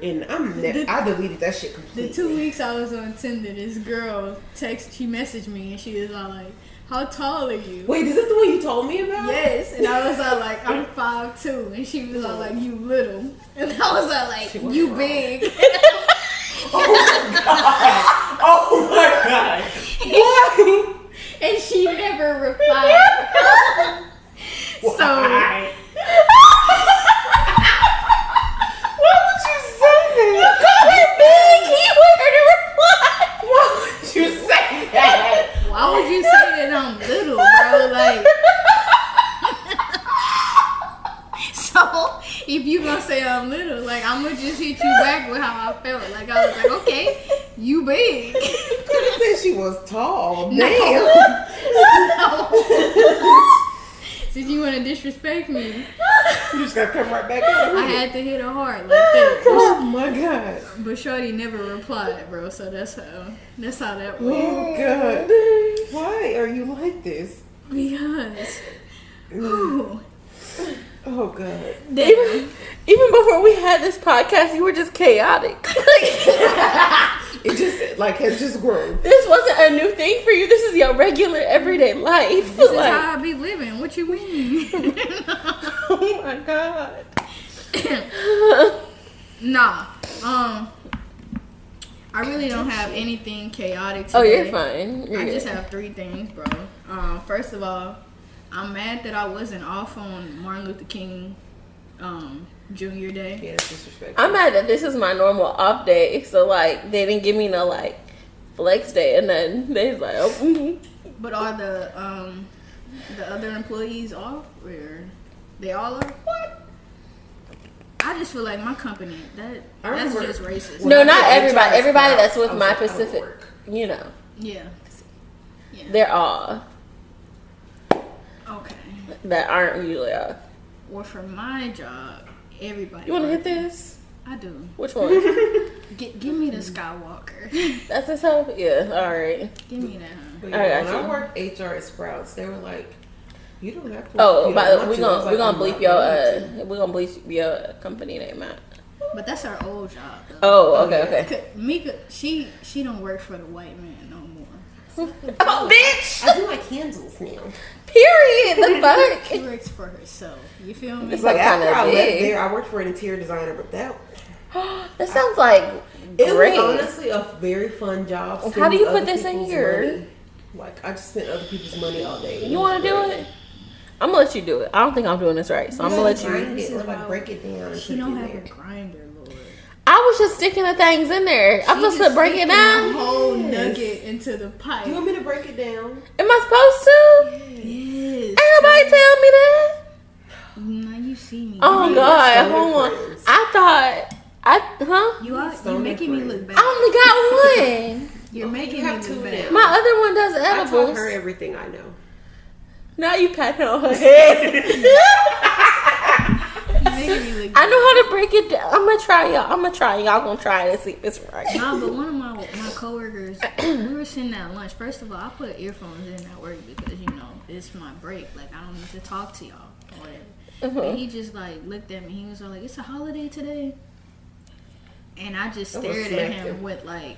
and I deleted that shit completely. The 2 weeks I was on Tinder, this girl she messaged me and she was all like, "How tall are you?" Wait, is this the one you told me about? Yes, and I was all like, "I'm 5'2", and she was all like, "You little," and I was all like, "You wrong. Big." Oh my god! Oh my god! Why? And she never replied. So. Why would you say that? You called her big. He wanted her to reply. Why would you say that? Why would you say that I'm little, bro? Like, so if you gonna say I'm little, like, I'm gonna just hit you back with how I felt. Like, I was like, okay, you big. You could have said she was tall. No. Damn. No. Since you want to disrespect me, You just gotta come right back at her. I had to hit her hard like that. Oh my god. But Shorty never replied, bro. So that's how that went. Oh god. Why are you like this? Because. Ooh. Oh god. Even before we had this podcast, you were just chaotic. It just has just grown. This wasn't a new thing for you. This is your regular everyday life. This is how I be living. What you mean? Oh my god. Nah. I really don't have anything chaotic today. Oh, you're fine. I just have 3 things, bro. First of all, I'm mad that I wasn't off on Martin Luther King Junior Day. Yeah, that's disrespectful. I'm mad that this is my normal off day, so like they didn't give me no like flex day, and then they was like, oh. Mm-hmm. But are the other employees off, or they all are? What? I just feel like my company that's just racist. No, not everybody. Everybody that's with my Pacific, you know. Yeah. They're all okay. that aren't usually off. Well, for my job, everybody. You want to hit this? I do. Which one? Give me the Skywalker. That's the stuff? Yeah, alright. Give me that. But yeah, when I worked HR at Sprouts, they were like, you don't have to. Oh, but we're gonna bleep your company name out. But that's our old job, though. Oh, okay. Mika, she don't work for the white man no more. Oh, bitch! I do like candles now. Period. The fuck? She works for herself. You feel me? It's like after kind I of left big. there, I worked for an interior designer, but that sounds like great. It was honestly a very fun job. How do you put this in here? Money. Like, I just spent other people's money all day. You want to do it? I'm gonna let you do it. I don't think I'm doing this right, so I'm gonna let you. Grind it or like break it down. She don't have a grinder, Lord. I was just sticking the things in there. I'm supposed to break it down. A whole nugget into the pipe. You want me to break it down? Am I supposed to? Yes. Ain't nobody tell me that. Now you see me. Oh God, hold on. You're making me look bad. I only got one. You're making me look bad. My other one does I edibles. taught her everything I know. Now you patting on her head. I know how to break it down. I'm gonna try, y'all. Y'all gonna try it and see if it's right. Nah, but one of my coworkers, we were sitting at lunch. First of all, I put earphones in at work because it's my break. Like, I don't need to talk to y'all or whatever. And he just like looked at me. He was like, "It's a holiday today," and I just stared at him with like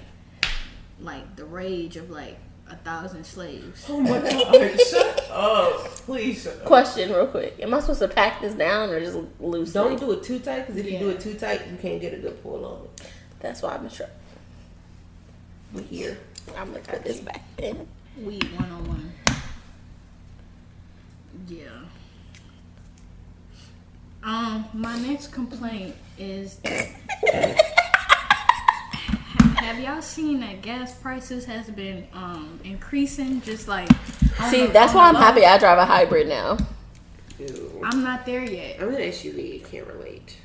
the rage of like 1,000 slaves. Oh my God! Shut up! Please shut up. Question, real quick: am I supposed to pack this down or just loose? Don't do it too tight, because if you do it too tight, you can't get a good pull on it. That's why I'm in trouble. We here. I'm gonna put this back in. We 101. Yeah. My next complaint is. Have y'all seen that gas prices has been increasing? Just like that's why I'm happy I drive a hybrid now. Ew. I'm not there yet. I'm an SUV. Can't relate.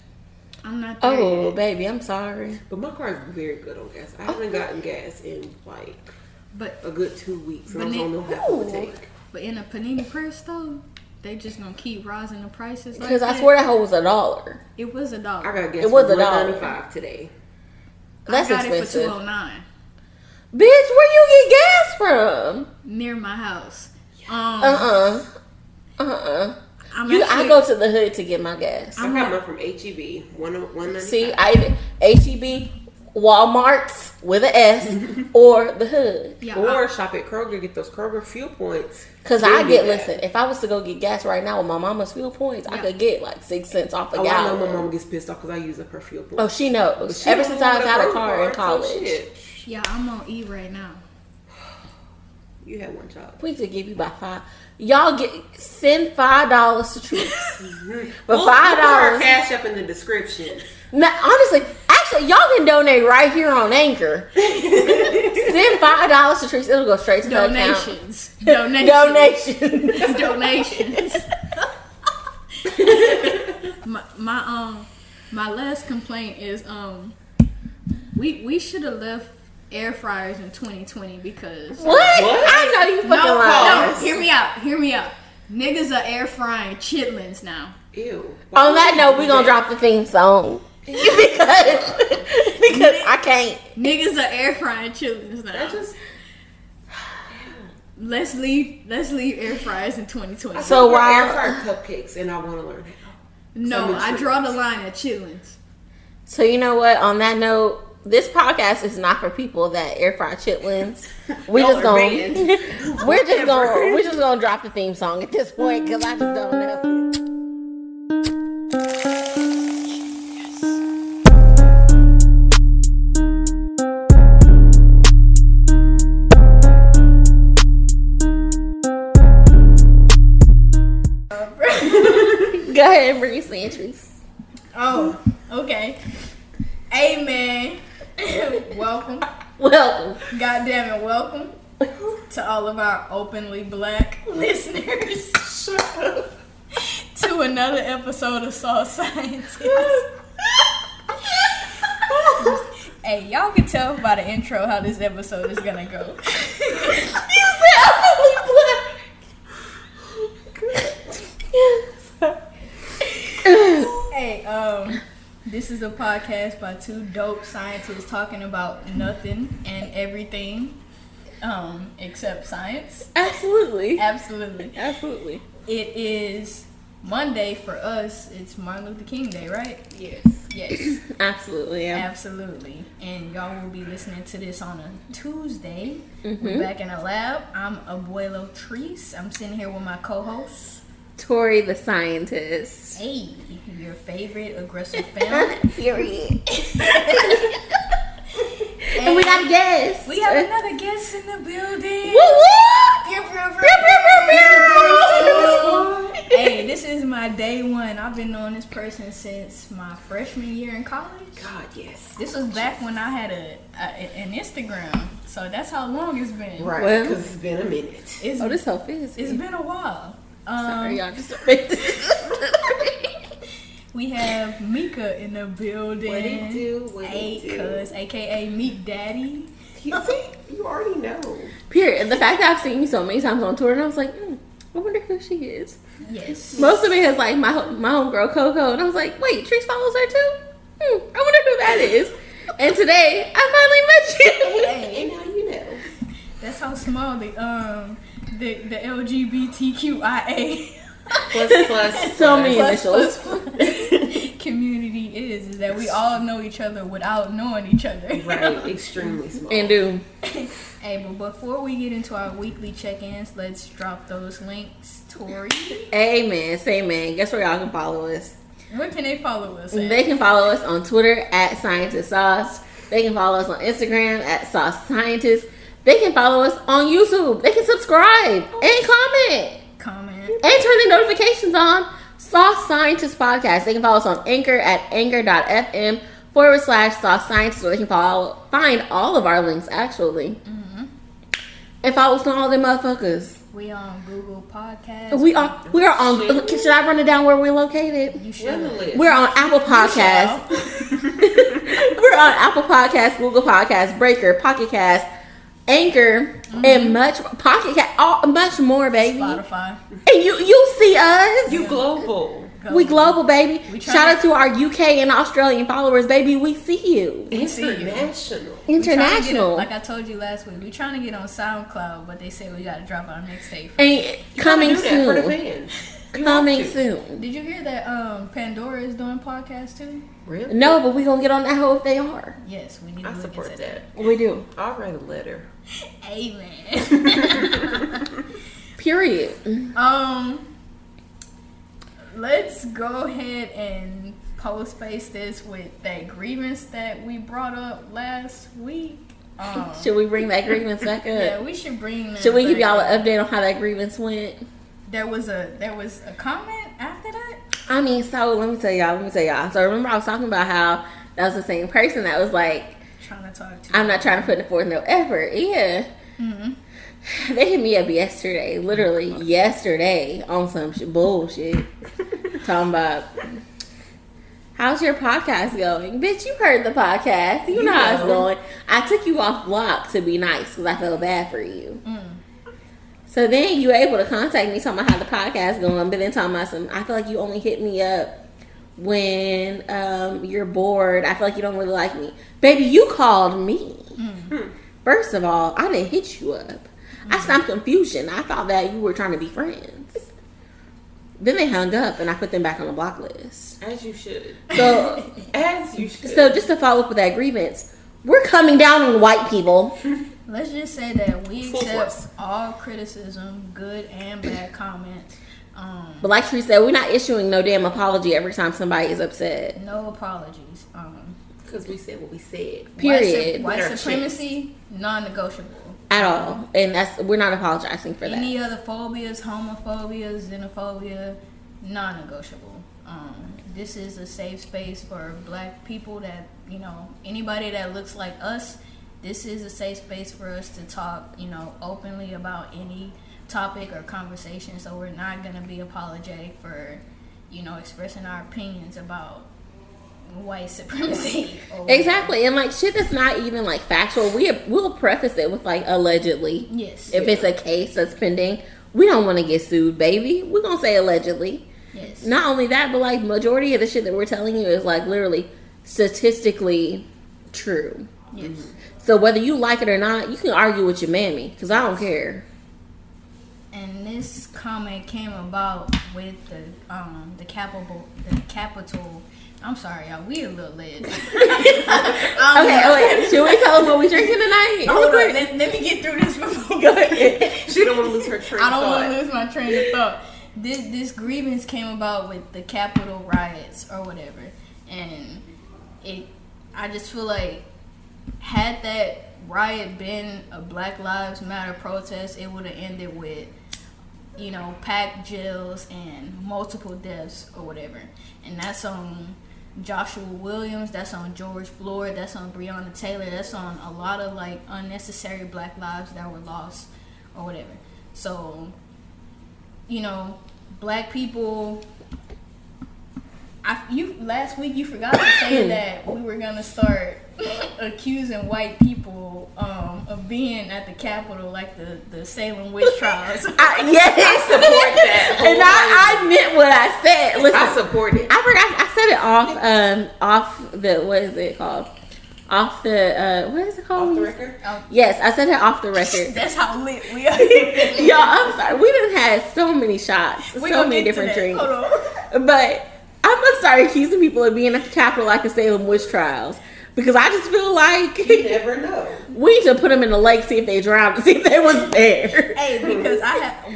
I'm not there Oh, yet. baby, I'm sorry. But my car is very good on gas. I haven't gotten gas in like a good 2 weeks. And I don't know how it would take. But in a Panini Press though, they just gonna keep rising the prices. Because I swear that hoe was $1. It was $1. I got gas. It was for $1. $1.95 today. That's I got expensive. it for $2.09. Bitch, where you get gas from? Near my house. I go to the hood to get my gas. I got mine from HEB. $1.95. See, HEB HEB, Walmart's with an S, or the hood. Yeah, or shop at Kroger, get those Kroger fuel points. Because listen, if I was to go get gas right now with my mama's fuel points, I could get like 6 cents off a gallon. I know my mama gets pissed off because I use up her fuel points. Oh, she knows. Ever since I had a car in college. Yeah, I'm on E right now. You had one job. We could give you about $5. Y'all send $5 to Trees. For $5, our cash up in the description. Now, honestly, actually, y'all can donate right here on Anchor. Send $5 to Trees. It'll go straight to donations. Donations. Donations. My last complaint is we should have left air fryers in 2020 because what? I know you fucking lying. No, hear me out. Niggas are air frying chitlins now. Ew. On that note, we gonna drop the theme song because I can't. Niggas are air frying chitlins now. Let's leave air fryers in 2020. So why air fryer cupcakes and I want to learn how. No, I draw the line at chitlins. So you know what? On that note, this podcast is not for people that air fry chitlins. We're just gonna drop the theme song at this point because I just don't know. Go ahead and bring your entries. Oh, okay. Amen. Welcome. God damn it, welcome to all of our openly black listeners. Shut up. To another episode of Soul Scientist. Hey, y'all can tell by the intro how this episode is gonna go. You said openly black. Hey, this is a podcast by two dope scientists talking about nothing and everything, except science. Absolutely. It is Monday for us. It's Martin Luther King Day, right? Yes. Absolutely. Yeah. Absolutely. And y'all will be listening to this on a Tuesday. Mm-hmm. We're back in the lab. I'm Abuelo Treese. I'm sitting here with my co-host Tori the scientist. Hey, your favorite aggressive fan. Period. And we got a guest. We have another guest in the building. Woo woo! Hey, this is my day one. I've been knowing this person since my freshman year in college. God, yes. This was back when I had an Instagram. So that's how long it's been. Right, because it's been a minute. This whole is. It's been a while. Sorry, y'all just we have Mika in the building. What it do? Cuz, aka Meek Daddy. You already know. Period. The fact that I've seen you so many times on tour, and I was like, I wonder who she is. Yes. Most of it is like my homegirl Coco, and I was like, wait, Treese follows her too? I wonder who that is. And today, I finally met you. Hey, now you know. That's how small the LGBTQIA plus so many initials community is that we all know each other without knowing each other. Right, extremely small. And do. Hey, but before we get into our weekly check-ins, let's drop those links. Tori. Amen. Say man. Guess where y'all can follow us? Where can they follow us at? They can follow us on Twitter at Scientist Sauce. They can follow us on Instagram at Sauce Scientist. They can follow us on YouTube. They can subscribe and comment. And turn the notifications on. Sauce Scientist Podcast. They can follow us on Anchor at anchor.fm/Sauce Scientist, where they can find all of our links, actually. Mm-hmm. And follow us on all them motherfuckers. We on Google Podcasts. We are on. Should I run it down where we're located? You should. We're on Apple Podcasts. We're on Apple Podcasts, Google Podcasts, Breaker, Pocket Cast, Anchor, and much more, baby. Spotify. And you see us. You global. We global, baby. Shout out to our UK and Australian followers, baby. We see you. International. Like I told you last week, we're trying to get on Soundcloud, but they say we got to drop our mixtape. And coming soon. For the fans. Coming soon. Did you hear that Pandora is doing podcasts too? Really? No, but we gonna get on that hoe if they are. Yes, we need to look into that. We do. I'll write a letter. Amen. Period. Let's go ahead and postface this with that grievance that we brought up last week. Should we bring that grievance back up? Yeah, we should bring that. Should we give y'all an update on how that grievance went? There was a comment after that? I mean, so let me tell y'all. So remember I was talking about how that was the same person that was like trying to talk to you. I'm not trying to put forth no effort. Yeah. Mm-hmm. They hit me up yesterday, literally yesterday, on some bullshit. Talking about, how's your podcast going? Bitch, you heard the podcast. You know how it's going. I took you off block to be nice because I felt bad for you. So then you were able to contact me talking about how the podcast going, but then talking about I feel like you only hit me up when you're bored. I feel like you don't really like me. Baby, you called me. First of all, I didn't hit you up. I stopped confusion. I thought that you were trying to be friends. Then they hung up, and I put them back on the block list. As you should. So, So just to follow up with that grievance, we're coming down on white people. Let's just say that we accept all criticism, good and bad comments. But like Tree said, we're not issuing no damn apology every time somebody is upset. No apologies. Because we said what we said. Period. White supremacy, non-negotiable. At all. And we're not apologizing for that. Any other phobias, homophobia, xenophobia, non-negotiable. This is a safe space for black people that, anybody that looks like us. This is a safe space for us to talk, openly about any topic or conversation. So we're not going to be apologetic for, expressing our opinions about white supremacy. Exactly. And shit that's not even factual, we'll preface it with allegedly. Yes. If it's a case that's pending, we don't want to get sued, baby. We're gonna say allegedly. Yes. Not only that, but majority of the shit that we're telling you is literally statistically true. Yes. So whether you like it or not, you can argue with your mammy, because I don't care. And this comment came about with the Capitol. I'm sorry, y'all. We a little lit. Okay, should we tell them what we drinking tonight? Hold on. Let me get through this before. Go ahead. She don't want to lose her train of thought. I don't want to lose my train of thought. This grievance came about with the Capitol riots or whatever, and I just feel like had that riot been a Black Lives Matter protest, it would have ended with packed jails and multiple deaths or whatever, and that's on Joshua Williams, that's on George Floyd, that's on Breonna Taylor, that's on a lot of unnecessary black lives that were lost or whatever. So, black people. Last week you forgot to say that we were gonna start accusing white people of being at the Capitol, like the Salem witch trials. Yes, I support that. And I meant what I said. Listen, I support it. I forgot. I said it off the what is it called? Off the what is it called? Off the record. Yes, I said it off the record. That's how lit we are. Y'all, I'm sorry. We done had so many shots, so many different drinks. Hold on. But I'm gonna start accusing people of being at the Capitol like the Salem witch trials. Because I just feel like you never know. We need to put them in the lake, see if they drowned, to see if they was there. Hey, because I had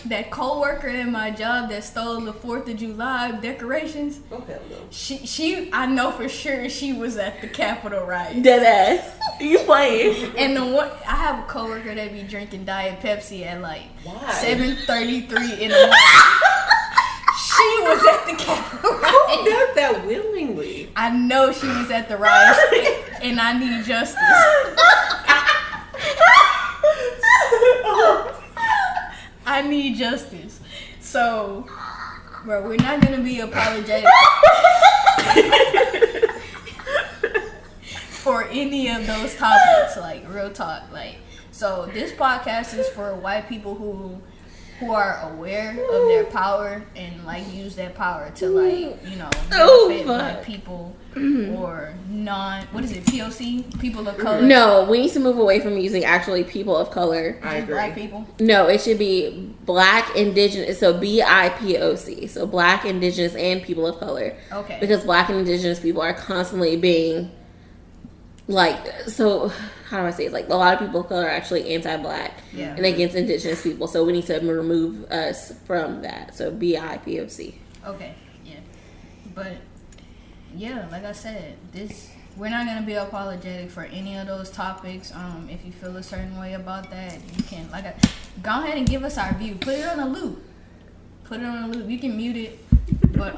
that co-worker in my job that stole the 4th of July decorations. Oh hell no. She I know for sure she was at the Capitol riot. Dead ass. You playing? And I have a coworker that be drinking Diet Pepsi at 7:33 in the morning. She was at the Capitol riot. Who does that willingly? I know she was at the riot, and I need justice. I need justice. So, bro, we're not gonna be apologetic for any of those topics. Real talk. So this podcast is for white people who are aware of their power and use that power to benefit black people or POC, people of color. No, we need to move away from using actually people of color. I agree. Black people. No, it should be Black, Indigenous. So BIPOC. So Black, Indigenous, and people of color. Okay. Because Black and Indigenous people are constantly being like, so how do I say it? Like, a lot of people of color are actually anti-black and against indigenous people. So we need to remove us from that. So BIPOC. Okay, yeah. But, yeah, like I said, we're not going to be apologetic for any of those topics. If you feel a certain way about that, you can, go ahead and give us our view. Put it on a loop. You can mute it. But,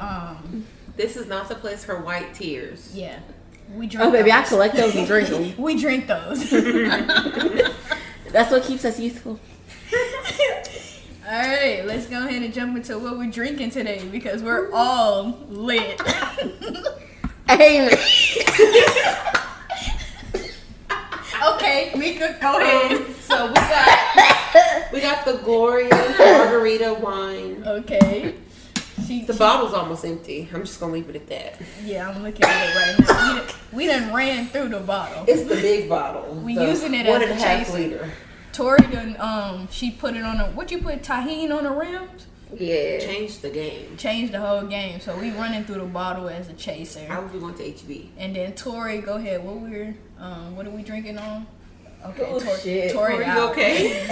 this is not the place for white tears. Yeah. We drink baby, those. I collect those and drink them. We drink those. That's what keeps us youthful. Alright, let's go ahead and jump into what we're drinking today because we're all lit. Hey. Okay, Mika, go ahead. So we got the glorious margarita wine. Okay. The bottle's almost empty. I'm just gonna leave it at that. Yeah, I'm looking at it right now. We done ran through the bottle. It's the big bottle. We using it as a chaser. 1.5 liter. Tori done she put it on what you put tahini on the rims? Yeah. Changed the game. Changed the whole game. So we running through the bottle as a chaser. I would be going to HB. And then Tori, go ahead. What are we drinking on? Okay, Oh, shit. Tori out. You okay?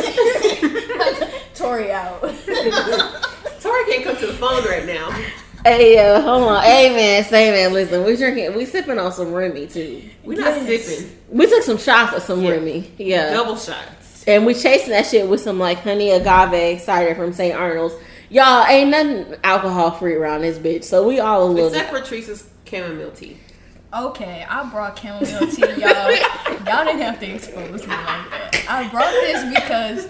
Tori out. Tori can't come to the phone right now. Hey, hold on. Hey, man, listen, we sipping on some Remy, too. We're not sipping. We took some shots of some Remy. Yeah. Double shots. And we chasing that shit with some, like, honey agave cider from St. Arnold's. Y'all, ain't nothing alcohol-free around this bitch, so we all a little... Except for Teresa's chamomile tea. Okay, I brought chamomile tea, y'all. Y'all didn't have to expose me like that. I brought this because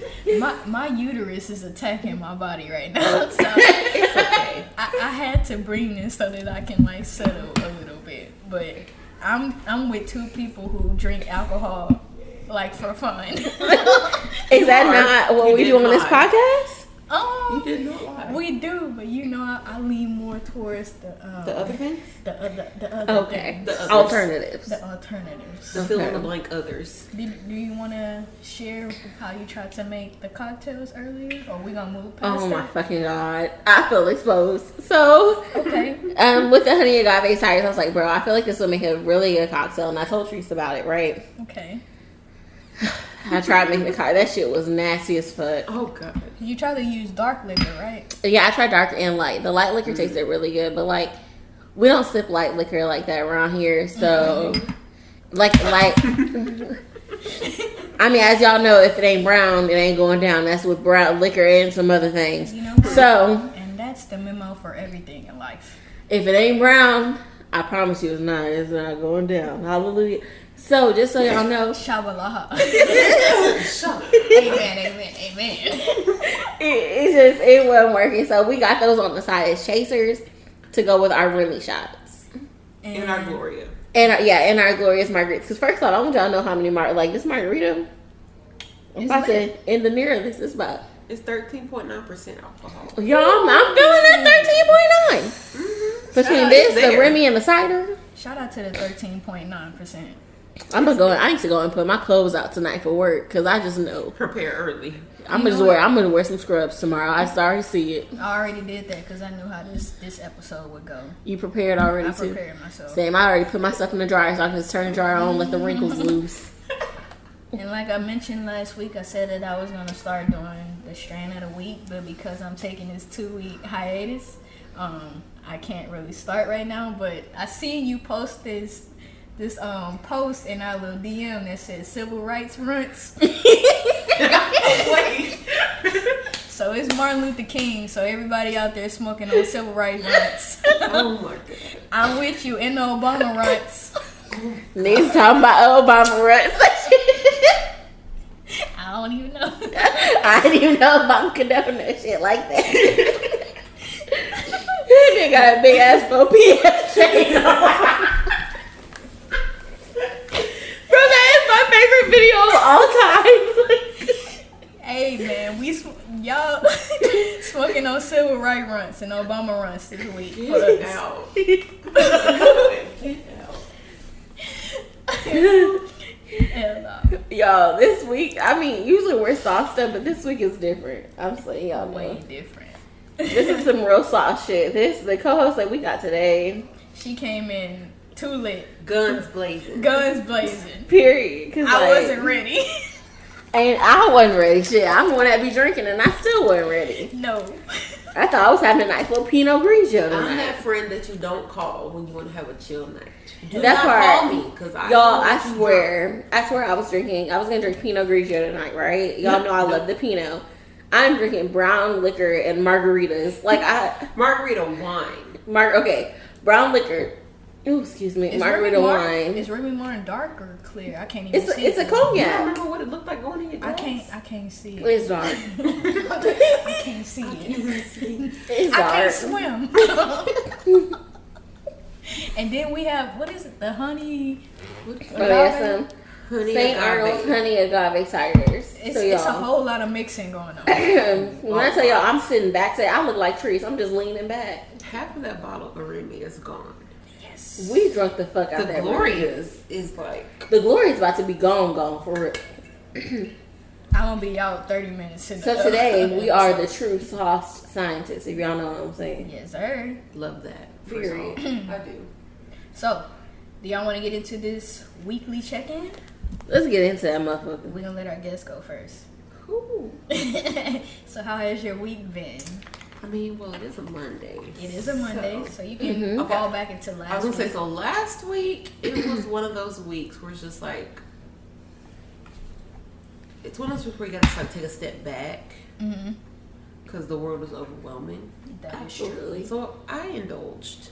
my uterus is attacking my body right now. So It's okay. I had to bring this so that I can like settle a little bit. But I'm with two people who drink alcohol like for fun. Is that not what we do on this podcast? You did not lie. We do, but I lean more towards the other things? The other Okay. things. The others. Alternatives. The alternatives. The fill in the blank others. Do you want to share how you tried to make the cocktails earlier, or we gonna move past Oh my that? fucking god. I feel exposed. So, Okay. with the honey agave cider, I was like, bro, I feel like this will make a really good cocktail. And I told Teresa about it, right? Okay. I tried making the cocktail. That shit was nasty as fuck. Oh, God. You try to use dark liquor, right? Yeah, I tried dark and light. The light liquor tasted really good, but like, we don't sip light liquor like that around here. So, like, I mean, as y'all know, if it ain't brown, it ain't going down. That's with brown liquor and some other things. You know what? So, And that's the memo for everything in life. if it ain't brown, I promise you it's not going down. Hallelujah. So, just so y'all know, Shabalaha. Amen. it wasn't working. So, we got those on the side as chasers to go with our Remy shots. And our Gloria. And our glorious margaritas. Because first of all, I want y'all to know how many this margarita. I'm about to in the mirror. This is about. It's 13.9% alcohol. Y'all, I'm feeling that 13.9. Mm-hmm. Between this, the Remy, and the cider. Shout out to the 13.9%. I'm gonna go. I need to go and put my clothes out tonight for work because I just know. Prepare early. I'm gonna wear some scrubs tomorrow. I already see it. I already did that because I knew how this episode would go. You prepared already too? I prepared myself. Same. I already put my stuff in the dryer so I can just turn the dryer on, let the wrinkles loose. And like I mentioned last week, I said that I was gonna start doing the strain of the week, but because I'm taking this 2-week hiatus, I can't really start right now. But I seen you post this post in our little DM that said civil rights runts. Wait. So it's Martin Luther King, so everybody out there smoking on civil rights runts. Oh my God. I'm with you in the Obama runts. Niggas talking about Obama runs. I don't even know. I didn't even know about condone that shit like that. They got a big ass 4PS chain on. Bro, that is my favorite video of all time. Hey man, y'all smoking on civil rights runts and Obama runts this week. Get out. Hell no. Y'all, this week, I mean, usually we're soft stuff, but this week is different. I'm saying y'all know. Way different. This is some real soft shit. The co-host that we got today. She came in Too lit. Guns blazing. Guns blazing. Period. Cause I wasn't ready. And I wasn't ready. Shit, I'm the one that be drinking, and I still wasn't ready. No. I thought I was having a nice little Pinot Grigio tonight. I'm that friend that you don't call when you want to have a chill night. Do that not part, call me, because I swear I was drinking. I was gonna drink Pinot Grigio tonight, right? Y'all know I love the Pinot. I'm drinking brown liquor and margaritas. Margarita wine. Brown liquor. Oh, excuse me, margarita wine. Is Remy Martin dark or clear? I can't even see. It's a cognac. You don't remember what it looked like going in your glass? I can't see it. It's dark. I can't see it. It's dark. I can't swim. And then we have, what is it? The honey. St. Arnold's honey agave ciders. It's a whole lot of mixing going on. When I tell y'all, I'm sitting back, I look like trees. I'm just leaning back. Half of that bottle of Remy is gone. Yes. We drunk the fuck out of that. The glory is like... The glory is about to be gone for real. I'm going to be out 30 minutes. So today, we are the true sauce scientists, if y'all know what I'm saying. Yes, sir. Love that. Period. I do. So, do y'all want to get into this weekly check-in? Let's get into that motherfucker. We're going to let our guests go first. Cool. So, how has your week been? I mean, well, it is a Monday. It is a Monday, so you can fall back into last week. I was going to say, so last week, it was one of those weeks where it's just like, it's one of those weeks where you got to like take a step back because the world is overwhelming. That is true. So I indulged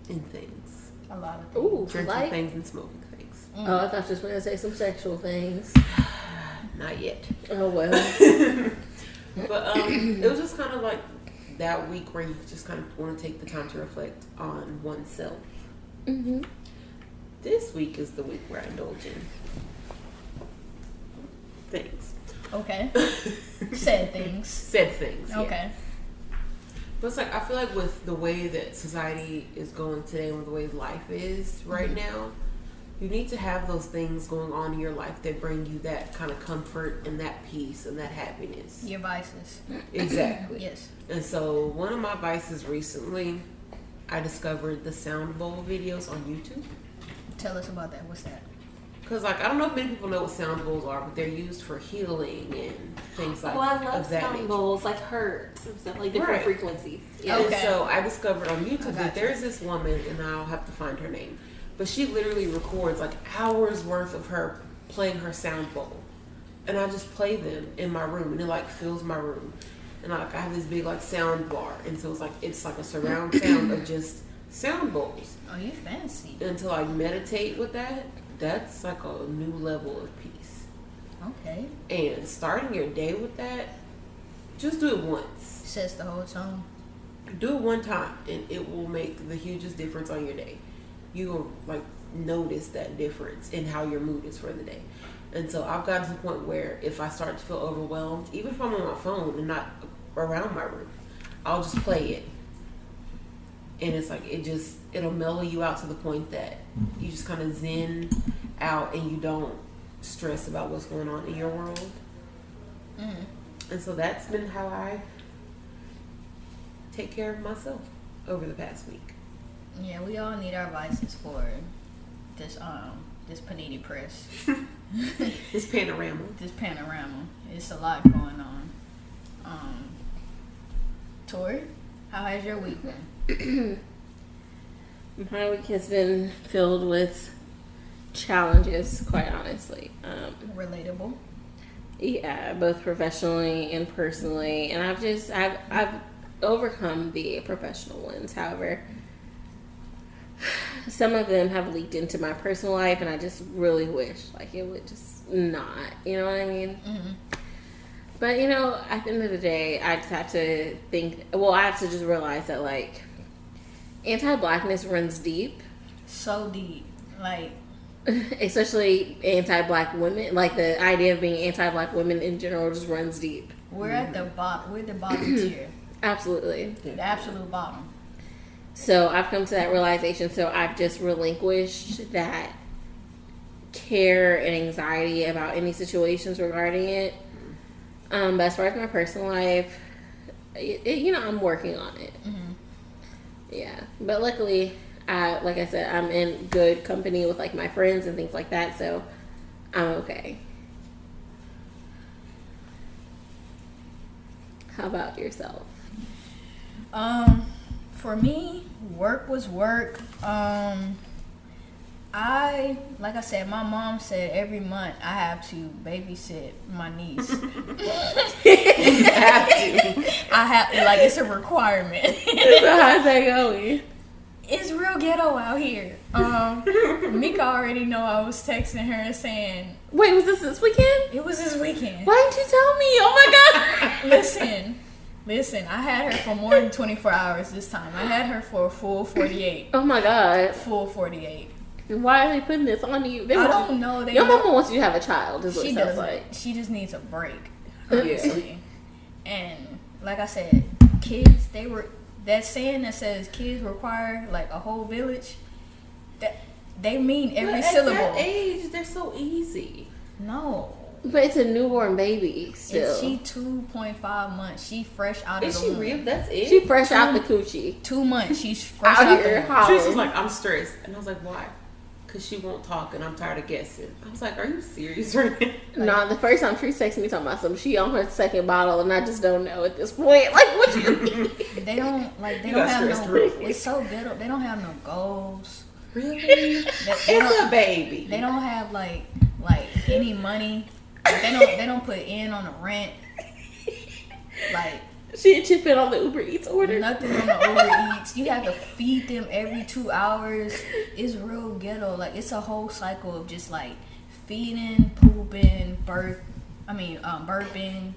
in things. A lot of things. Ooh, drinking things and smoking things. Oh, I thought you was going to say some sexual things. Not yet. Oh, well. But it was just kind of like that week where you just kind of want to take the time to reflect on oneself. Mm-hmm. This week is the week where I indulge in things. Okay. Said things. Said things. Okay. Yeah. But it's like, I feel like with the way that society is going today and with the way life is right now, you need to have those things going on in your life that bring you that kind of comfort and that peace and that happiness. Your vices. Exactly. Yes. And so one of my vices recently, I discovered the sound bowl videos on YouTube. Tell us about that. What's that? Because, like, I don't know if many people know what sound bowls are, but they're used for healing and things like that. Oh, I love sound bowls, like hertz and stuff, like different frequencies. Yeah. Okay. And so I discovered on YouTube that there's this woman, and I'll have to find her name, but she literally records like hours worth of her playing her sound bowl, and I just play them in my room, and it like fills my room, and I have this big like sound bar, and so it's like a surround sound of just sound bowls. Oh, you fancy. And to like meditate with that, that's like a new level of peace. Okay. And starting your day with that, just do it once. Sets the whole tone. Do it one time, and it will make the hugest difference on your day. You will like notice that difference in how your mood is for the day. And so I've gotten to the point where if I start to feel overwhelmed, even if I'm on my phone and not around my room, I'll just play it. And it's like, it'll mellow you out to the point that you just kind of zen out and you don't stress about what's going on in your world. And so that's been how I take care of myself over the past week. Yeah, we all need our vices for this panini press. This panorama. It's a lot going on. Tori, how has your week been? My week has been filled with challenges, quite honestly. Relatable. Yeah, both professionally and personally, and I've overcome the professional ones. However, some of them have leaked into my personal life, and I just really wish like it would just not. You know what I mean? Mm-hmm. But you know, at the end of the day, I just have to think. Well, I have to just realize that like anti-blackness runs deep. So deep, like. Especially anti-black women, like the idea of being anti-black women in general just runs deep. We're at the bottom. We're the bottom tier. Absolutely, the absolute bottom. So I've come to that realization. So I've just relinquished that care and anxiety about any situations regarding it. But as far as my personal life, you know, I'm working on it. Mm-hmm. Yeah, but luckily Like I said, I'm in good company with like my friends and things like that, so I'm okay. How about yourself? For me, work was work. Like I said, my mom said every month I have to babysit my niece. You have to. I have, like, it's a requirement. So how's that going? It's real ghetto out here. Mika already know I was texting her saying, Wait, was this weekend? it was this weekend. Why didn't you tell me? Oh my god! Listen, I had her for more than 24 hours this time. I had her for a full 48. Oh my god! Full 48. Why are they putting this on you? I don't know. Your mama wants you to have a child. Is what She it sounds doesn't. like. She just needs a break, honestly. And like I said, kids, that saying that says kids require like a whole village. That they mean every syllable. At that age, they're so easy. No. But it's a newborn baby still. Is she 2.5 months? She fresh out of Is the she womb. real? That's it? She fresh out the coochie. 2 months. She's fresh Out out here the womb. hollering. She was like, I'm stressed. And I was like, why? Because she won't talk and I'm tired of guessing. I was like, are you serious right now? Nah, the first time she texted me talking about something, she on her second bottle and I just don't know at this point. Like, what you mean? They don't You have got stressed no. real quick. It's so good. They don't have no goals. Really? They It's don't- a baby. They don't have like any money. They don't put in on the rent. Like She chip in on the Uber Eats order. nothing on the Uber Eats. You have to feed them every 2 hours. It's real ghetto. Like it's a whole cycle of just like feeding, pooping, burping.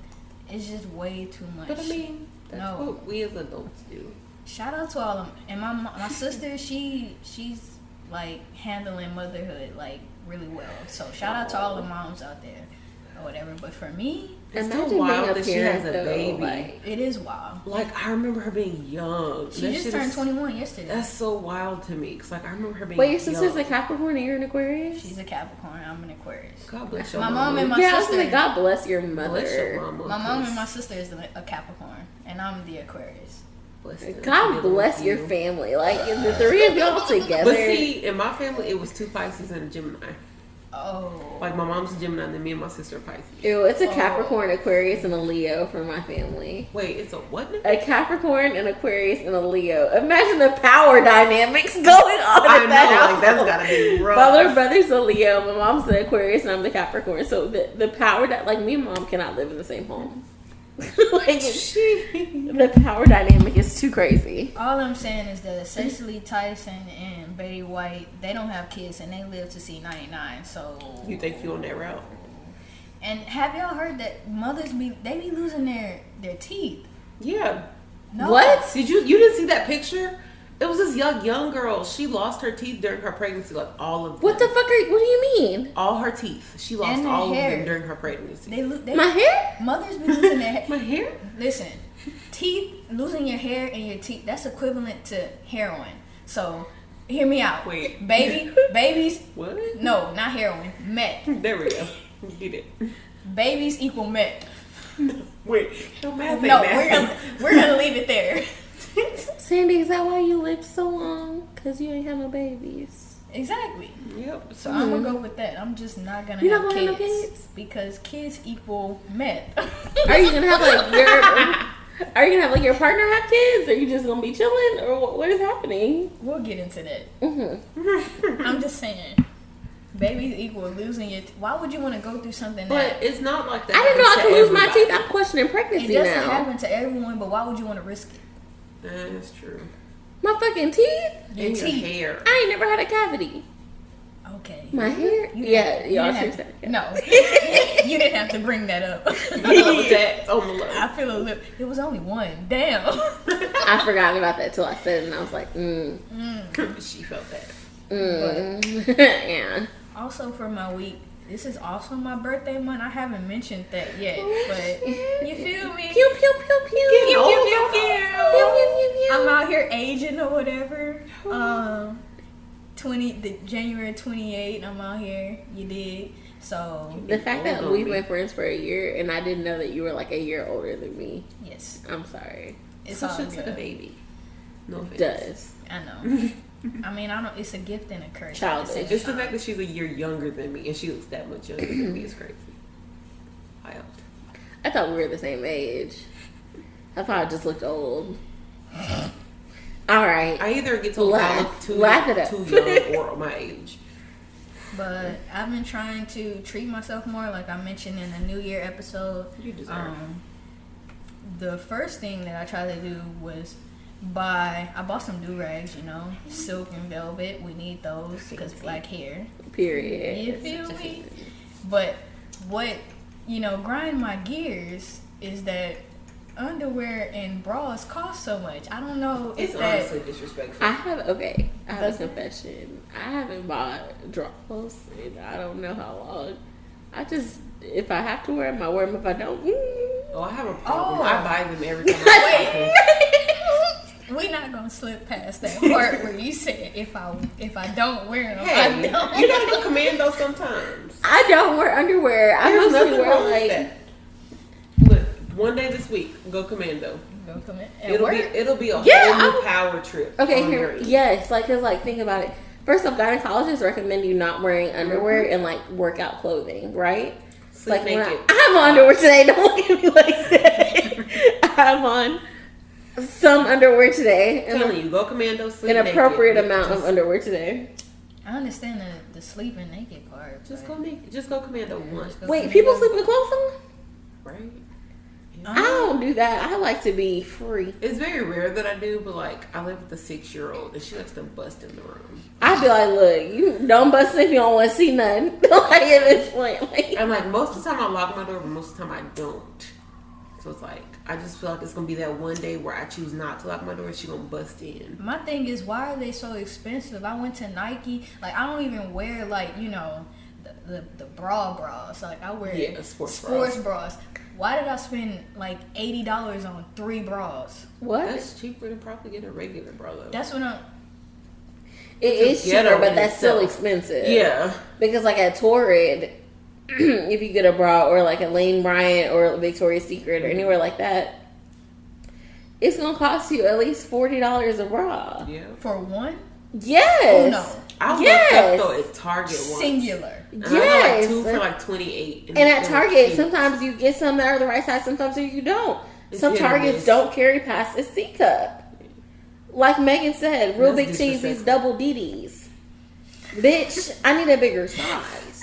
It's just way too much. But I mean, that's No. what we as adults do. Shout out to all of them. And my sister, she's like handling motherhood like really well. So shout out to all the moms out there or whatever. But for me, It's Imagine so wild being a that she parent, has a though, baby. like- it is wild. Like, I remember her being young. She That just shit turned is- 21 yesterday. That's so wild to me. Cause like I remember her being Wait, your sister's young. a Capricorn and you're an Aquarius? She's a Capricorn. I'm an Aquarius. God bless your My mama. mom and my Yeah, I was sister. like, God bless your mother. Bless your mama. My mom and 'cause my sister is a Capricorn, and I'm the Aquarius. bless them God to be bless with your you. family. Like, the three of y'all together. But see, in my family, it was 2 Pisces and a Gemini. Oh. Like my mom's a Gemini, and then me and my sister are Pisces. Ew, it's a Capricorn, Aquarius, and a Leo for my family. Wait, it's a what? now? A Capricorn, an Aquarius, and a Leo. Imagine the power dynamics going on I in that know, house. like that's gotta be rough. My little brother's a Leo, my mom's the Aquarius, and I'm the Capricorn. So the power that, like, me and mom cannot live in the same home. Like, the power dynamic is too crazy. All I'm saying is that Cecily Tyson and Betty White, they don't have kids and they live to see 99. So You think you on that route? And have y'all heard that mothers be losing their teeth? Yeah. No. What? Did you didn't see that picture? It was this young girl. She lost her teeth during her pregnancy, like all of them. What the fuck what do you mean? All her teeth. She lost And her all hair. of them during her pregnancy. They My hair? mothers be losing their My hair? Listen, teeth, losing your hair and your teeth, that's equivalent to heroin. So, hear me out. Wait. Babies, What? no, not heroin, meth. There we go. Get it. Babies equal meth. Wait. No math. No, ain't we're gonna leave it there. Sandy, is that why you lived so long? Because you ain't have no babies. Exactly. Yep. So I'm gonna go with that. I'm just not gonna You're have not kids, gonna have no kids? because kids equal meth. Are you gonna have like your? Are you gonna have like your partner have kids? Or are you just gonna be chilling? Or what is happening? We'll get into that. Mm-hmm. I'm just saying, babies equal losing your. Why would you want to go through something that But it's not like that. I didn't know I happens could to lose my everybody. teeth. I'm questioning it pregnancy doesn't now. happen to everyone? But why would you want to risk it? That's true. My fucking teeth? Your And your teeth. hair. I ain't never had a cavity. Okay. My hair? You Yeah, didn't- you y'all didn't should have- say. No, you didn't have to bring that up. That's on the low. I feel a little. It was only one. Damn. I forgot about that till I said it, and I was like, She felt that. yeah. Also, for my week, this is also my birthday month. I haven't mentioned that yet, but you feel me? Pew, pew, pew, pew. Pew, pew, pew, Pew, pew. pew, pew, pew. I'm out here aging or whatever. January 28th, I'm out here. You did. So, The fact that Old we've on me. been friends for a year and I didn't know that you were like a year older than me. yes, I'm sorry. it's So all shit's like a good. baby. No offense. Does. I know. I mean, I don't. It's a gift and a curse. Childish. It's the fact that she's a year younger than me and she looks that much younger than me is crazy. Wild. I thought we were the same age. I thought I just looked old. All right. I either get told I look too young or my age. But I've been trying to treat myself more, like I mentioned in the New Year episode. You deserve The first thing that I tried to do was I bought some do-rags, silk and velvet. We need those because black hair. Period. You feel me? But what, grind my gears is that underwear and bras cost so much. I don't know if it's honestly disrespectful. I have a confession. I haven't bought drawers in I don't know how long. I just, if I have to wear them, I wear them. If I don't, I have a problem. I buy them every time We're not gonna slip past that part where you said if I don't wear them, hey, I don't. You gotta go commando sometimes. I don't wear underwear. I There's mostly nothing wear wrong with that. Look, one day this week, go commando. It'll be a whole new power trip. Okay, think about it. First off, gynecologists recommend you not wearing underwear and workout clothing, right? Sleep naked. I have on underwear today. Don't look at me like that. I have on some underwear today. I'm telling you, go commando. Sleep an appropriate naked. amount of underwear today. I understand the sleeping naked part. Just go naked. Just go commando once. Wait, people sleep with clothes on? Right. I don't do that. I like to be free. It's very rare that I do, but I live with a 6-year-old and she likes to bust in the room. I'd be like, look, you don't bust if you don't want to see nothing. At this point, I'm most of the time I lock my door, but most of the time I don't. So it's I just feel like it's gonna be that one day where I choose not to lock my door and she's gonna bust in. My thing is, why are they so expensive? I went to Nike. I don't even wear the bras. I wear sports bras. Why did I spend $80 on 3 bras? What? That's cheaper than probably getting a regular bra though. That's what I'm. It is cheaper, but that's still expensive. Yeah. Because at Torrid, if you get a bra or a Lane Bryant or Victoria's Secret or anywhere like that, it's gonna cost you at least $40 a bra. Yeah. For one? Yes. Oh no. I looked up though at Target once. Singular. And yes. I got 2 for $28. And at Target, sometimes you get some that are the right size, sometimes you don't. Some Targets don't carry past a C cup. Like Megan said, real big T's, these double DDs. Bitch, I need a bigger size.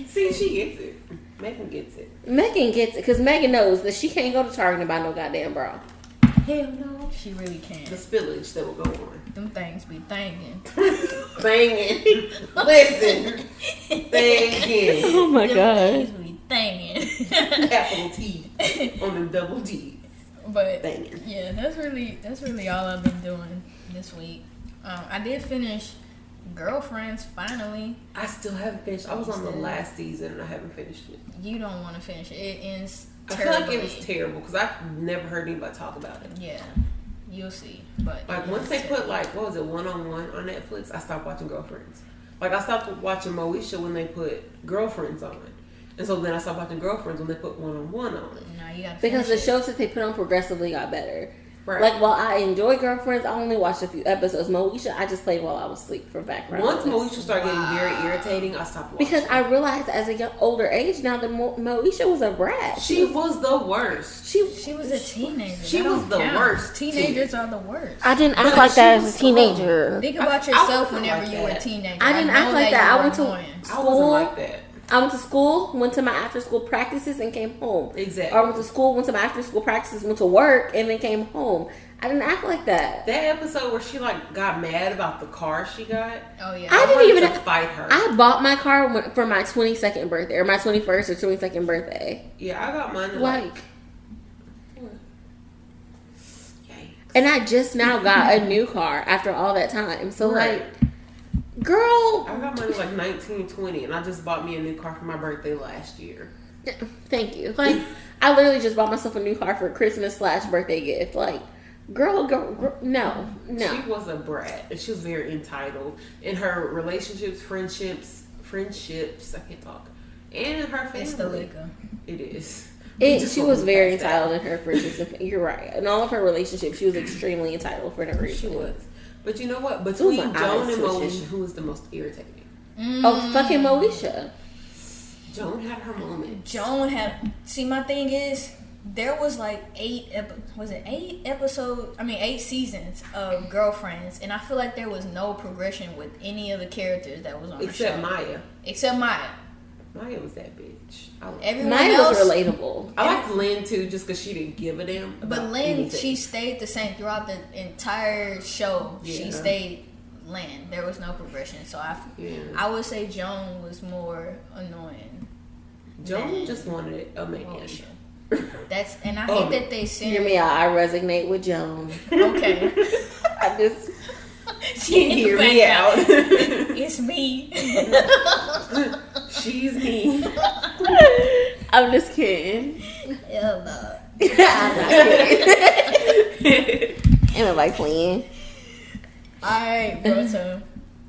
See, she gets it. Megan gets it. Megan gets it because Megan knows that she can't go to Target and buy no goddamn bra. Hell no, she really can't. The spillage that will go on. Them things be thangin'. Banging. Listen. Banging. Oh my god. Things be thangin'. Capital T on them double D's. But Banging. yeah, that's really all I've been doing this week. I did finish Girlfriends finally. I still haven't finished. I was on the last season and I haven't finished it. You don't want to finish it. It ends I feel like it was terrible because I've never heard anybody talk about it. Yeah, you'll see. But once they put what was it, One-on-One on Netflix, I stopped watching Girlfriends. I stopped watching Moesha when they put Girlfriends on. And so then I stopped watching Girlfriends when they put One-on-One on. Nah, you gotta because the shows that they put on progressively got better. Right. While I enjoy Girlfriends, I only watched a few episodes. Moesha, I just played while I was asleep for background. Once Moesha started getting very irritating, I stopped watching. Because I realized as a older age now that Moesha was a brat. She was the worst. She was a teenager. She was the worst. Teenagers are the worst. I didn't act like that as a teenager. Think about yourself whenever you were a teenager. I didn't act like that. I went to school. I wasn't like that. I went to school, went to my after school practices, and came home. Exactly. Or I went to school, went to my after school practices, went to work, and then came home. I didn't act like that. That episode where she got mad about the car she got. Oh yeah. I didn't even fight her. I bought my car for my 22nd birthday, or my 21st or 22nd birthday. Yeah, I got mine. And I just now got a new car after all that time. So girl, I got mine 19, 20, and I just bought me a new car for my birthday last year. Thank you. I literally just bought myself a new car for Christmas/birthday gift. Girl, no. She was a brat, and she was very entitled in her relationships, friendships. I can't talk. And in her family, it's the liquor. It is. She was very entitled in her friendships. You're right. In all of her relationships, she was extremely entitled for no reason. She was. But you know what? Between Joan and switches. Moesha, who is the most irritating? Oh, fucking Moesha. Joan had her moment. See, my thing is, there was like 8 seasons of Girlfriends, and I feel like there was no progression with any of the characters that was on the show. Except Maya. Maya was that bitch. Maya was relatable. I liked Lynn too, just because she didn't give a damn. But Lynn, she stayed the same throughout the entire show. Yeah. She stayed Lynn. There was no progression. So I would say Joan was more annoying. Joan just wanted a man. Moesha. And I hate that they send. Hear me out. I resonate with Joan. Okay. I just. She hear me out. It's me. She's me. I'm just kidding. Hell no. I'm not kidding. Ain't nobody playing. Alright, bro. So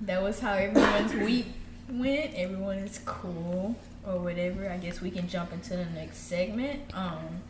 that was how everyone's week went. Everyone is cool. Or whatever. I guess we can jump into the next segment.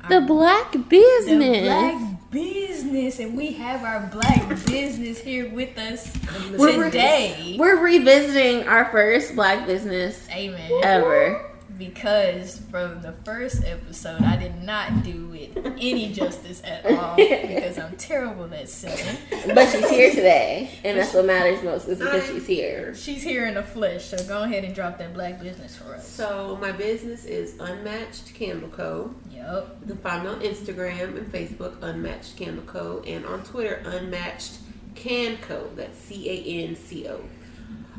The black business. The black business, and we have our black business here with us today. We're revisiting our first black business ever. Because from the first episode, I did not do it any justice at all because I'm terrible at singing. But she's here today, and that's what matters most is because she's here. She's here in the flesh, so go ahead and drop that black business for us. So my business is Unmatched Candle Co. Yep. You can find me on Instagram and Facebook, Unmatched Candle Co. And on Twitter, Unmatched Can Co. That's CANCO.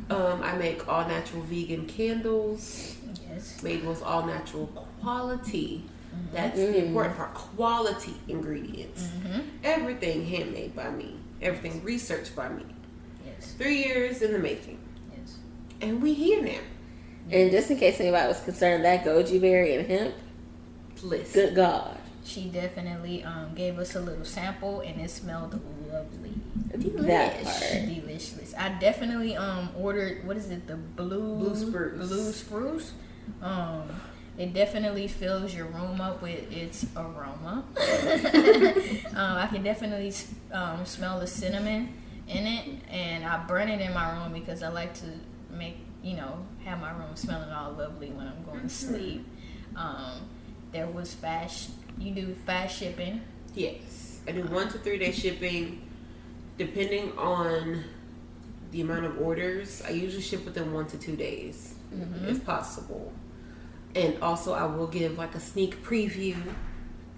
I make all natural vegan candles. Yes. Made with all natural quality. That's the important part. Quality ingredients. Everything handmade by me. Everything researched by me. Yes. 3 years in the making. Yes. And we here now. And just in case anybody was concerned, that goji berry and hemp. Listen. Good God. She definitely gave us a little sample, and it smelled lovely. That part. Delicious. I definitely ordered, what is it, the blue spruce. It definitely fills your room up with its aroma. I can definitely smell the cinnamon in it, and I burn it in my room because I like to make, have my room smelling all lovely when I'm going to sleep. There was you do fast shipping? Yes. I do 1 to 3 day shipping. Depending on the amount of orders, I usually ship within 1 to 2 days, if possible. And also, I will give like a sneak preview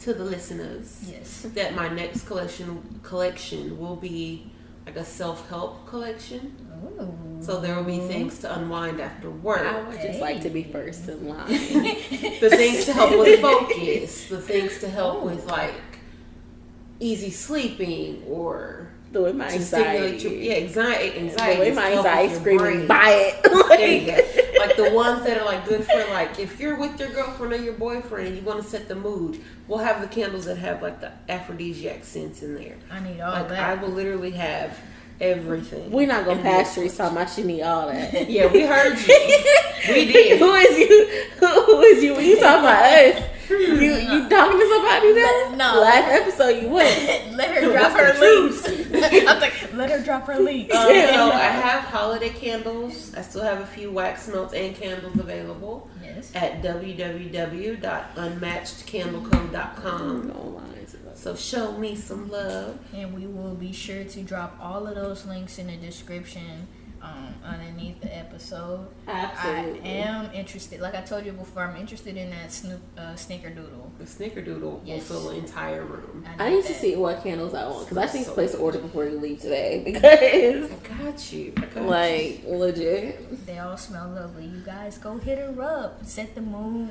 to the listeners. Yes. That my next collection will be like a self-help collection. Ooh. So there will be things to unwind after work. I would just like to be first in line. The things to help with focus. The things to help with like easy sleeping or the way my anxiety. Anxiety. The way my anxiety screaming, buy it. There you go. Like the ones that are like good for like if you're with your girlfriend or your boyfriend and you want to set the mood, we'll have the candles that have like the aphrodisiac scents in there. I need all like, that. I will literally have everything. We're not gonna pass streets talking about she need all that. Yeah, we heard you. We did. Who is you? Who is you when you talking about us? You talking to somebody now? No. Last episode you went. Let her drop her links. I'm like, let her drop her links. So I have holiday candles. I still have a few wax melts and candles available. Yes. At www.unmatchedcandleco.com. So show me some love. And we will be sure to drop all of those links in the description underneath the episode. Absolutely. I am interested, like I told you before, I'm interested in that snickerdoodle. The snickerdoodle will fill the entire room. I need to see what candles I want because I need to place an order before you leave today because I got you. Like legit. They all smell lovely. You guys go hit her up. Set the mood,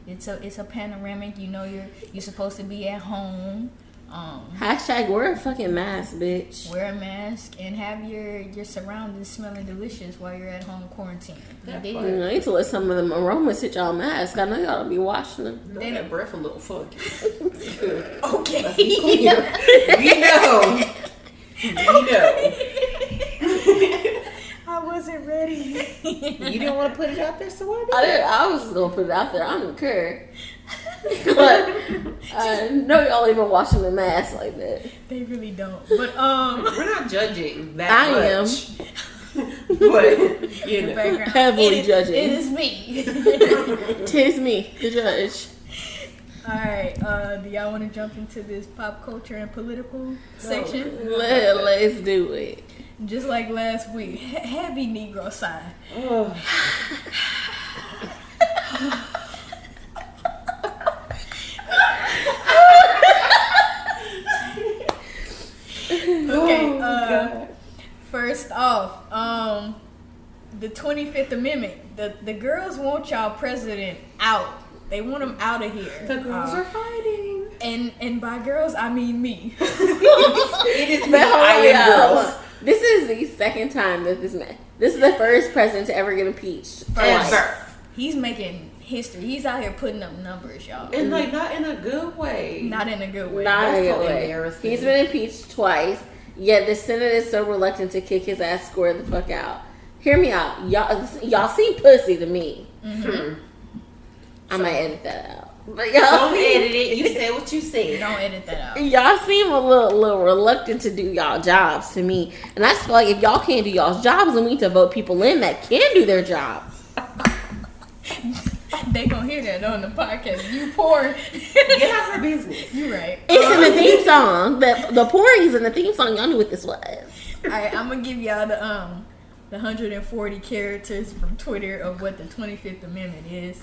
It's a panoramic. You're supposed to be at home. Hashtag wear a fucking mask, bitch. Wear a mask and have your surroundings smelling delicious while you're at home quarantining. I need to let some of them aromas hit y'all mask. I know y'all don't be washing them. They that breath a little funky. Okay. We know. I wasn't ready. You didn't want to put it out there, so why did I was just gonna put it out there. I don't care. But I know y'all even washing the mask like that. They really don't. But we're not judging that I much. But you know, heavily judging. It is me. Tis me, the judge. All right. Do y'all want to jump into this pop culture and political section? Let's do it. Just like last week, heavy Negro sigh. oh. Okay. God. First off, the 25th Amendment. The girls want y'all president out. They want him out of here. The girls are fighting. And by girls, I mean me. It is But hold on, y'all. girls. This is the second time that this is the first president to ever get impeached. Ever. He's making history. He's out here putting up numbers, y'all. And like not in a good way. Not in a good way. Not in a That's good so way. embarrassing. He's been impeached twice, yet the Senate is so reluctant to kick his ass square the fuck out. Hear me out. Y'all seem pussy to me. Mm-hmm. I might edit that out. But y'all Don't edit it. You said what you said. Don't edit that out. Y'all seem a little reluctant to do y'all jobs to me. And I just feel like if y'all can't do y'all's jobs, then we need to vote people in that can do their job. They gonna hear that on the podcast. You poor. Get out of business. You right. It's in the theme song. The pouring is in the theme song. Y'all knew what this was. Alright, I'm gonna give y'all the 140 characters from Twitter of what the 25th Amendment is.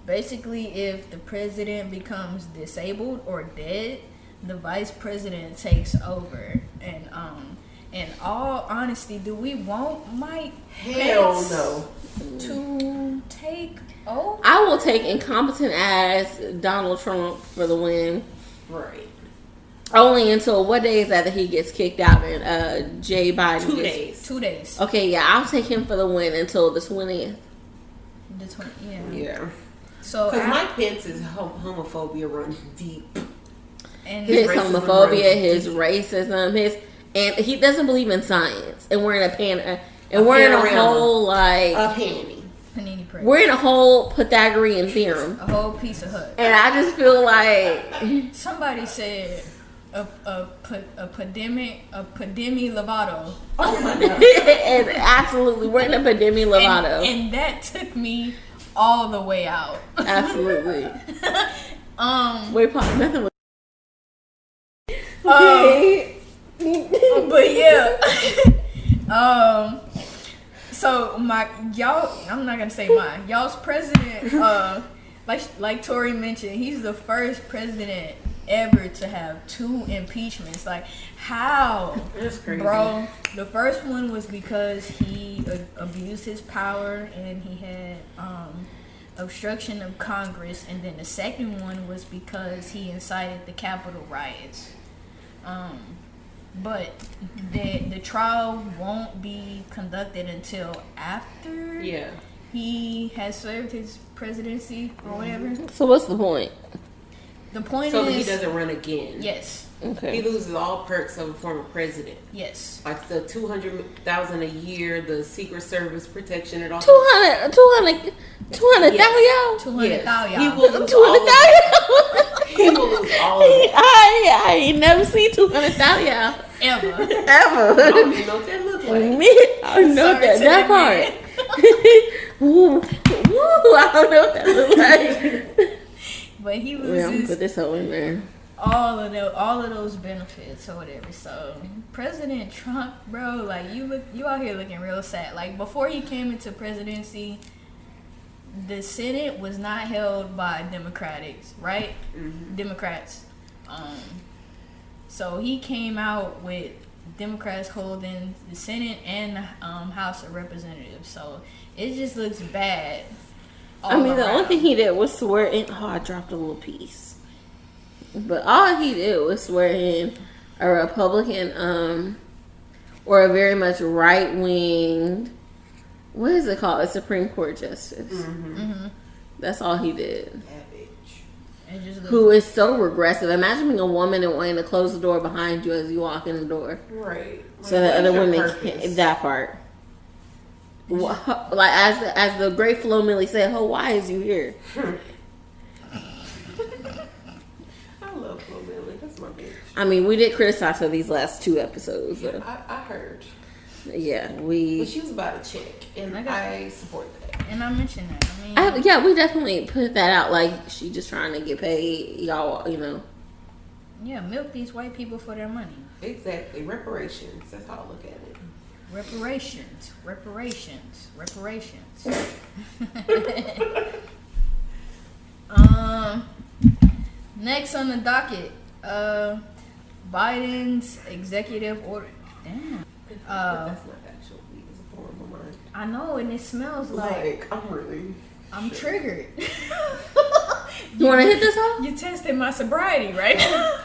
Basically, if the president becomes disabled or dead, the vice president takes over. And in all honesty, do we want Mike Hell Pence no. to take over? I will take incompetent ass Donald Trump for the win. Right. Only until what day is that he gets kicked out and Jay Biden 2 gets... days. 2 days. Okay, yeah, I'll take him for the win until the 20th. The 20, yeah. Yeah. So Because Mike Pence's homophobia runs deep. and His racism homophobia, runs his deep. racism, and he doesn't believe in science. And we're in a panorama. whole like A panty. Panini press. we're in a whole Pythagorean theorem. A whole piece of hood. And I just feel like Somebody said a pandemic Lovato. Oh my God. and absolutely we're in a pandemic Lovato. And that took me all the way out. Absolutely. Wait, Paul, nothing was But yeah. So I'm not gonna say mine. Y'all's president, like Tori mentioned, he's the first president ever to have 2 impeachments. Like, how? That's crazy. Bro, the first one was because he abused his power and he had obstruction of Congress, and then the second one was because he incited the Capitol riots. But the trial won't be conducted until after he has served his presidency or whatever. So what's the point? The point So is he doesn't run again. Yes. Okay. He loses all perks of a former president. Yes. Like the $200,000 a year, the Secret Service protection, and all. 200,000. Yes. 200,000. He will lose 200,000. He will lose all of it. I ain't never seen 200,000 Ever. ever. I don't even know what that looks like. I know Sorry to that the part. Woo, I don't know what that looks like. But he Yeah, I'm gonna loses put this whole in there. all of those benefits or whatever. So President Trump, bro, like you out here looking real sad. Like before he came into presidency, the Senate was not held by Democrats, right? Mm-hmm. Democrats. So he came out with Democrats holding the Senate and the House of Representatives. So it just looks bad. I mean, the only around. thing he did was swear in. Oh, I dropped a little piece. But all he did was swear in a Republican, or a very much right wing. What is it called? A Supreme Court justice. Mm-hmm. That's all he did. That bitch. It just looks Who is so regressive? Imagine being a woman and wanting to close the door behind you as you walk in the door, Right. so that other women can't. That part. Like as the great Flo Millie said, "Oh, why is you here?" I mean, we did criticize her these last 2 episodes. So. Yeah, I heard. Yeah, But she was about to check, and I support that. And I mentioned that. I mean, yeah, we definitely put that out. Like, she just trying to get paid. Y'all, Yeah, milk these white people for their money. Exactly. Reparations. That's how I look at it. Reparations. Next on the docket, Biden's executive order. Damn. That's not actual weed. It's a form of mine. I know, and it smells like I'm triggered. You want to hit this off? You tested my sobriety right now.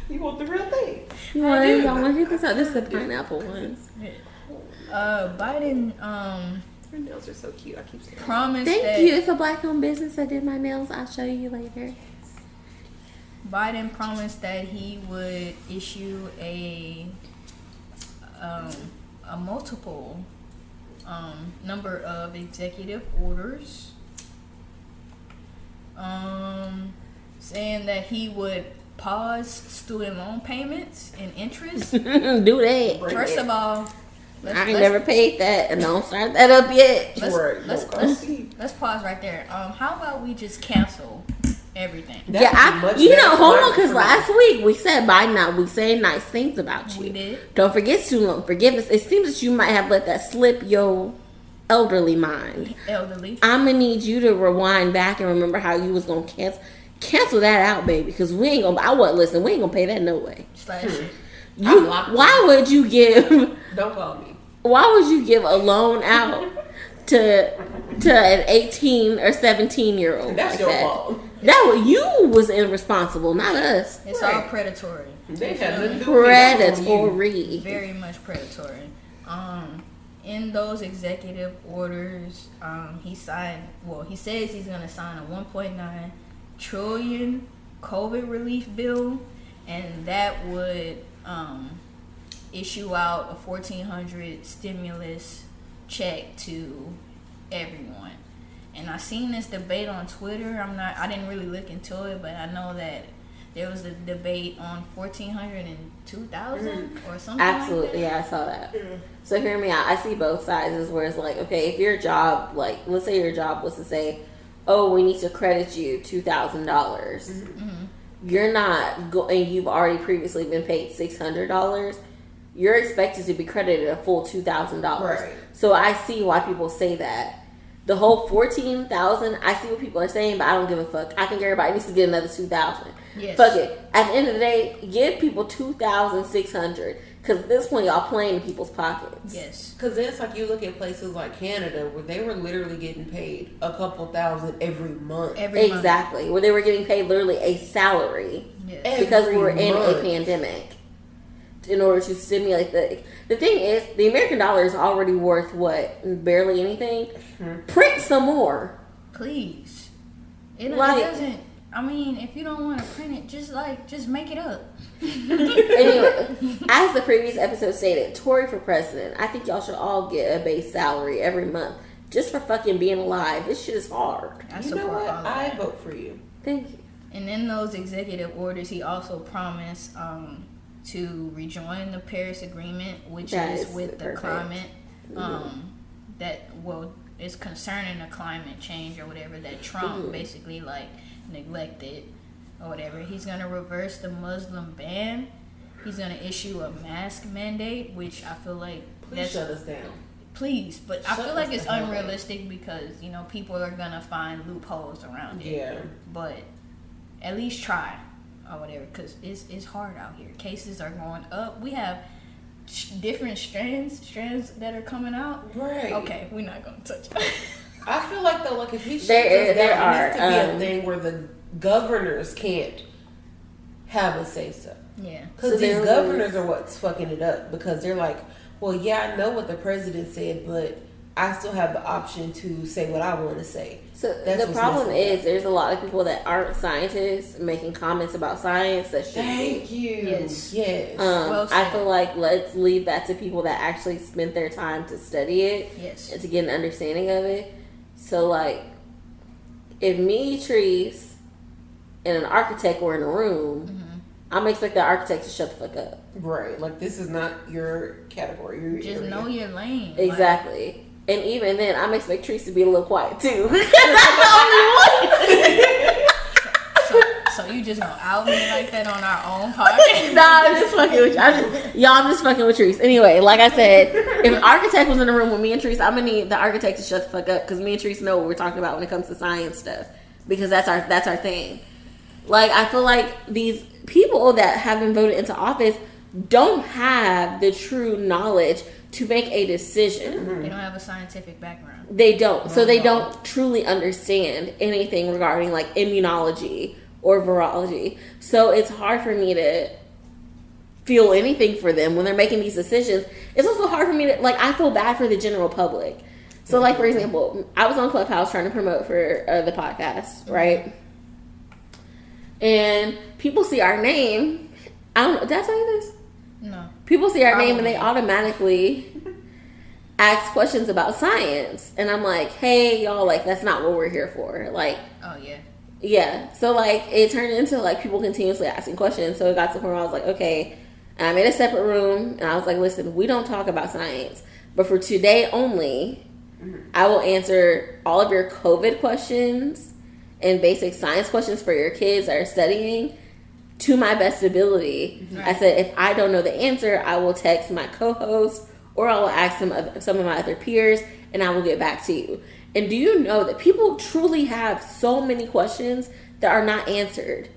You want the real thing? Y'all want to hit this off? This is the pineapple one. Biden Her nails are so cute. I keep saying. promised Thank you. It's a black-owned business that did my nails. I'll show you later. Biden promised that he would issue a multiple number of executive orders, saying that he would pause student loan payments and interest. Do that. First of all, I ain't never paid that, and don't start that up yet. Let's pause right there. How about we just cancel everything? Hold on, because last week we said we saying nice things about you. We did. Don't forget student loan forgiveness. It seems that you might have let that slip your elderly mind. I'm gonna need you to rewind back and remember how you was gonna cancel that out, baby. Because we ain't gonna pay that no way. Why would you give? Don't call me. Why would you give a loan out to an 18 or 17-year-old? That's your fault. You was irresponsible, not us. It's all predatory. They have predatory. Very much predatory. In those executive orders, he signed. Well, he says he's gonna sign a 1.9 trillion COVID relief bill, and that would issue out a $1,400 stimulus check to everyone. And I seen this debate on Twitter. I didn't really look into it, but I know that there was a debate on 1,400 and 2,000 or something. Absolutely, like that. Yeah, I saw that. So hear me out. I see both sides where it's like, okay, if your job, like, let's say your job was to say, oh, we need to credit you $2,000. You're not and you've already previously been paid $600. You're expected to be credited a full $2,000. Right. So I see why people say that. The whole $14,000, I see what people are saying, but I don't give a fuck. I think everybody needs to get another $2,000. Yes. Fuck it. At the end of the day, give people $2,600. Because at this point, y'all playing in people's pockets. Yes. Because it's like you look at places like Canada where they were literally getting paid a couple thousand every month. Exactly. Where they were getting paid literally a salary. Yes. Because we were in a pandemic. In order to stimulate the thing is, the American dollar is already worth what? Barely anything. Print some more, please. It doesn't. I mean, if you don't want to print it, just make it up. Anyway, as the previous episode stated, Tory for president. I think y'all should all get a base salary every month just for fucking being alive. This shit is hard. You know what? I vote for you. Thank you. And in those executive orders, he also promised to rejoin the Paris Agreement, which is with the climate is concerning the climate change or whatever that Trump basically neglected or whatever. He's gonna reverse the Muslim ban. He's gonna issue a mask mandate, which I feel like shut us down. Please, but I feel like it's unrealistic because people are gonna find loopholes around it. Yeah, but at least try. Or whatever, because it's hard out here. Cases are going up. We have different strands that are coming out. Right. Okay, we're not going to touch that. I feel like though, if he shuts us down, it needs to be a thing where the governors can't have a say so. Yeah. Because these governors are what's fucking it up because they're like, well, yeah, I know what the president said, but I still have the option to say what I want to say. So the problem is there's a lot of people that aren't scientists making comments about science that should Thank you. Yes. I feel like let's leave that to people that actually spent their time to study it. Yes. And to get an understanding of it. So if me, Trees, and an architect were in a room, I'm expect the architect to shut the fuck up. Right. Like, this is not your category. Your Just area. know your lane. Exactly. Like, and even then, I'm expect Trees to be a little quiet too. So you just gonna out me like that on our own podcast? Nah, I'm just fucking with you. I'm just fucking with Trees. Anyway, like I said, if an architect was in the room with me and Trees, I'm gonna need the architect to shut the fuck up because me and Trees know what we're talking about when it comes to science stuff because that's our thing. Like, I feel like these people that have been voted into office don't have the true knowledge to make a decision. They don't have a scientific background. They don't. So they don't truly understand anything regarding like immunology or virology. So it's hard for me to feel anything for them when they're making these decisions. It's also hard for me to, like, I feel bad for the general public. So, like, for example, I was on Clubhouse trying to promote for the podcast, right? And people see our name. I don't know. Did I tell you this? No. People see our name and they automatically ask questions about science. And I'm like, hey, y'all, like, that's not what we're here for. Like, oh, yeah. Yeah. So, like, it turned into, like, people continuously asking questions. So it got to the point where I was like, okay. And I made a separate room. And I was like, listen, we don't talk about science. But for today only, I will answer all of your COVID questions and basic science questions for your kids that are studying to my best ability. Right. I said, if I don't know the answer, I will text my co-host or I will ask some of my other peers and I will get back to you. And do you know that people truly have so many questions that are not answered?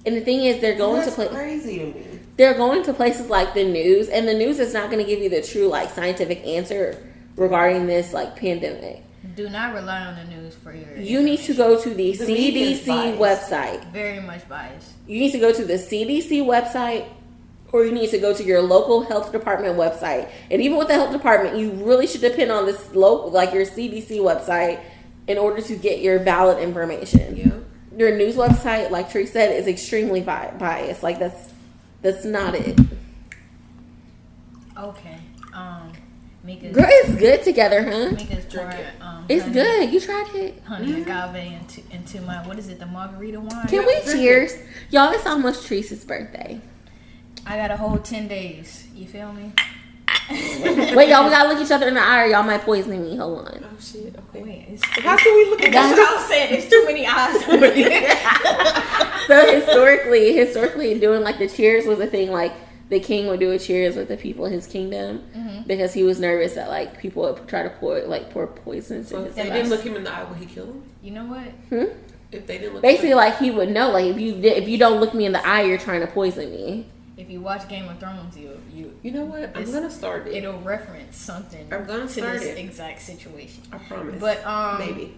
And the thing is, they're going crazy to me. They're going to places like the news, and the news is not going to give you the true, like, scientific answer regarding this, like, pandemic. Do not rely on the news for your You need to go to the CDC website. Very much biased. You need to go to the CDC website, or you need to go to your local health department website. And even with the health department, you really should depend on this local, like your CDC website, in order to get your valid information. Yeah. Your news website, like Tree said, is extremely biased. Like, that's not it. Okay. Mika's, girl, it's good together, huh? Mika's pouring, it's good. You tried it. Honey agave into my, what is it, the margarita wine? Can we cheers? Y'all, it's almost Treese's birthday. I got a whole 10 days. You feel me? Wait, y'all, we gotta look each other in the eye or y'all might poison me. Hold on. Oh, shit. Okay. Wait, how can we look at that? That's what I was saying. There's too many eyes. So historically, doing like the cheers was a thing. Like, the king would do a cheers with the people in his kingdom because he was nervous that like people would try to pour poison. So if they didn't look him in the eye, would he kill him? You know what? If they didn't look basically, like, he would know, like, if you don't look me in the eye, you're trying to poison me. If you watch Game of Thrones, you know what? I'm gonna start it. It'll reference something. I'm gonna start this it. Exact situation. I promise. But maybe.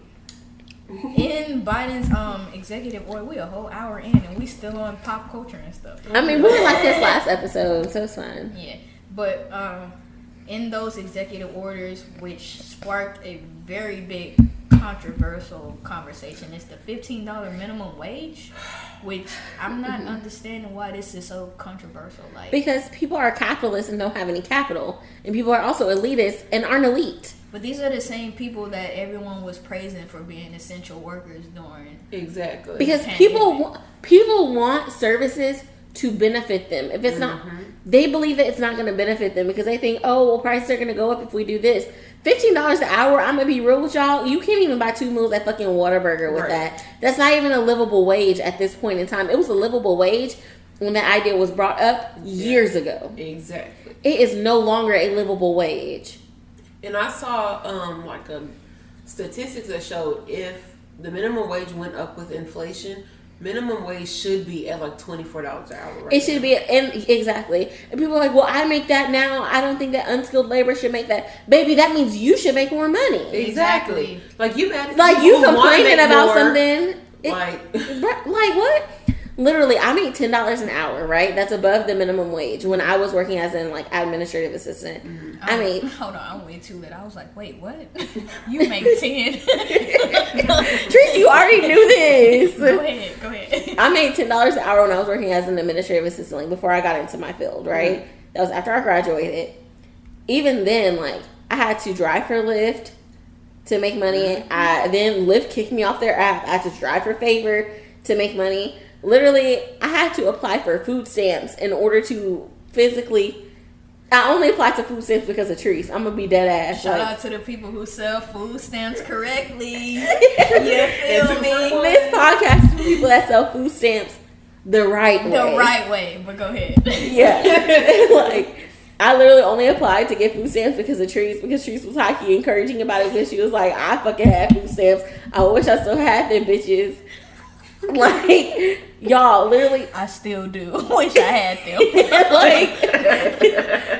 In Biden's executive order, we a whole hour in and we still on pop culture and stuff. I mean, we were like this last episode, so it's fine. Yeah, but in those executive orders, which sparked a very big controversial conversation, is the $15 minimum wage, which I'm not understanding why this is so controversial. Like, because people are capitalists and don't have any capital, and people are also elitists and aren't elite. But these are the same people that everyone was praising for being essential workers during. Exactly. Because people want services to benefit them. If it's not, they believe that it's not going to benefit them because they think, oh, well, prices are going to go up if we do this. $15 an hour, I'm going to be real with y'all. You can't even buy 2 meals at fucking Whataburger with that. That's not even a livable wage at this point in time. It was a livable wage when that idea was brought up years ago. Exactly. It is no longer a livable wage. And I saw like statistics that showed if the minimum wage went up with inflation, minimum wage should be at like $24 an hour. It should be, and exactly. And people are like, well, I make that now. I don't think that unskilled labor should make that. Baby, that means you should make more money. Exactly. Like you complaining about something. Like what? Literally, I made $10 an hour, right? That's above the minimum wage. When I was working as an like administrative assistant, I made. Hold on, I'm way too lit. I was like, wait, what? You make 10? Tracy, you already knew this. Go ahead. I made $10 an hour when I was working as an administrative assistant, like before I got into my field, right? That was after I graduated. Even then, like, I had to drive for Lyft to make money. Then Lyft kicked me off their app. I had to drive for Favor to make money. literally, I had to apply for food stamps in order to physically. I only applied to food stamps because of Trees. I'm gonna be dead ass. Shout out to the people who sell food stamps correctly. You feel me? This podcast is for people that sell food stamps the right way. The right way, but go ahead. Yeah. Like, I literally only applied to get food stamps because of Trees, because Trees was hockey encouraging about it, because she was like, I fucking had food stamps. I wish I still had them bitches. Like, y'all, literally. I still do. Wish I had them. Like,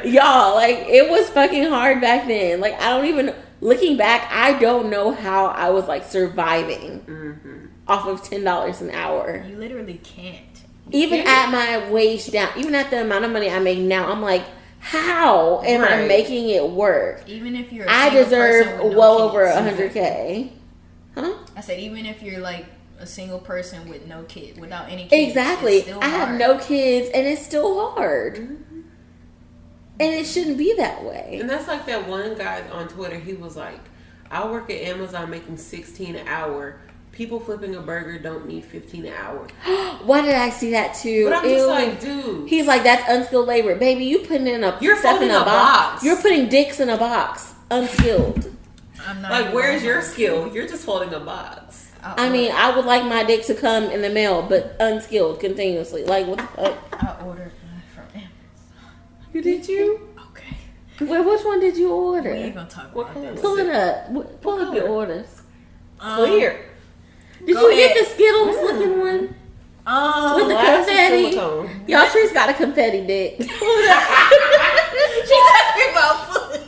y'all, like, it was fucking hard back then. Like, I don't even, looking back, I don't know how I was, like, surviving off of $10 an hour. You literally can't. Even at my wage down, even at the amount of money I make now, I'm like, how am I making it work? Even if you're I deserve well over $100K. Huh? I said, even if you're, like, a single person with no kid, without any kids. Exactly. It's still I have hard. no kids, and it's still hard. And it shouldn't be that way. And that's like that one guy on Twitter. He was like, I work at Amazon making $16 an hour. People flipping a burger don't need $15 an hour. Why did I see that too? But I'm just like, dude. He's like, that's unskilled labor. Baby, you putting in You're stuff in folding a box. You're putting dicks in a box. Unskilled. I'm not like, where's your skill? You're just folding a box. I mean, I would like my dick to come in the mail, but unskilled continuously. Like, what the fuck? I ordered from Amazon. Did you? Okay. Well, which one did you order? We ain't gonna talk about this. Pull it up. Pull up your orders. Clear. Did you get the Skittles looking one? With the confetti? Y'all, Tree's got a confetti dick. She talking about food.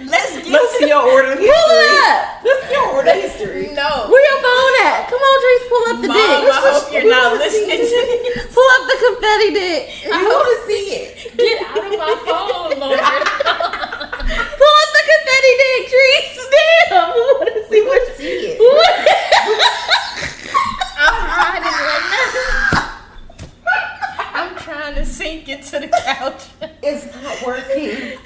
Let's see your order history. Pull it up. Let's see your order history. No. Where your phone at? Come on, Trees, pull up the Mom, dick. I hope you're not listening to this. Pull up the confetti dick. I want to see it. Get out of my phone, Lord. Pull up the confetti dick, Trees. Damn. I want to see what. See it. I'm riding right now. I'm trying to sink into the couch. It's not working.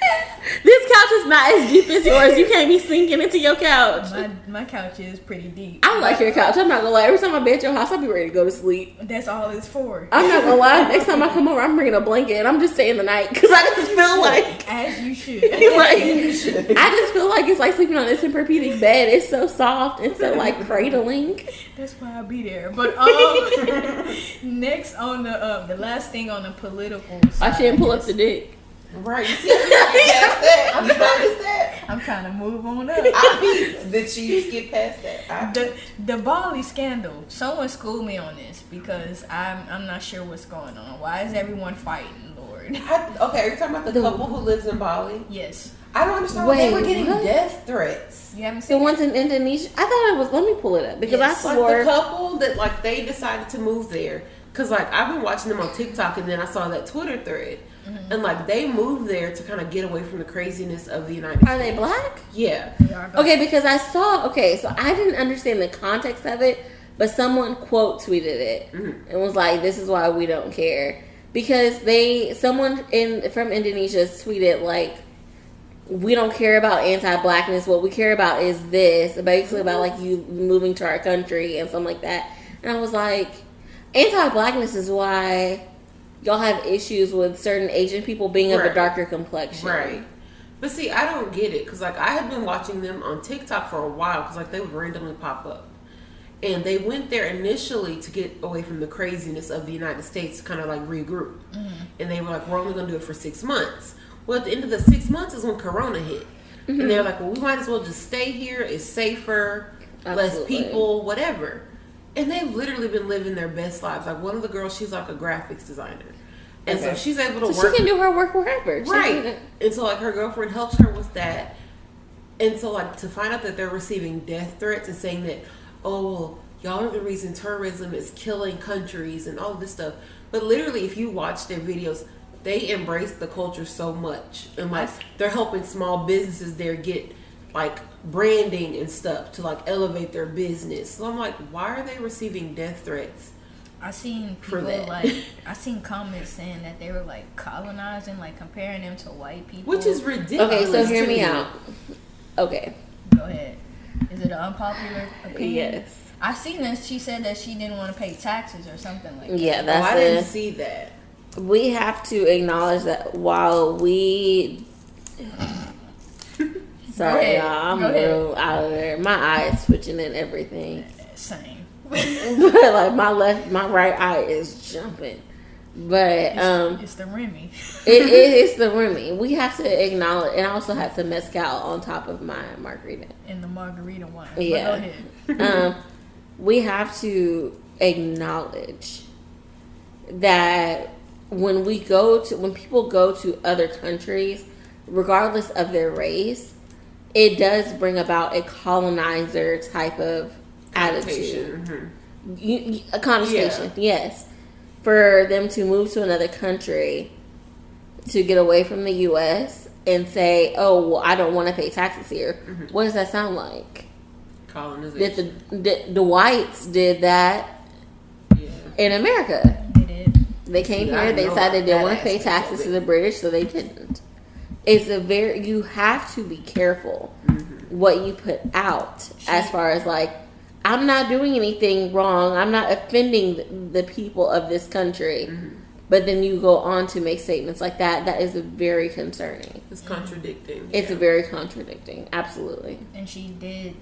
This couch is not as deep as yours. You can't be sinking into your couch. My couch is pretty deep. I like your couch. I'm not gonna lie. Every time I be at your house, I'll be ready to go to sleep. That's all it's for. I'm not gonna lie. Next time I come over, I'm bringing a blanket and I'm just staying the night because I just feel like, As you should. like, I just feel like it's like sleeping on this Tempur-Pedic bed. It's so soft and so like cradling. That's why I'll be there. But next on the last thing on the political side, I shouldn't pull up the dick. Right. You see, I noticed that. I'm trying to move on up. Did you skip past that? The Bali Scandal. Someone schooled me on this because I'm not sure what's going on. Why is everyone fighting, Lord? Okay, are you talking about the couple who lives in Bali? Yes. I don't understand why they were Wait, getting what? death threats. You haven't seen The ones in Indonesia. I thought it was. Let me pull it up because Yes. I Like swore. the couple that like they decided to move there because like I've been watching them on TikTok and then I saw that Twitter thread and like they moved there to kind of get away from the craziness of the United States. Are they black? Yeah. They are black. Okay, because I saw. Okay, so I didn't understand the context of it, but someone quote tweeted it and was like, "This is why we don't care," because someone from Indonesia tweeted like, "We don't care about anti-blackness. What we care about is this," basically about like you moving to our country and something like that. And I was like, anti-blackness is why y'all have issues with certain Asian people being of a darker complexion. Right. But see, I don't get it because like I had been watching them on TikTok for a while because like they would randomly pop up. And they went there initially to get away from the craziness of the United States, kind of like regroup. And they were like, we're only going to do it for 6 months. Well, at the end of the 6 months is when Corona hit. And they're like, well, we might as well just stay here. It's safer, less people, whatever. And they've literally been living their best lives. Like one of the girls, she's like a graphics designer. And so she's able to work. She can do her work wherever. Right. And so like her girlfriend helps her with that. And so like to find out that they're receiving death threats and saying that, oh, well, y'all are the reason terrorism is killing countries and all of this stuff. But literally, if you watch their videos, they embrace the culture so much. And like they're helping small businesses there get like branding and stuff to like elevate their business. So I'm like, why are they receiving death threats? I seen people I seen comments saying that they were like colonizing, like comparing them to white people, Which is ridiculous. Okay, so hear me out. Okay. Go ahead. Is it an unpopular opinion? Yes. I seen that she said that she didn't want to pay taxes or something like that. Yeah, that's I didn't see that. We have to acknowledge that while we... Sorry, y'all. I'm real out of there. My eye is switching and everything. Same. But like my right eye is jumping. But it's the Remy. It's the Remy. We have to acknowledge, and I also have to mezcal on top of my margarita. And the margarita wine. Yeah. Go ahead. We have to acknowledge that when people go to other countries, regardless of their race, it does bring about a colonizer type of attitude. A connotation, yes. For them to move to another country to get away from the U.S. and say, oh, well, I don't want to pay taxes here. What does that sound like? Colonization. The whites did that in America. They did. They came here, they decided they didn't want to pay taxes to the British, so they didn't. You have to be careful what you put out as far as like, I'm not doing anything wrong. I'm not offending the people of this country. But then you go on to make statements like that. That is very concerning. It's contradicting. It's very contradicting. Absolutely. And she did,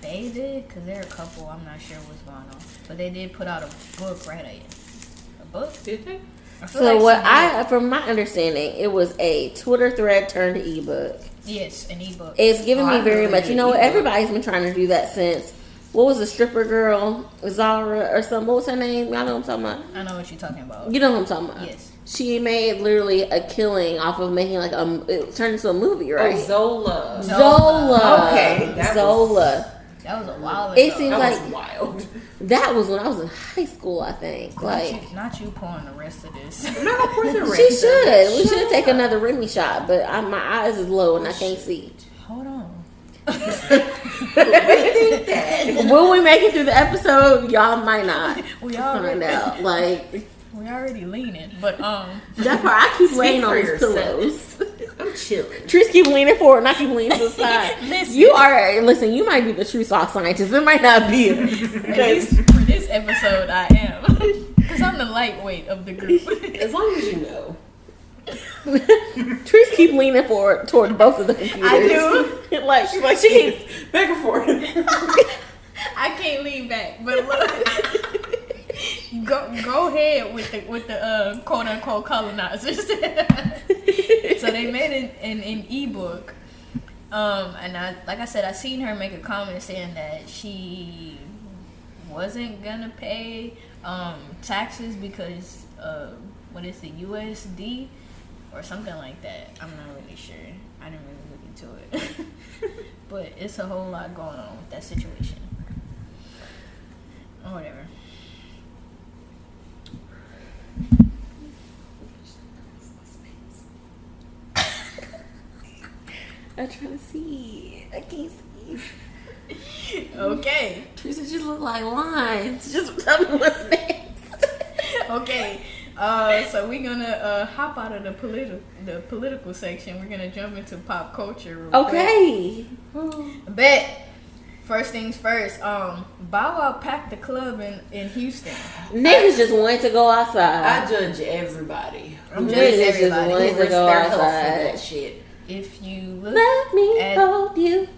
they did, because they're a couple. I'm not sure what's going on. But they did put out a book, right? A book? Did they? So from my understanding, it was a Twitter thread turned ebook. Yes, an ebook. It's given me very much. You know what? Everybody's been trying to do that since. What was the stripper girl, Zara or something? What was her name? Y'all know what I'm talking about? I know what you're talking about. You know what I'm talking about? Yes. She made literally a killing off of making like it turned into a movie, right? Oh, Zola. Okay. That was a while ago. It seems that like was wild. That was when I was in high school, I think. Like, not you pouring the rest of this. I'm not pouring the rest. She should. We should take another Remy shot, but my eyes is low and I can't see. Hold on. Will we make it through the episode? Y'all might not. We already find out. Like, we already leaning, but that part I keep laying on these pillows. I'm chilling. Trees keep leaning forward and I keep leaning to the side. You might be the true sock scientist. It might not be. At least for this episode, I am. Because I'm the lightweight of the group. As long as you know. Trees keep leaning forward toward both of the computers. I do. she keeps back and forth. I can't lean back, but look. Go ahead with the quote unquote colonizers. So they made an ebook, and like I said, I seen her make a comment saying that she wasn't gonna pay taxes because what is the USD or something like that. I'm not really sure. I didn't really look into it, but it's a whole lot going on with that situation. Or whatever. I'm trying to see. I can't see. Okay. Teresa just look like lines. Just tell me what's next. Okay. So we're gonna hop out of the political section. We're gonna jump into pop culture. Real okay. Quick. Bet. First things first. Bow Wow packed the club in Houston. Niggas just wanted to go outside. I judge everybody. Niggas just wanted to go outside. That shit. If you look Let me hold you.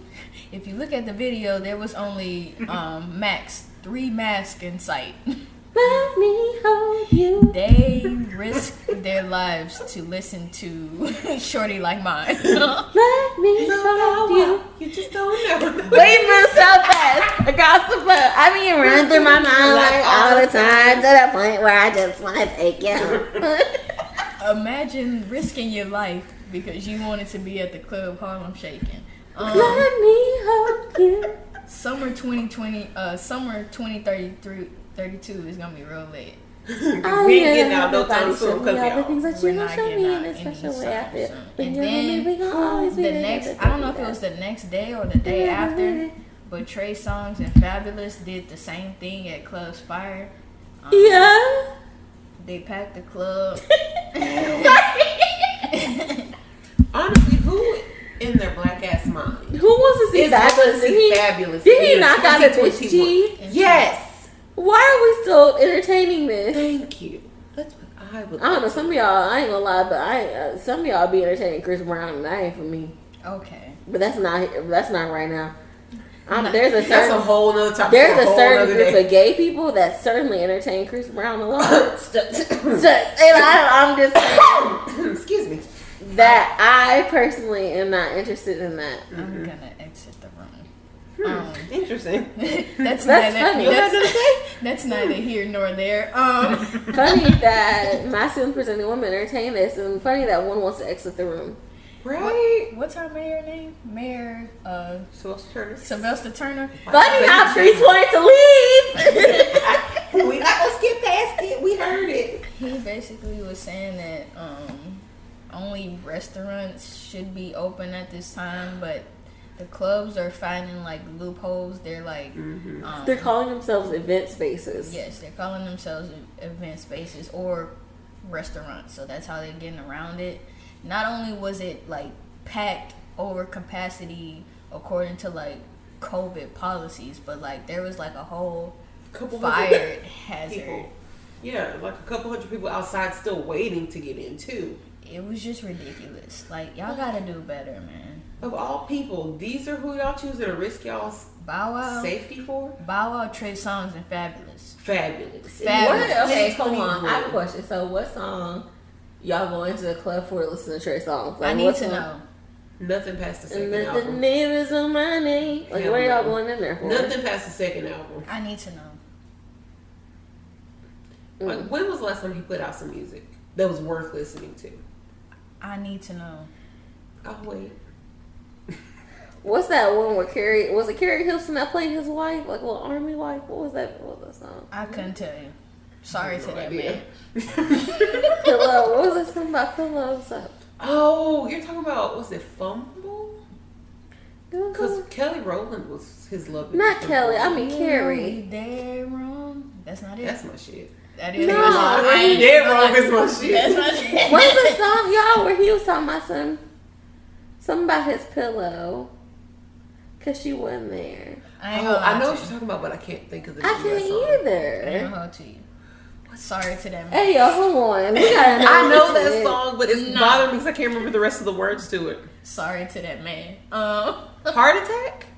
If you look at the video, there was only max 3 masks in sight. Let me hold you. They risked their lives to listen to Shorty Like Mine. Let me hold you. You just don't know. Wait, move so fast. I got some fun. I mean, run through my mind like all the time to the point where I just want to take you. Imagine risking your life because you wanted to be at the club Harlem Shaking. Let me hold you. Summer 2032 is gonna be real late. We ain't getting out no time soon because We're not getting out any special way. And then the next, I don't know if it was the next day or the day after, but Trey Songz and Fabulous did the same thing at Club Spire. Yeah. They packed the club. Honestly, who in their black ass mind who wants to see Fabulous. Did he knock out a Twitch G? Yes. Why are we still entertaining this? Thank you. That's what I would. I don't know. Some of y'all, I ain't gonna lie, but some of y'all be entertaining Chris Brown, and that ain't for me. Okay. But that's not right now. That's There's a whole nother topic. There's a certain group of gay people that certainly entertain Chris Brown a lot. And I'm just saying, excuse me, that I personally am not interested in that. I'm gonna exit the room. Interesting. That's funny. That's neither here nor there. Funny that masculine presenting women entertain this, and funny that one wants to exit the room. Right. What's our mayor name? Mayor Sylvester Turner. Funny how Chris wanted to leave. We're not gonna skip past it. We heard it. He basically was saying that only restaurants should be open at this time, but the clubs are finding like loopholes. They're like they're calling themselves event spaces. Yes, they're calling themselves event spaces or restaurants. So that's how they're getting around it. Not only was it like packed over capacity according to like COVID policies, but like there was like a whole fire hazard. People. Yeah, like a couple hundred people outside still waiting to get in too. It was just ridiculous. Like y'all gotta do better, man. Of all people, these are who y'all choosing to risk y'all's Bow Wow safety for? Bow Wow, Trey Songz, and Fabulous. Fabulous. Okay, hold on. I have a question. So what song y'all go into the club for to listen to Trey Songz? Like, I need to know. Nothing past the second and album. The name is on my name. Like, what are y'all going in there for? Nothing past the second album. I need to know. Like, when was the last time he put out some music that was worth listening to? I need to know. I'll wait. What's that one where Carrie Hilson that played his wife, like a little army wife? What was that song? I couldn't tell you. Sorry to that man. Pillow. What was that song about pillows? Oh, you're talking about, was it Fumble? Because Kelly Rowland was his love. Not Kelly, I mean Carrie. Dead wrong. That's not it. That's my shit. That is no, my shit. Dead wrong is my shit. That's my shit. What's the song, y'all, where he was talking about something about his pillow? Cause she wasn't there. I know what you're talking about, but I can't think of the name. I can't either. I ain't gonna to you. Sorry to that man. Hey, yo, hold on. We gotta I know that song, but it's bothering me because I can't remember the rest of the words to it. Sorry to that man. Heart Attack?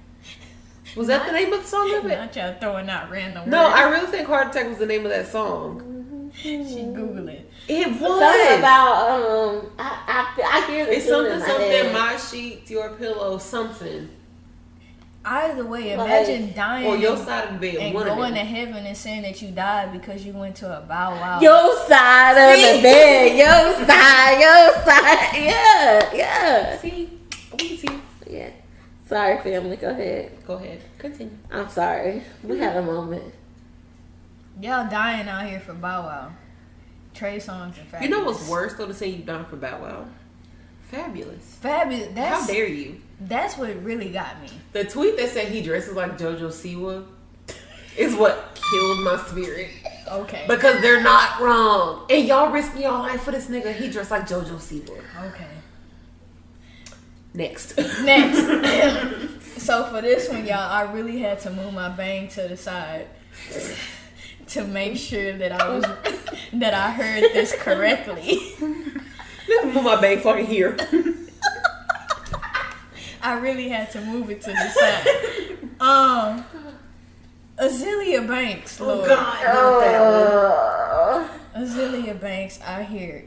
Was that the name of the song of it? Not y'all throwing out random No, words. I really think Heart Attack was the name of that song. She Googled it. It was. Something about I hear the it's something my sheets, your pillow, something. Either way, imagine dying or your side of the bed and one going to heaven and saying that you died because you went to a Bow Wow. Your side of the bed. Your side. Yeah. See? We see. Yeah. Sorry, family. Go ahead. Continue. I'm sorry. We had a moment. Y'all dying out here for Bow Wow. Trey Songz and Fabulous. You know what's worse though to say you dying for Bow Wow? Fabulous. How dare you? That's what really got me. The tweet that said he dresses like JoJo Siwa is what killed my spirit. Okay. Because they're not wrong. And y'all risking your life for this nigga. He dressed like JoJo Siwa. Okay. Next. So for this one, y'all, I really had to move my bang to the side to make sure that I heard this correctly. Let me move my bang so I can hear. I really had to move it to the side. Azealia Banks, Lord. Oh God, not that one. Azealia Banks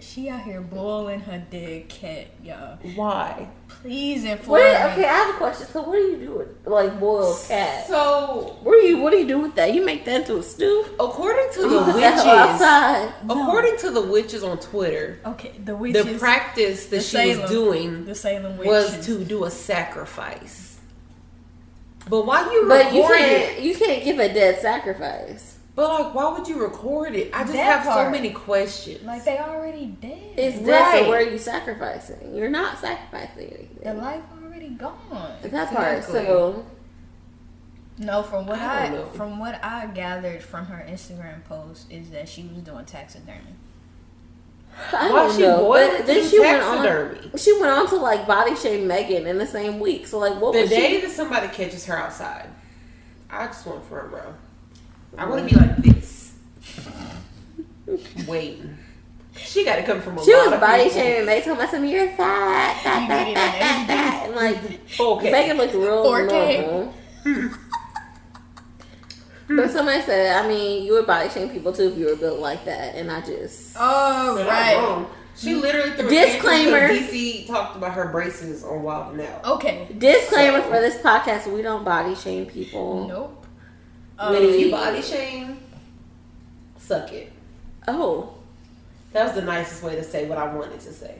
she out here boiling her dead cat, y'all. Why? Please inform me. Okay, I have a question. So what do you do with like boiled cat? So what do you do with that? You make that into a stew? According to the witches on Twitter, okay, the witches, the practice that she was doing the Salem witches was to do a sacrifice. But why you But record it? You can't give a dead sacrifice. But like, why would you record it? I just That have part. so many questions. like they already dead. It's dead, Right. so where are you sacrificing? You're not sacrificing anything. The life already gone. That part. Exactly. So No, from what I don't know. from what I gathered from her Instagram post is that she was doing taxidermy. Why she boiled then she taxidermy? She went on to like body shame Megan in the same week. So like, what the was day that somebody catches her outside? I just want front row. I want to be like this, waiting. She got to come from a She lot was of body people. shaming. They told me, "You're fat." And like, okay. Megan looked real normal. But somebody said, I mean, you would body shame people too if you were built like that. And I just... Oh, right. She literally threw disclaimer. DC talked about her braces on Wild Now. Okay. Disclaimer for this podcast, we don't body shame people. Nope. If you body shame, suck it. Oh. That was the nicest way to say what I wanted to say.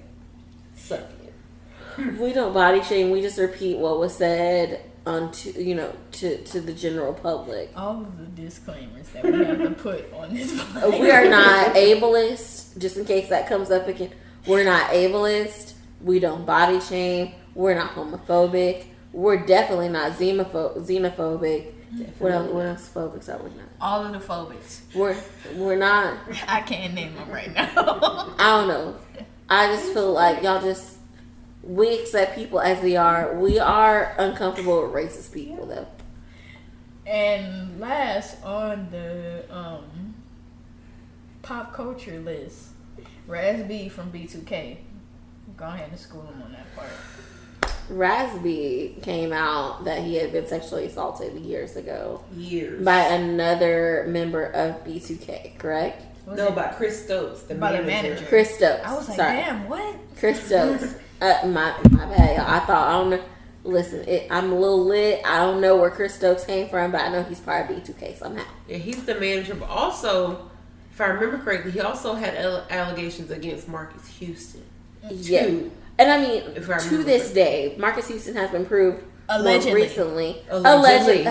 Suck it. We don't body shame. We just repeat what was said to the general public. All of the disclaimers that we have to put on this podcast. We are not ableist, just in case that comes up again. We're not ableist. We don't body shame. We're not homophobic. We're definitely not xenophobic. What else phobics are we not? All of the phobics. We're not. I can't name them right now. I don't know. I just feel like y'all just... We accept people as they are. We are uncomfortable with racist people, though. And last on the pop culture list, Raz B from B2K. Go ahead and school him on that part. Raz B came out that he had been sexually assaulted years ago. Years. By another member of B2K, correct? By Chris Stokes, the manager. Chris Stokes. I was like, sorry. damn, what? Chris Stokes. My bad, y'all. I don't know. Listen, I'm a little lit. I don't know where Chris Stokes came from, but I know he's part of B2K somehow. Yeah, he's the manager, but also, if I remember correctly, he also had allegations against Marcus Houston. Yeah. And I mean, to this day, Marcus Houston has been proved recently. Allegedly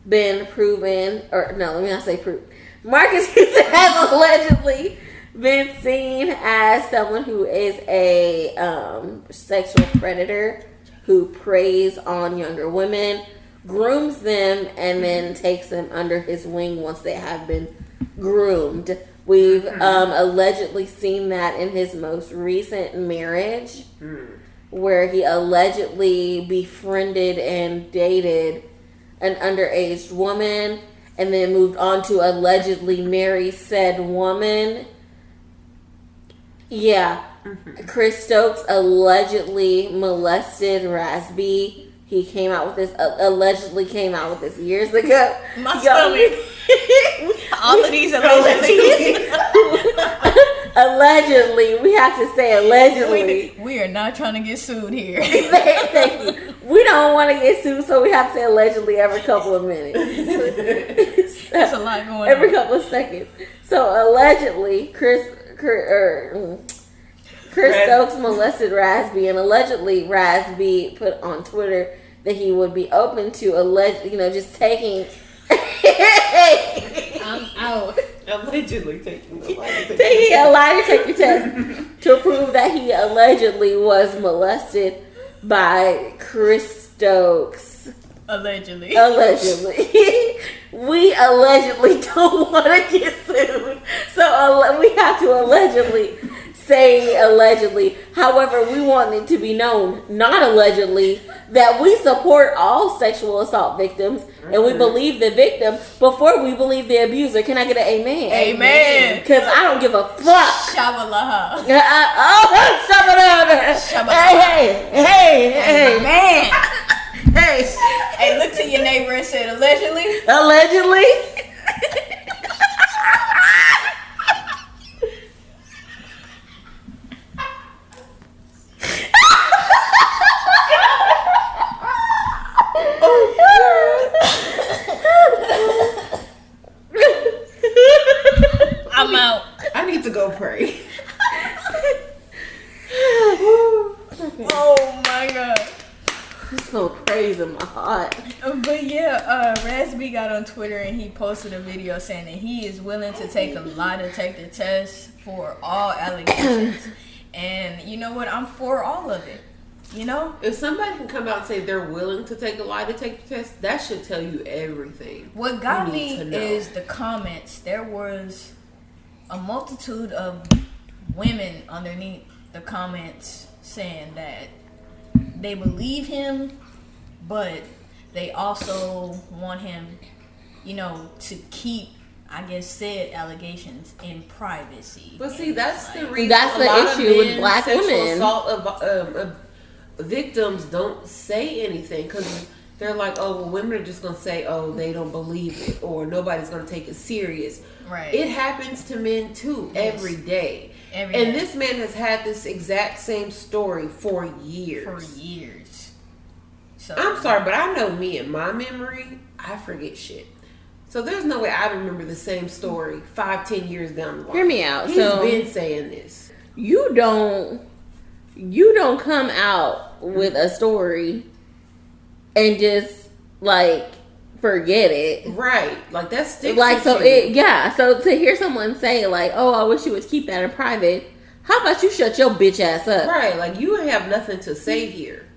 been proven, or no, let me not say proved. Marcus Houston has allegedly been seen as someone who is a sexual predator who preys on younger women, grooms them, and then takes them under his wing once they have been groomed. We've allegedly seen that in his most recent marriage, where he allegedly befriended and dated an underage woman and then moved on to allegedly marry said woman. Yeah. Chris Stokes allegedly molested Raz B. He came out with this, allegedly came out with this years ago. My stomach. All of these allegedly. Allegedly. We have to say allegedly. We are not trying to get sued here. Thank you. We don't want to get sued, so we have to say allegedly every couple of minutes. That's a lot going on. Every couple of seconds. So allegedly, Chris Stokes molested Raz B, and allegedly Raz B put on Twitter that he would be open to just taking. I'm out. Allegedly taking a lie detector test to prove that he allegedly was molested by Chris Stokes. Allegedly. We allegedly don't want to get sued, so we have to allegedly say allegedly. However, we want it to be known, not allegedly, that we support all sexual assault victims and we believe the victim before we believe the abuser. Can I get an amen? Amen. Because I don't give a fuck. Shabalaha. Hey, man. Hey. Hey, look to your neighbor and said allegedly. Allegedly. I'm out. I need to go pray. Oh my god. I just feel praise in my heart. But yeah, Raz B got on Twitter and he posted a video saying that he is willing to take a lie detector test for all allegations. And you know what? I'm for all of it. You know? If somebody can come out and say they're willing to take a lie detector test, that should tell you everything. What got me is the comments. There was a multitude of women underneath the comments saying that they believe him, but they also want him, you know, to keep, I guess, said allegations in privacy. But see, that's the reason. That's the issue with black women. Assault victims don't say anything because they're like, oh, well, women are just gonna say, oh, they don't believe it, or nobody's gonna take it serious. Right. It happens to men too, every day. And this man has had this exact same story for years. So I'm sorry, but I know me and my memory, I forget shit. So there's no way I remember the same story 5-10 years down the line. Hear me out. He's So been saying this. You don't come out with a story and just like forget it. Right. Like that's sticks like so with you. it yeah. So to hear someone say like, oh, I wish you would keep that in private, how about you shut your bitch ass up? Right, like you have nothing to say here.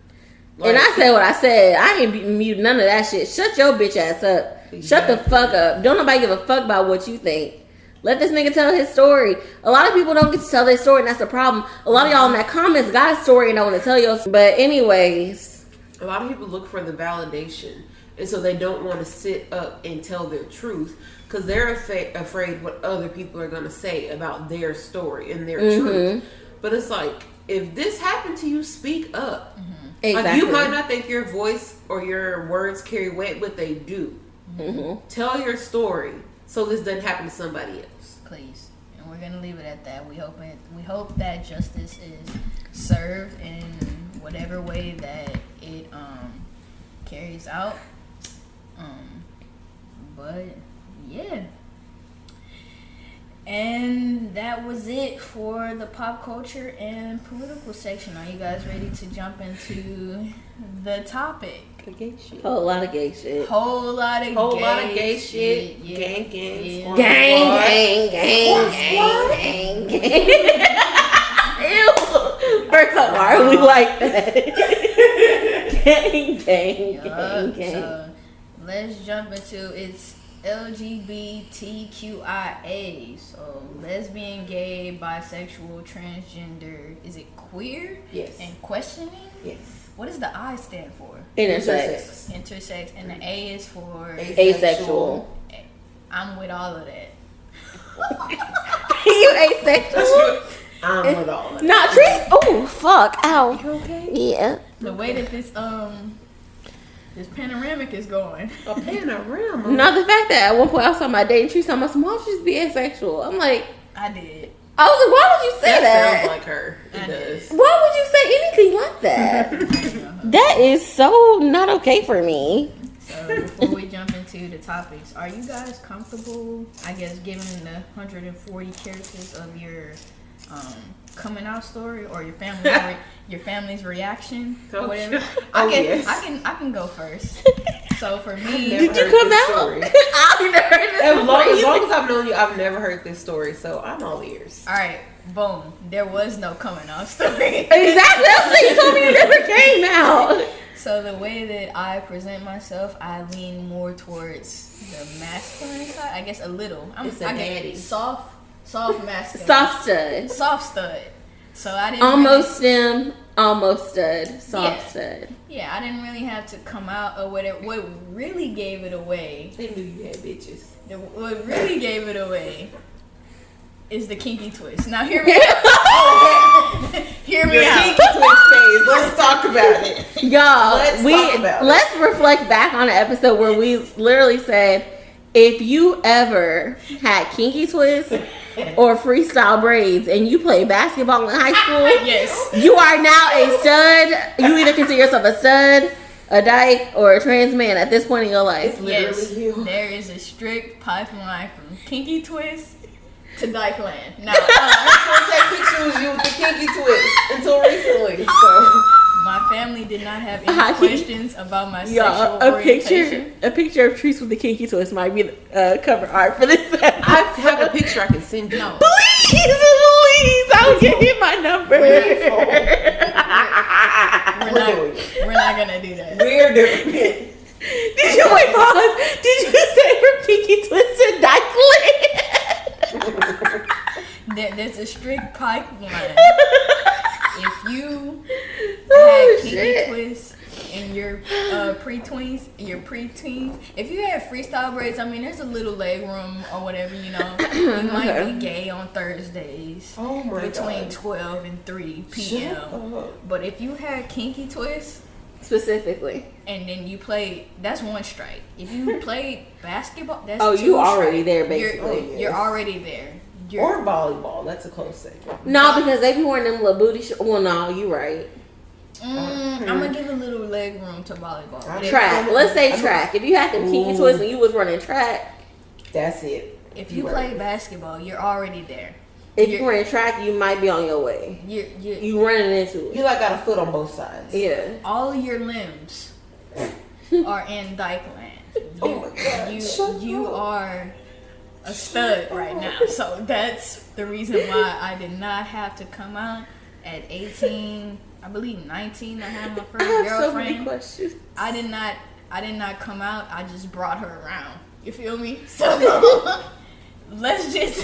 Like, and I said what I said. I ain't mute none of that shit. Shut your bitch ass up. Exactly. Shut the fuck up. Don't nobody give a fuck about what you think. Let this nigga tell his story. A lot of people don't get to tell their story, and that's the problem. A lot of y'all in that comments got a story and I want to tell you. But anyways, a lot of people look for the validation, and so they don't want to sit up and tell their truth because they're afraid what other people are going to say about their story and their truth. But it's like, if this happened to you, speak up. Exactly. Like, you might not think your voice or your words carry weight, but they do. Tell your story so this doesn't happen to somebody else. Please. And we're gonna leave it at that. We hope that justice is served in whatever way that it carries out. But yeah. And that was it for the pop culture and political section. Are you guys ready to jump into the topic? Gay shit. whole lot of gay shit. Whole lot of gay shit. Yeah. Gang. Gang. Ew. First of all, why are we like that? gang. So let's jump into it's LGBTQIA. So lesbian, gay, bisexual, transgender. Is it queer? Yes. And questioning? Yes. What does the I stand for? Intersex. Intersex. And the A is for Asexual. I'm with all of that. You asexual? I'm with all of that. Not Trees. Oh fuck! Ow. You okay? Yeah. The way that this panoramic is going. A panorama. Not the fact that at one point I was talking about dating Trees, talking about why don't you just be asexual? I'm like, I did. I was like, why would you say that? Sounds like her. It does. Why would you say anything like that? That is so not okay for me. So before we jump into the topics, are you guys comfortable, I guess, giving the 140 characters of your coming out story or your family's reaction or whatever? Yes. I can go first. So for me, Did you come out? I've never heard this As long as I've known you, I've never heard this story, so I'm all ears. all right, boom. There was no coming out story. Exactly. That's what you told me you never came out. So the way that I present myself, I lean more towards the masculine side. I guess a little. It's a daddy. Soft masculine. Soft stud. So I didn't almost stem, almost stud, soft stud. Yeah, I didn't really have to come out or whatever. What really gave it away? They knew you had bitches. What really gave it away is the kinky twist. Now hear me out. Hear me out. Kinky twist phase. Let's talk about it. Y'all, Let's reflect back on the episode where we literally said, if you ever had kinky twists or freestyle braids and you play basketball in high school, yes, you are now a stud. You either consider yourself a stud, a dyke, or a trans man at this point in your life. It's literally you. There is a strict pipeline from kinky twist to dyke land. Now, I take pictures of you with the kinky twist until recently. So my family did not have any questions about my sexual a orientation. picture of Trees with the kinky twist might be the cover art for this episode. I have a picture I can send you. No. Please, I'll give you my number. We're not gonna do that. We're doing it. Did you say from kinky twist to dyke land? There's a strict pipeline. If you had kinky twists in your pre-tweens, your pre-teens, if you had freestyle braids, I mean, there's a little leg room or whatever, you know. You might be gay on Thursdays between 12 and 3 p.m. But if you had kinky twists, specifically, and then you played, that's one strike. If you played basketball, that's you already there, basically. You're already there. Or volleyball, that's a close second. No, because they be wearing them little booty well, no, you right. I'm gonna give a little leg room to volleyball. Track. Let's say track. If you had them kinky twists and you was running track, that's it. If you play basketball, you're already there. If you're running track, you might be on your way. You running into it. You like got a foot on both sides. Yeah. All of your limbs are in dyke land. Oh my God. You are a stud right now. So that's the reason why I did not have to come out at 18. I believe 19. I had my first girlfriend. So many questions. I did not come out. I just brought her around. You feel me? So let's just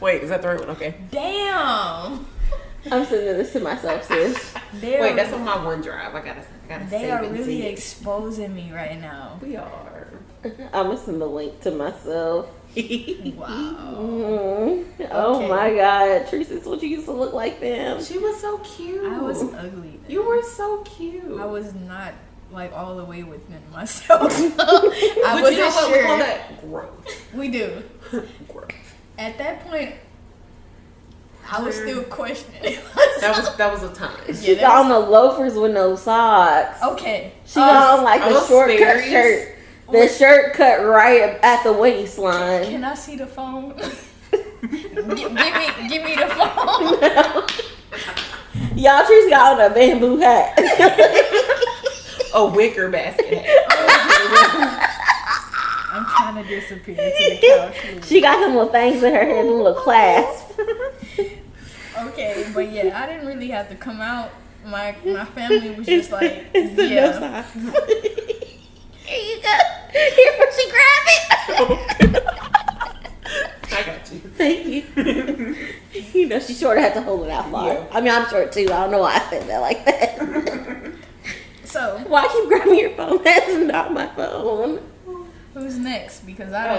wait. Is that the right one? Okay. Damn. I'm sending this to myself, sis. Wait, that's on my OneDrive. I gotta. They are really exposing me right now. We are. I'm gonna send the link to myself. Wow. Oh my God, Teresa, what you used to look like them. She was so cute. I was ugly. You were so cute. I was not like all the way within myself. I wasn't sure. We call that growth. We do. Growth. At that point, I was still questioning. That was a time. She got on the loafers with no socks. Okay. She got on like a shortcut shirt. The shirt cut right at the waistline. Can I see the phone? give me the phone. No. Y'all, Teresa got on a bamboo hat. A wicker basket hat. I'm trying to disappear to the couch. She got them little things in her hair, them little clasps. Okay, but yeah, I didn't really have to come out. My family was just like, it's the yeah. no socks. Here you go. Here, but she grab it. I got you. Thank you. You know, she sort of had to hold it out for her. I mean, I'm short too. I don't know why I said that like that. So why keep grabbing your phone? That's not my phone. Who's next? Because I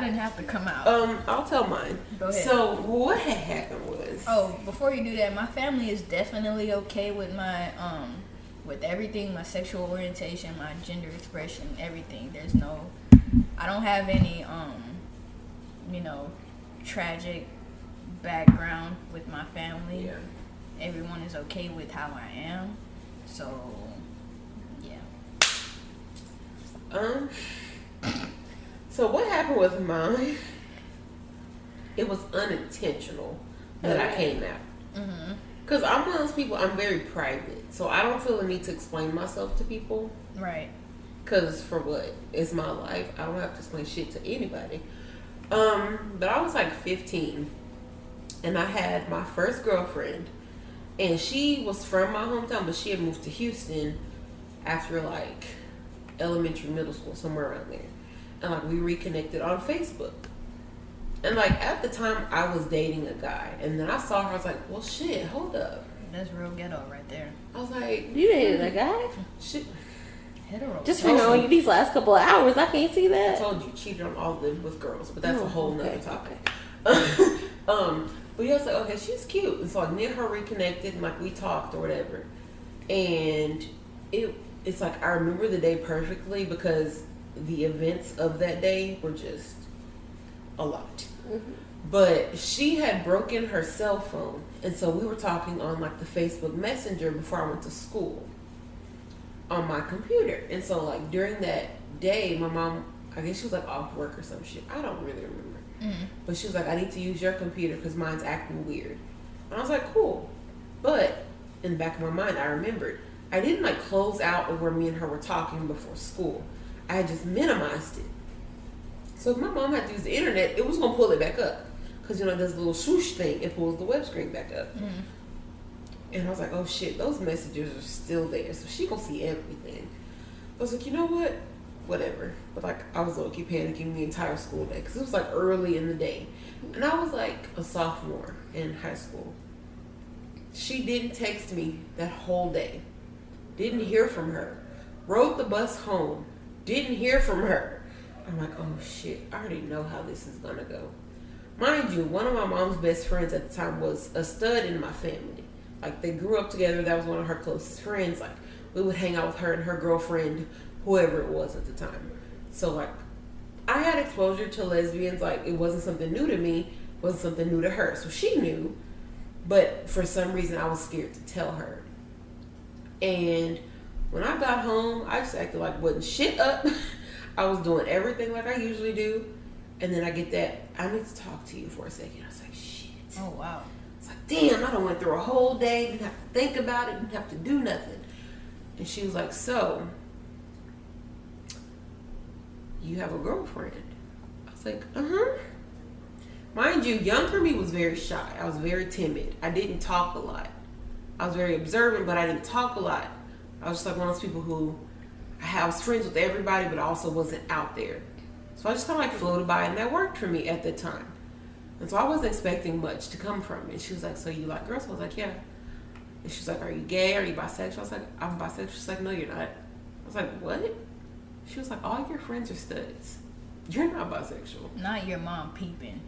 didn't have to come out. I'll tell mine. Go ahead. So what had happened was. Before you do that, my family is definitely okay with my with everything, my sexual orientation, my gender expression, everything. I don't have any tragic background with my family. Yeah. Everyone is okay with how I am. So yeah. So what happened with mine? It was unintentional that I came out. Mm-hmm. Because I'm one of those people, I'm very private. So I don't feel the need to explain myself to people. Right. Because for what? It's my life. I don't have to explain shit to anybody. But I was like 15. And I had my first girlfriend. And she was from my hometown, but she had moved to Houston after like elementary, middle school, somewhere around there. And like we reconnected on Facebook. And like at the time I was dating a guy, and then I saw her, I was like, well shit, hold up. That's real ghetto right there. I was like, you dated a guy? Shit. Hetero. Just for knowing these last couple of hours, I can't see that. I told you cheated on all of them with girls, but that's a whole nother topic. Okay. But yeah, I was like, okay, she's cute. And so me and her reconnected, and like we talked or whatever. And it's like I remember the day perfectly because the events of that day were just a lot. Mm-hmm. But she had broken her cell phone, and so we were talking on like the Facebook Messenger before I went to school on my computer. And so like during that day, my mom, I guess she was like off work or some shit. I don't really remember. Mm-hmm. But she was like, I need to use your computer because mine's acting weird. And I was like, cool. But in the back of my mind, I remembered I didn't like close out of where me and her were talking before school. I had just minimized it. So if my mom had to use the internet, it was going to pull it back up. Because, you know, there's a little swoosh thing. It pulls the web screen back up. Mm. And I was like, oh, shit, those messages are still there. So she going to see everything. I was like, you know what? whatever. But like, I was low-key panicking the entire school day because it was like early in the day. And I was like a sophomore in high school. She didn't text me that whole day. Didn't hear from her. Rode the bus home. Didn't hear from her. I'm like, oh shit, I already know how this is gonna go. Mind you, one of my mom's best friends at the time was a stud in my family. Like, they grew up together. That was one of her closest friends. Like, we would hang out with her and her girlfriend, whoever it was at the time. So, like, I had exposure to lesbians. Like, it wasn't something new to me. It wasn't something new to her. So she knew. But for some reason, I was scared to tell her. And when I got home, I just acted like wasn't shit up. I was doing everything like I usually do. And then I get that, I need to talk to you for a second. I was like, shit. Oh, wow. It's like, damn, I done went through a whole day. Didn't have to think about it. Didn't have to do nothing. And she was like, so, you have a girlfriend? I was like, uh-huh. Mind you, younger me was very shy. I was very timid. I didn't talk a lot. I was very observant, but I didn't talk a lot. I was just like one of those people who, I was friends with everybody, but I also wasn't out there. So I just kind of like floated by, and that worked for me at the time. And so I wasn't expecting much to come from it. She was like, so you like girls? I was like, yeah. And she was like, are you gay? Are you bisexual? I was like, I'm bisexual. She's like, no, you're not. I was like, what? She was like, all your friends are studs. You're not bisexual. Not your mom peeping.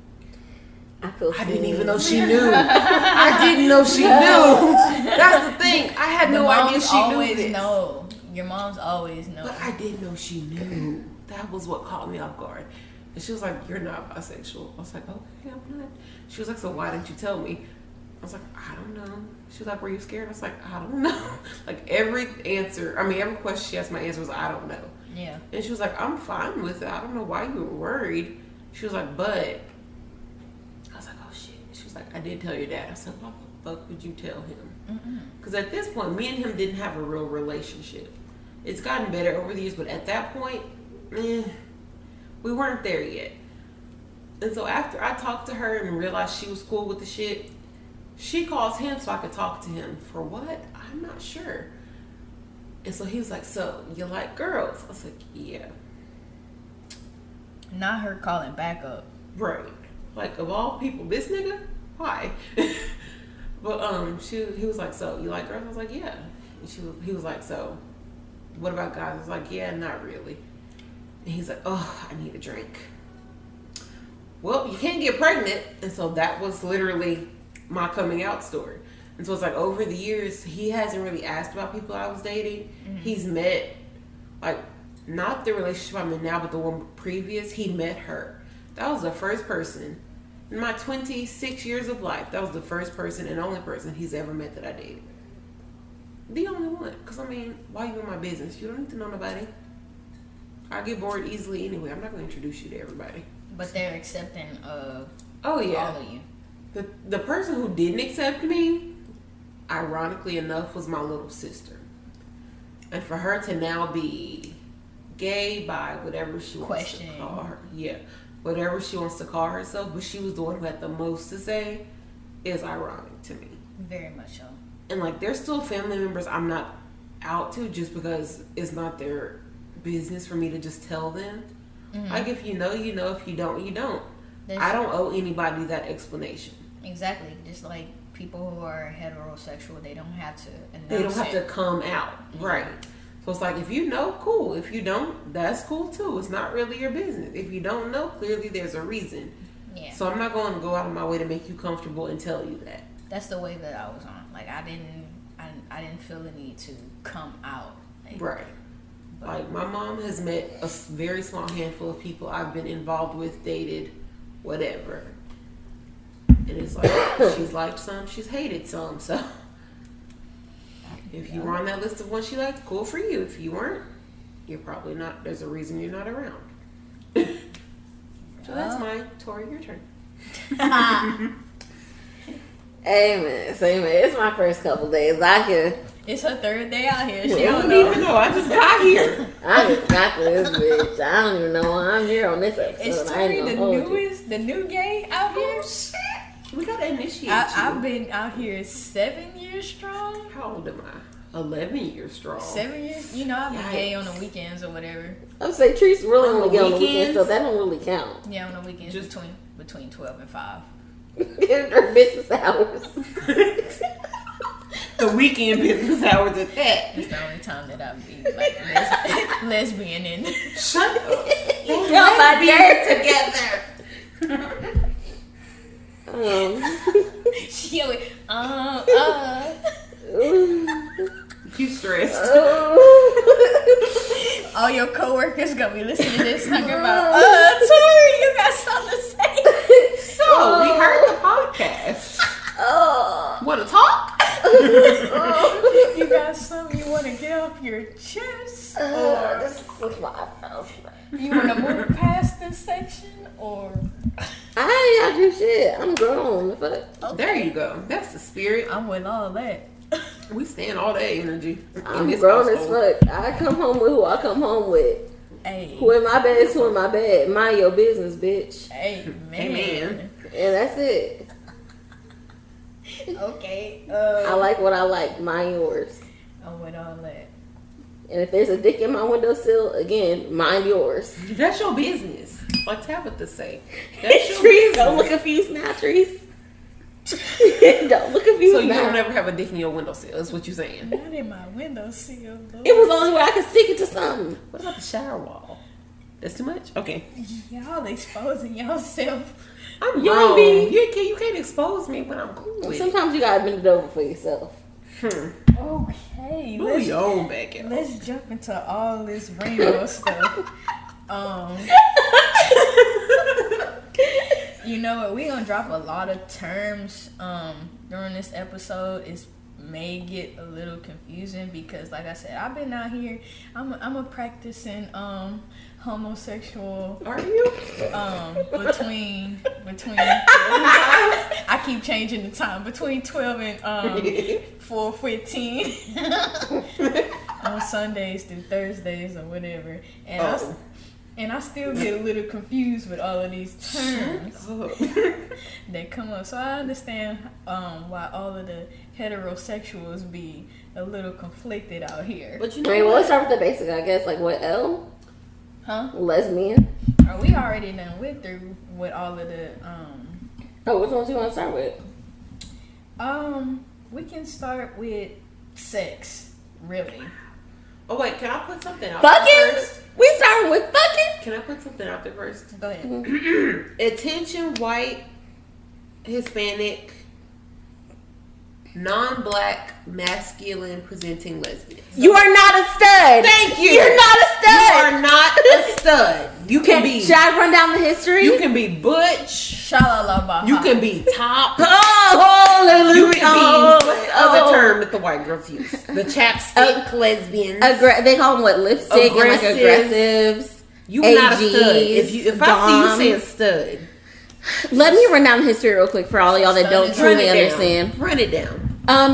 I didn't even know she knew. I didn't know she knew. That's the thing. I had no idea she knew this. Know. Your moms always know. But I didn't know she knew. That was what caught me off guard. And she was like, you're not bisexual. I was like, okay, I'm not. She was like, so why didn't you tell me? I was like, I don't know. She was like, were you scared? I was like, I don't know. Like, every question she asked, my answer was, I don't know. Yeah. And she was like, I'm fine with it. I don't know why you were worried. She was like, but. I was like, oh shit. She was like, I did tell your dad. I said, why the fuck would you tell him? Because at this point, me and him didn't have a real relationship. It's gotten better over the years, but at that point, we weren't there yet. And so after I talked to her and realized she was cool with the shit, she calls him so I could talk to him. For what? I'm not sure. And so he was like, so you like girls? I was like, yeah. Not her calling back up. Right. Like, of all people, this nigga? Why? But he was like, so you like girls? I was like, yeah. And he was like, so what about guys? I was like, yeah, not really. And he's like, oh, I need a drink. Well, you can't get pregnant. And so that was literally my coming out story. And so it's like, over the years, he hasn't really asked about people I was dating. He's met, like, not the relationship I'm in now, but the one previous. He met her. That was the first person in my 26 years of life. That was the first person and only person he's ever met that I dated. The only one. Because, I mean, why you in my business? You don't need to know nobody. I get bored easily anyway. I'm not going to introduce you to everybody. But they're accepting of all of you. The person who didn't accept me, ironically enough, was my little sister. And for her to now be gay, bi, whatever she wants to call her. Yeah. Whatever she wants to call herself. But she was the one who had the most to say is ironic to me. Very much so. And like, there's still family members I'm not out to just because it's not their business for me to just tell them. Like, if you know, you know. If you don't, you don't. I don't owe anybody that explanation. Exactly. Just like people who are heterosexual, they don't have to announce They don't have to come out. Right. So it's like, if you know, cool. If you don't, that's cool too. It's not really your business. If you don't know, clearly there's a reason. Yeah. So I'm not going to go out of my way to make you comfortable and tell you that. That's the way that I was on. Like, I didn't feel the need to come out. Like, right. Like, my mom has met a very small handful of people I've been involved with, dated, whatever. And it's like, she's liked some, she's hated some. So if you were on that list of ones she liked, cool for you. If you weren't, you're probably not. There's a reason you're not around. So that's mine. Tori, your turn. Amen. It's my first couple days. It's her third day out here. She don't even know. I just got here. I just got to this bitch. I don't even know why I'm here on this episode. Is Tori the new gay out here? We gotta initiate I've been out here 7 years strong. How old am I? 11 years strong. 7 years? You know, I've been gay on the weekends or whatever. I would say Trees really On only the gay on the weekends? weekends, so that don't really count. Yeah, on the weekends Just- between 12 and 5. Their business hours. The weekend business hours at that. It's the only time that I be like lesbian and Shut up. Y'all my dad together. she always You stressed. all your coworkers gonna be listening to this talking about Tori, you got something to say. So, we heard the podcast. Want to talk? You got something you want to get off your chest, or This is my house. you want to move past this section, or I ain't gotta do shit. I'm grown. Fuck. There you go. That's the spirit. I'm with all that. We stand all that energy. I'm grown as fuck. I come home with who I come home with. Hey, Who in my bed is who in my bed. Mind your business, bitch. hey, man. Amen. And that's it. Okay. I like what I like. Mind yours. I'm with all that. And if there's a dick in my windowsill, again, mind yours. That's your business. Like Tabitha say. That's your Trees, business. don't look confused now, Trees. Don't look confused So you now. don't ever have a dick in your windowsill, is what you're saying. Not in my windowsill, though. It was the only way I could stick it to something. What about the shower wall? That's too much? Okay. Y'all exposing yourself. I'm You grown. ain't You can't expose me when I'm cool with it. Sometimes you gotta bend it over for yourself. Okay, Move your own back out. let's jump into all this rainbow stuff. You know what? We gonna drop a lot of terms during this episode. It may get a little confusing because, like I said, I've been out here. I'm a practicing homosexual. Are you? Between I keep changing the time between 12 and 4:15 on Sundays through Thursdays or whatever, and I still get a little confused with all of these terms that come up. So I understand why all of the heterosexuals be a little conflicted out here. But you I know mean, well, what? let's start with the basic, I guess. Like, what L? Huh? Lesbian. Are we already done went through with all of the Oh, which ones you want to start with? we can start with sex, really. Oh wait, can I put something out Fucking? there first? We starting with fucking? Can I put something out there first? Go ahead. Attention, white, Hispanic, non-black, masculine presenting lesbians. You are not a stud. Thank you. You're not a stud. You are not a stud. You can be. Should I run down the history? You can be butch. Shalala. You can be top. Oh, hallelujah. You can be what's the other term that the white girls use? The chapstick lesbians. They call them what? Lipstick and like aggressives. You not a stud. AGs, If I see you saying stud, let me run down the history real quick for all of y'all that don't truly understand. Run it down.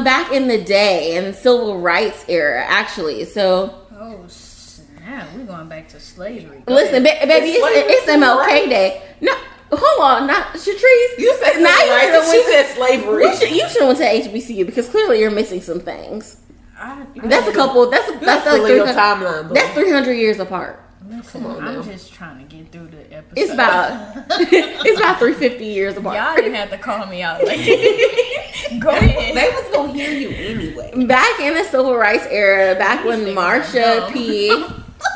Back in the day, in the civil rights era, actually. So, Oh snap! We're going back to slavery. listen, baby, it's slavery MLK rights? Day. No, hold on, not Shatrice. You said Now civil rights, and she said slavery. You should have went to HBCU because clearly you're missing some things. That's a You're couple. That's like filling your 300 timeline. That's 300 years apart. Listen, Come on now. I'm just trying to get through the episode. It's about 350 years apart. Y'all didn't have to call me out like Go ahead. They was gonna hear you anyway. Back in the civil rights era, back when niggas Marsha are dumb. P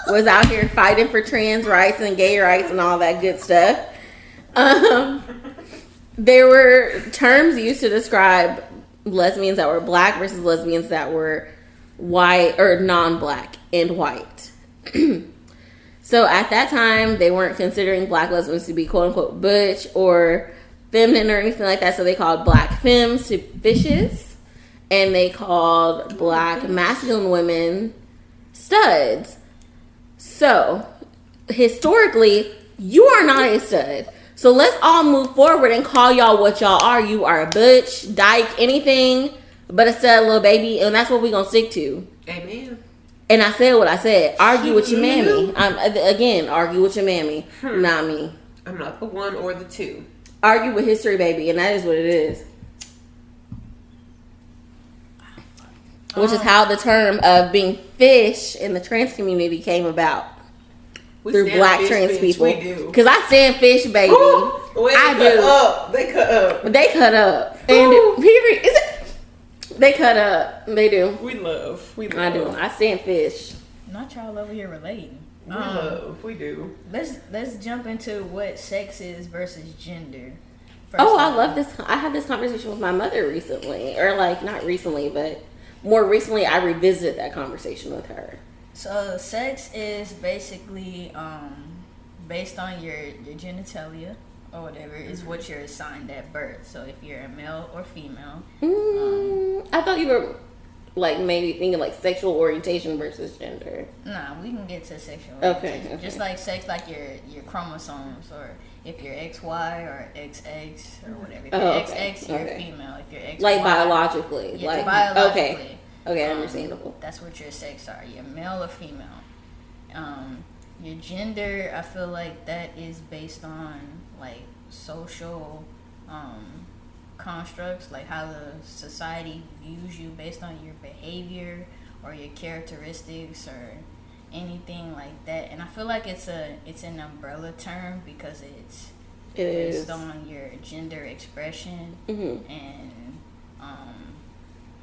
was out here fighting for trans rights and gay rights and all that good stuff, there were terms used to describe lesbians that were black versus lesbians that were white or non-black and white. So at that time, they weren't considering black lesbians to be quote unquote butch or feminine or anything like that. So they called black femmes to fishes, and they called black masculine women studs. So historically, you are not a stud. So let's all move forward and call y'all what y'all are. You are a butch, dyke, anything but a stud little baby, and that's what we're gonna stick to. Amen. And I said what I said. Argue with your mammy. Again, argue with your mammy. Not me. I'm not the one or the two. Argue with history, baby, and that is what it is. which is how the term of being fish in the trans community came about. Through black trans people. Because I stand fish, baby. I do. They cut up. They cut up. And period. Is it? They cut up. They do. We love. I do. I stand fish. Not y'all over here relating. We do. Let's jump into what sex is versus gender. I love this. I had this conversation with my mother recently. Or like, not recently, but more recently I revisited that conversation with her. So sex is basically based on your genitalia or whatever is what you're assigned at birth. So if you're a male or female. I thought you were like maybe thinking like sexual orientation versus gender. Nah, we can get to sexual orientation. Okay. Just like sex, like your chromosomes, or if you're XY or XX or whatever. If you're XX, you're female. If you're XY, like biologically. Yeah, like biologically. Okay, understandable. That's what your sex are. You're male or female. Your gender, I feel like that is based on like social constructs, like how the society views you based on your behavior or your characteristics or anything like that. And I feel like it's an umbrella term because it's based on your gender expression. And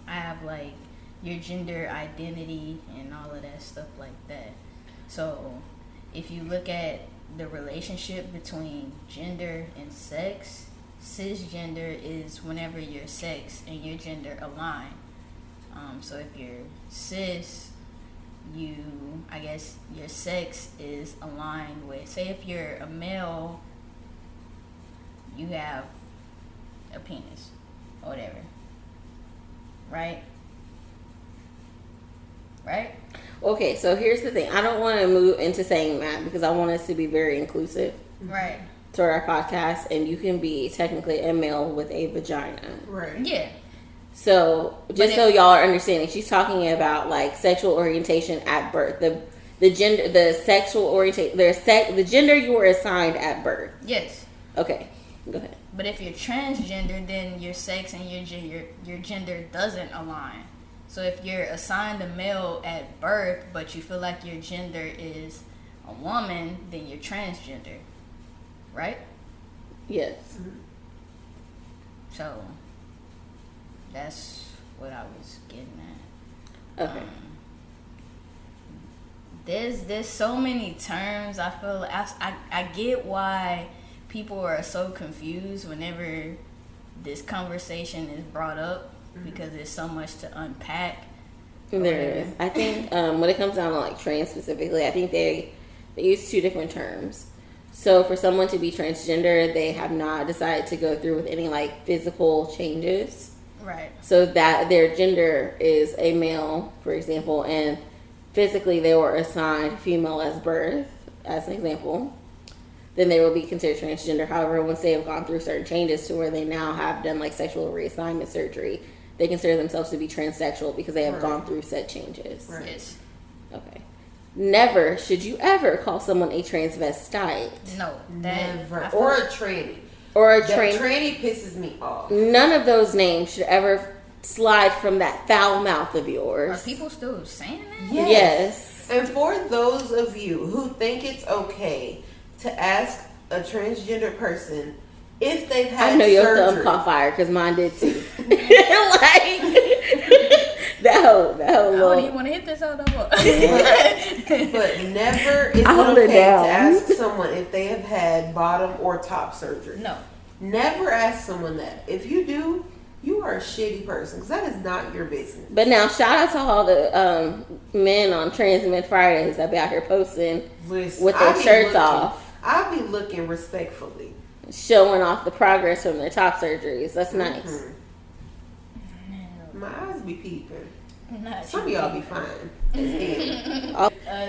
I have like your gender identity and all of that stuff like that. So if you look at the relationship between gender and sex, cisgender is whenever your sex and your gender align. So if you're cis, I guess your sex is aligned with, say if you're a male, you have a penis or whatever, right? Okay, so here's the thing. I don't want to move into saying that because I want us to be very inclusive. Right. To our podcast, and you can be technically a male with a vagina. Right. Yeah. So so y'all are understanding, she's talking about like sexual orientation at birth. The gender, the sexual orientation, the gender you were assigned at birth. Yes. Okay, go ahead. But if you're transgender, then your sex and your gender doesn't align. So if you're assigned a male at birth, but you feel like your gender is a woman, then you're transgender, right? Yes. So that's what I was getting at. Okay. There's so many terms. I feel like I get why people are so confused whenever this conversation is brought up. Because there's so much to unpack. There is. I think when it comes down to like trans specifically, I think they use two different terms. So for someone to be transgender, they have not decided to go through with any like physical changes. Right. So that their gender is a male, for example, and physically they were assigned female as birth, as an example. Then they will be considered transgender. However, once they have gone through certain changes to where they now have done like sexual reassignment surgery, they consider themselves to be transsexual because they have gone through said changes. Right. Yes. Okay. Never should you ever call someone a transvestite. No. Never. Or a tranny. Tranny pisses me off. None of those names should ever slide from that foul mouth of yours. Are people still saying that? Yes. And for those of you who think it's okay to ask a transgender person if they've had surgery. I know your thumb caught fire because mine did too. Like that whole I don't even want to hit this out no more. But never is it okay to ask someone if they have had bottom or top surgery. No. Never ask someone that. If you do, you are a shitty person because that is not your business. But now, shout out to all the men on Trans Men Fridays that be out here posting with their shirts off. I'll be looking respectfully. Showing off the progress from their top surgeries. That's nice. My eyes be peeping. Not some of y'all be fine.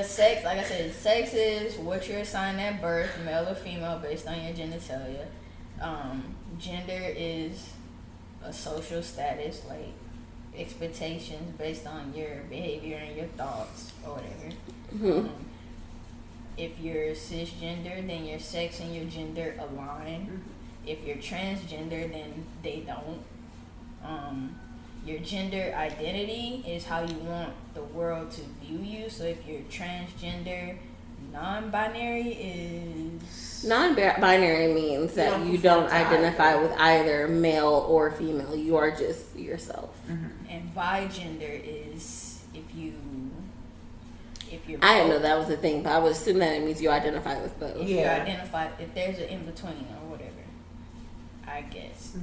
Sex, like I said, sex is what you're assigned at birth, male or female, based on your genitalia. Gender is a social status, like expectations based on your behavior and your thoughts or whatever. If you're cisgender, then your sex and your gender align. If you're transgender, then they don't. your gender identity is how you want the world to view you. So if you're transgender, non-binary is... Non-binary means that you don't identify with either male or female. You are just yourself. And bi-gender is if you're I didn't know that was a thing, but I would assume that it means you identify with both. If you identify, if there's an in-between or whatever, I guess.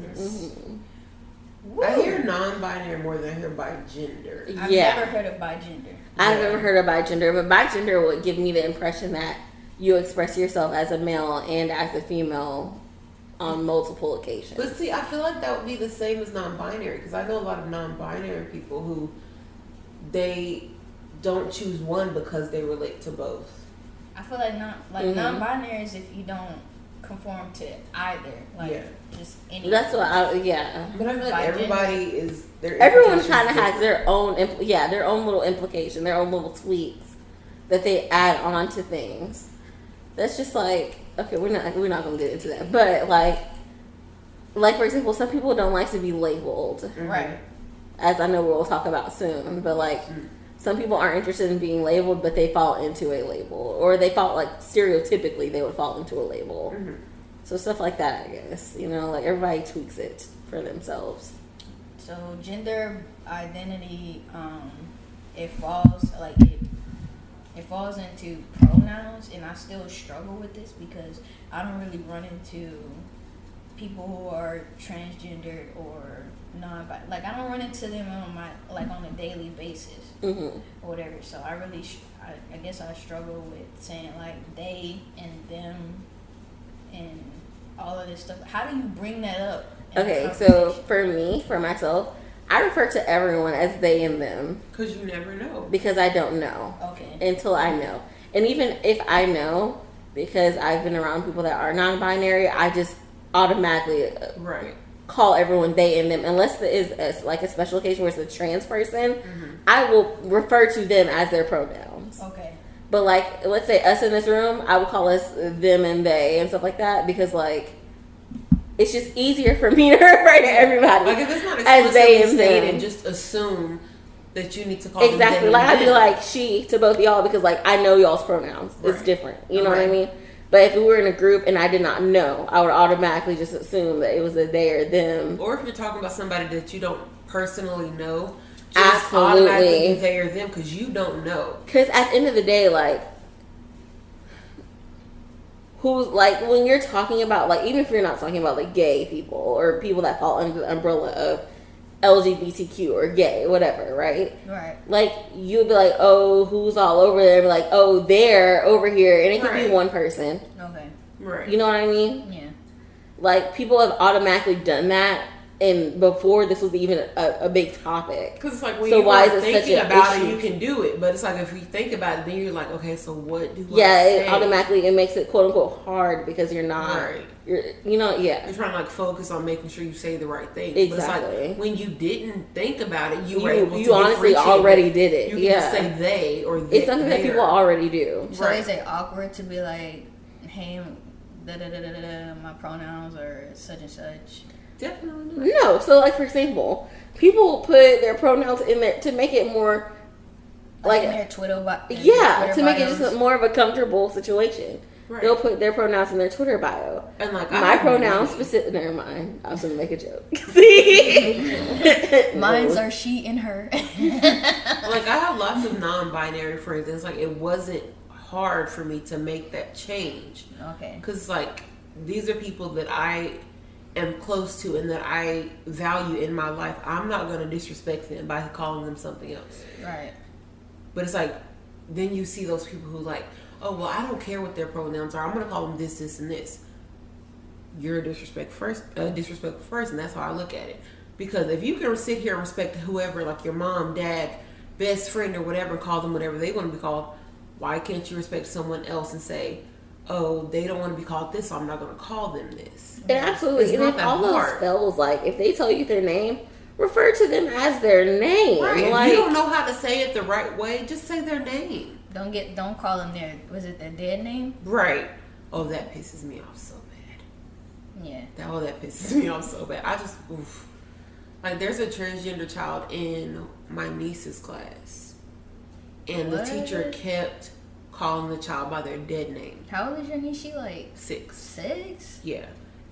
I hear non-binary more than I hear bi-gender. I've never heard of bi-gender. I've never heard of bi-gender, but bi-gender would give me the impression that you express yourself as a male and as a female on multiple occasions. But see, I feel like that would be the same as non-binary, because I know a lot of non-binary people who they don't choose one because they relate to both. I feel like non-binary is if you don't conform to either, just any. That's what But I feel like everybody is. Everyone kind of has their own, their own little implication, their own little tweaks that they add on to things. That's just like, okay, we're not gonna get into that, but like for example, some people don't like to be labeled, right? As I know we'll talk about soon, but some people aren't interested in being labeled, but they fall into a label, or they fall stereotypically they would fall into a label. So stuff like that, I guess, everybody tweaks it for themselves. So gender identity, it falls into pronouns, and I still struggle with this because I don't really run into people who are transgendered or non-binary. I don't run into them on a daily basis or whatever. So I guess I struggle with saying they and them and all of this stuff. How do you bring that up? Okay, so for myself, I refer to everyone as they and them. Because you never know. Because I don't know. Okay. Until I know. And even if I know, because I've been around people that are non-binary, I just automatically call everyone they and them. Unless there is a special occasion where it's a trans person, I will refer to them as their pronouns. Okay. But let's say us in this room, I would call us them and they and stuff like that because it's just easier for me to refer to everybody if it's not explicitly stated, just assume that you need to call them exactly. I'd be like she to both of y'all because I know y'all's pronouns. It's different. You know what I mean? But if we were in a group and I did not know, I would automatically just assume that it was a they or them. Or if you're talking about somebody that you don't personally know, just automatically they or them because you don't know. Because at the end of the day, who's when you're talking about even if you're not talking about gay people or people that fall under the umbrella of LGBTQ or gay, whatever, right? Right. You'd be oh, who's all over there? And be oh, they're over here, and it could be one person. Okay. Right. You know what I mean? Yeah. People have automatically done that. And before this was even a big topic. Because it's when you're thinking about it, you can do it. But it's if you think about it, then you're okay, so what do I say? It makes it quote unquote hard because you're not. Right. You're trying to focus on making sure you say the right thing. Exactly. But when you didn't think about it, you were able to you honestly already did it. You can just say they or they. It's something that people already do. So is it awkward to be hey, my pronouns are such and such? Definitely no. So for example, people put their pronouns in there to make it more in their Twitter bio. To make it just more of a comfortable situation. Right. They'll put their pronouns in their Twitter bio. And my pronouns specific. Never mind. I was gonna make a joke. Mine's are she and her. I have lots of non-binary friends. And it's it wasn't hard for me to make that change. Okay. Because these are people that I am close to and that I value in my life. I'm not going to disrespect them by calling them something else. Right. But it's then you see those people who oh, well, I don't care what their pronouns are. I'm going to call them this, this, and this. You're a disrespectful person. That's how I look at it. Because if you can sit here and respect whoever, your mom, dad, best friend, or whatever, and call them whatever they want to be called, why can't you respect someone else and say, oh, they don't want to be called this, so I'm not going to call them this. And absolutely. It's not that hard. Those spells, if they tell you their name, refer to them as their name. Right. If you don't know how to say it the right way, just say their name. Don't call them their dead name? Right. Oh, that pisses me off so bad. Yeah. That pisses me off so bad. I just, oof. Like, there's a transgender child in my niece's class, and the teacher kept calling the child by their dead name. How old is your niece? She like 6. 6? Yeah.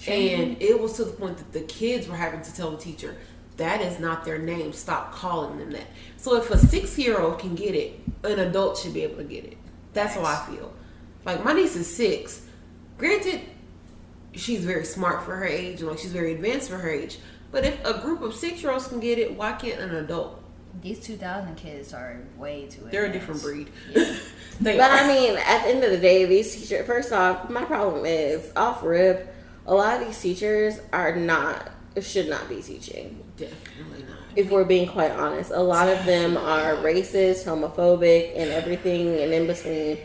And it was to the point that the kids were having to tell the teacher, that is not their name. Stop calling them that. So if a 6-year-old can get it, an adult should be able to get it. That's how I feel. Like, my niece is 6. Granted, she's very smart for her age, and like she's very advanced for her age. But if a group of 6-year-olds can get it, why can't an adult? These 2000 kids are way too advanced. They're a different breed. Yeah. But I mean, at the end of the day, these teachers, first off, my problem is, off rip, a lot of these teachers should not be teaching. Definitely not. If we're being quite honest, a lot of them are racist, homophobic, and everything and in between,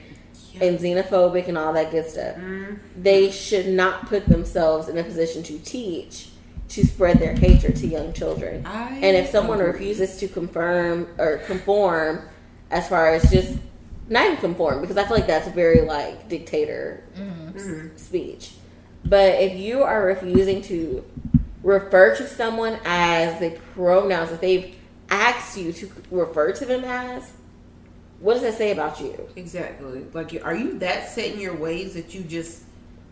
and xenophobic and all that good stuff. Mm-hmm. They should not put themselves in a position to teach, to spread their hatred to young children. And if someone refuses to conform, as far as just not even conform, because I feel like that's very like dictator speech. But if you are refusing to refer to someone as the pronouns that they've asked you to refer to them as, what does that say about you? Exactly. Like, are you that set in your ways that you just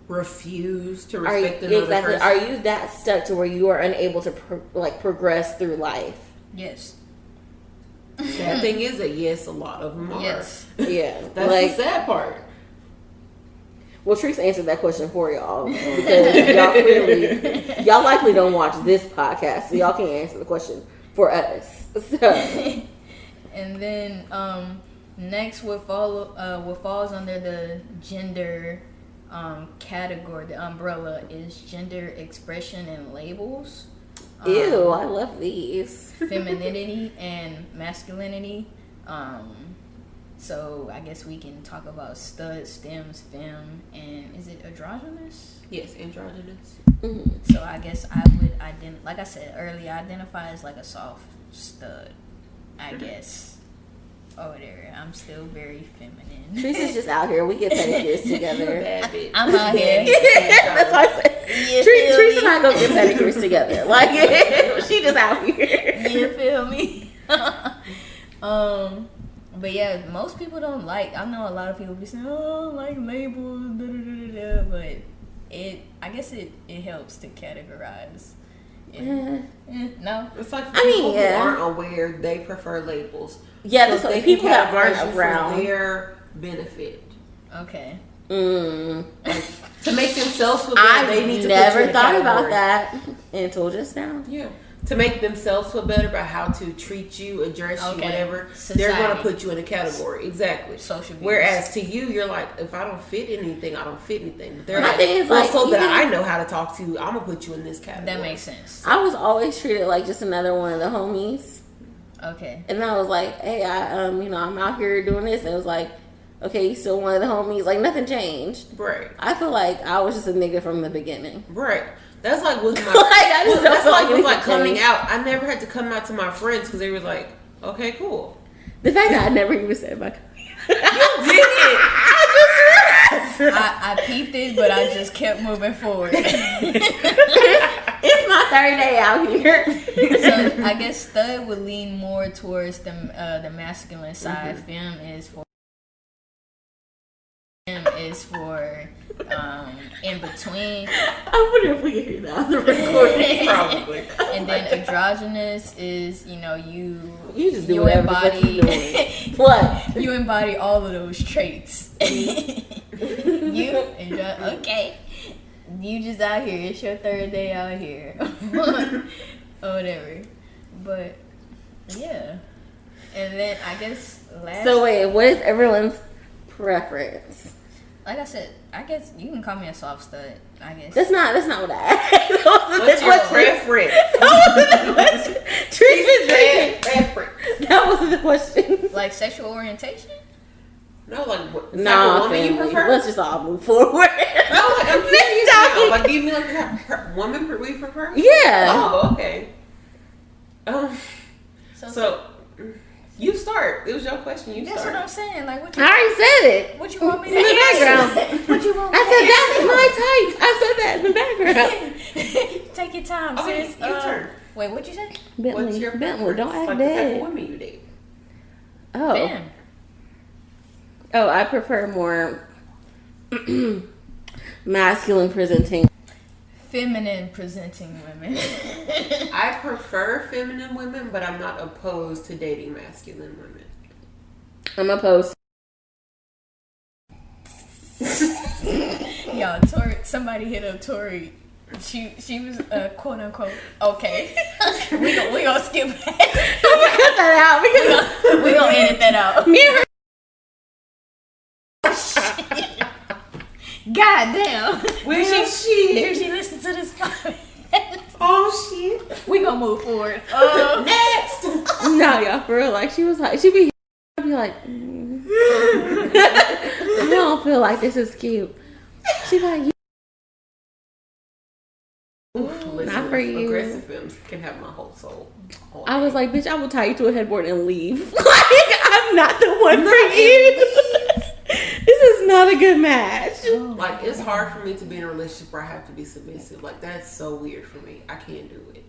refuse to respect another person? Are you that stuck to where you are unable to progress through life? Yes. Sad thing is that a lot of them are. Yes. Yeah. That's the sad part. Well, Teresa answered that question for y'all because y'all likely don't watch this podcast, so y'all can't answer the question for us. So. And then next, what falls under the gender category, the umbrella, is gender expression and labels. Ew, I love these. Femininity and masculinity. So I guess we can talk about stud, stems, femme, and is it androgynous? Yes, androgynous. Mm-hmm. So I guess I would like I said earlier, identify as like a soft stud, I guess. Over there, I'm still very feminine. Teresa's just out here. We get pedicures together. I'm out here. That's what I said. Teresa and I go get pedicures together. Like, she just out here. You feel me? But yeah, most people don't like. I know a lot of people be saying, "Oh, I like labels," but I guess it helps to categorize. No, it's like for people who aren't aware, they prefer labels. Yeah, that's what people that aren't around for their benefit. Okay. Like, to make themselves feel better, they need to never thought about that until just now. Yeah. To make themselves feel better about how to treat you, address you, whatever, they're going to put you in a category. Exactly. Social views. Whereas to you, you're like, if I don't fit anything, I don't fit anything. But they're so that I know how to talk to you, I'm going to put you in this category. That makes sense. I was always treated like just another one of the homies. Okay. And I was like, hey, I'm out here doing this. And it was like, okay, you still one of the homies. Like, nothing changed. Right. I feel like I was just a nigga from the beginning. Right. That's like with my that's like coming out. I never had to come out to my friends because they were like, okay, cool. The fact that I never even said my you didn't. I just realized. I peeped it, but I just kept moving forward. It's my third day out here. So I guess stud would lean more towards the masculine side. Femme is for in between. I wonder if we can hear that on the recording. Probably. And then androgynous is, you just do whatever embody what? You embody all of those traits. Okay. You just out here. It's your third day out here. Or whatever. But yeah. And then I guess last. So wait, what is everyone's preference? Like I said, I guess you can call me a soft stud. I guess that's not what I asked. What's your preference? That wasn't the question. Like sexual orientation? No, like what? No, woman you prefer? Let's just all move forward. No, like I'm curious now. Like, do you mean like woman we prefer? Yeah. Oh, okay. So you start. It was your question. You start. That's what I'm saying. Like, what I already said it. What you want me to in the background? What you want me I said that's my type. I said that in the background. Take your time, Okay, sis. your turn. Wait, what'd you say? Bentley. What's your Bentley, don't act like the type dead. of women you date? Oh. Femme. Oh, I prefer more masculine presenting. Feminine presenting women. I prefer feminine women, but I'm not opposed to dating masculine women. I'm opposed. Y'all, somebody hit up Tori. She was quote unquote okay. we gonna skip that. Cut that out. We gonna edit that out. Me and her. God damn. Well, shit. Did she listen to this podcast? Oh shit. We gonna move forward. Next. No, y'all, for real. Like, she was like, she'd be like, I don't feel like this is cute. She'd be like, not for you. Aggressive films can have my whole soul. I was like, bitch, I will tie you to a headboard and leave. Like, I'm not the one for you. This is not a good match. Like, it's hard for me to be in a relationship where I have to be submissive. Like, that's so weird for me. I can't do it.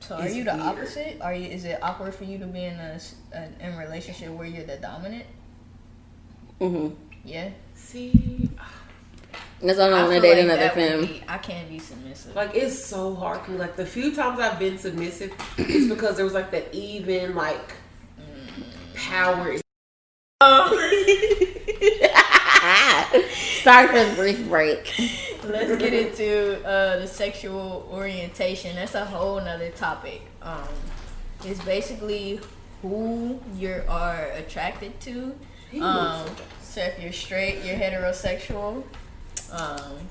So are you the opposite? Is it awkward for you to be in a relationship where you're the dominant? Mm-hmm. Yeah. See, That's why I don't want to date another that femme. I can't be submissive. like, it's so hard for me. Like, the few times I've been submissive, it's because there was like that even like power. Sorry for the brief break. Let's get into the sexual orientation. That's a whole nother topic. It's basically who you are attracted to. So if you're straight, you're heterosexual.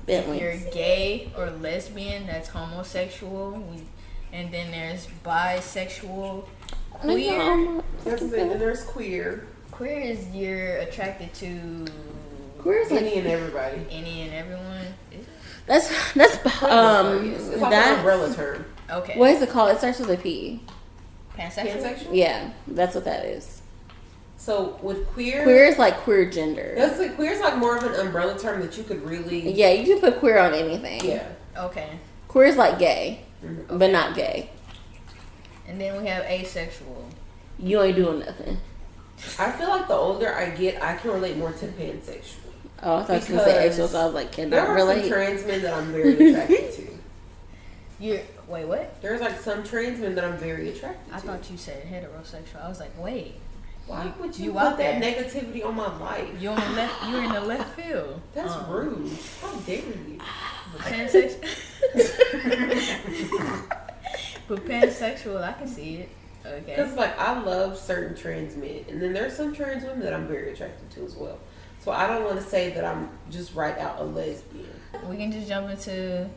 If you're gay or lesbian, that's homosexual. And then there's bisexual, queer. And then there's queer. Queer is you're attracted to Queer is Any and everybody. any and everyone. That's It's like an umbrella term. Okay. What is it called? It starts with a P. Pansexual? Pansexual? Yeah, that's what that is. So with queer, Queer is like queer gender. that's like queer is like more of an umbrella term that you could really Yeah, you can put queer on anything. yeah. Okay. Queer is like gay, Mm-hmm. but not gay. And then we have asexual. You ain't doing nothing. I feel like the older I get, I can relate more to pansexual. Oh, I thought you were going to say exo, so I was like, There cannot are relate. some trans men that I'm very attracted to. Wait, what? There's like some trans men that I'm very attracted to. I thought you said heterosexual. I was like, wait. Why would you you put out that there. negativity on my life? You're in the left field. That's rude. How dare you? But pansexual. But pansexual, I can see it. Okay. Because like I love certain trans men, and then there's some trans women that I'm very attracted to as well. So I don't want to say that I'm just right out a lesbian. We can just jump into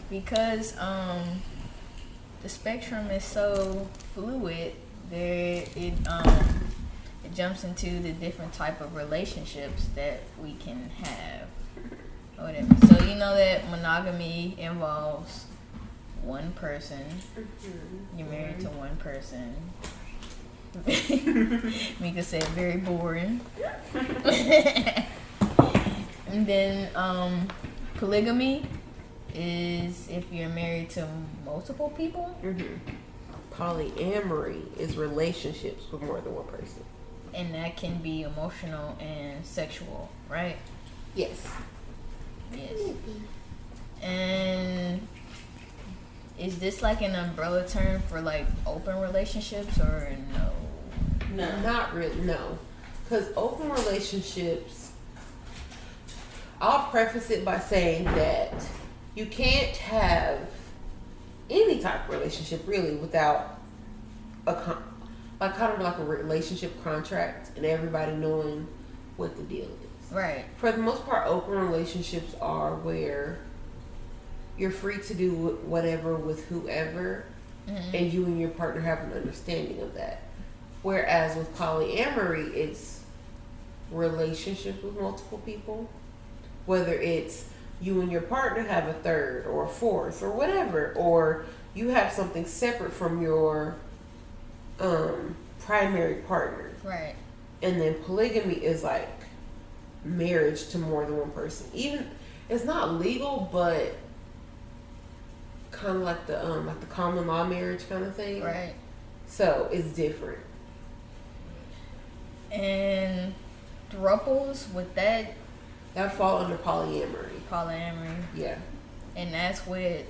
because the spectrum is so fluid. It jumps into the different type of relationships that we can have or whatever. So you know that monogamy involves one person. You're married to one person. Mika said very boring. And then polygamy is if you're married to multiple people. Polyamory is relationships with more than one person. And that can be emotional and sexual, right? Yes. Yes. And is this like an umbrella term for like open relationships or no? No, not really. No, because open relationships. I'll preface it by saying that you can't have any type of relationship really without kind of like a relationship contract and everybody knowing what the deal is. Right. For the most part, open relationships are where you're free to do whatever with whoever, and you and your partner have an understanding of that. Whereas with polyamory, it's relationships with multiple people, whether it's you and your partner have a third or a fourth or whatever, or you have something separate from your primary partner. Right. And then polygamy is like marriage to more than one person. Even it's not legal, but kind of like the common law marriage kind of thing. Right. So it's different. And thruples, with that fall under polyamory. Polyamory. Yeah. And that's with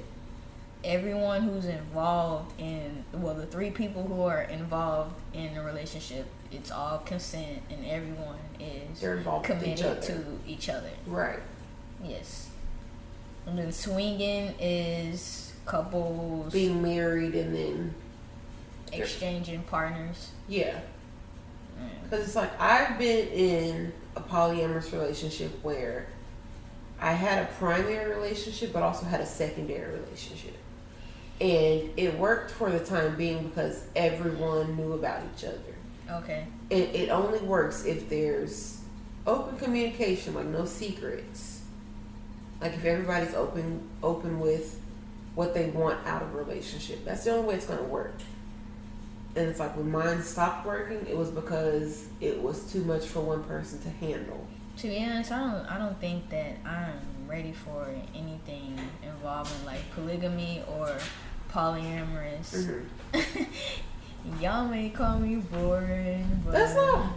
everyone who's involved in, well, the 3 people who are involved in a relationship, it's all consent and everyone is committed to each other. Right. Yes. And then swinging is couples being married and then exchanging partners. Yeah. Because it's like, I've been in a polyamorous relationship where I had a primary relationship but also had a secondary relationship. And it worked for the time being because everyone knew about each other. Okay. It only works if there's open communication, like no secrets. Like if everybody's open with what they want out of a relationship. That's the only way it's going to work. And it's like when mine stopped working, it was because it was too much for one person to handle. To be honest, I don't think that I'm ready for anything involving like polygamy or polyamorous. Mm-hmm. Y'all may call me boring, but that's not.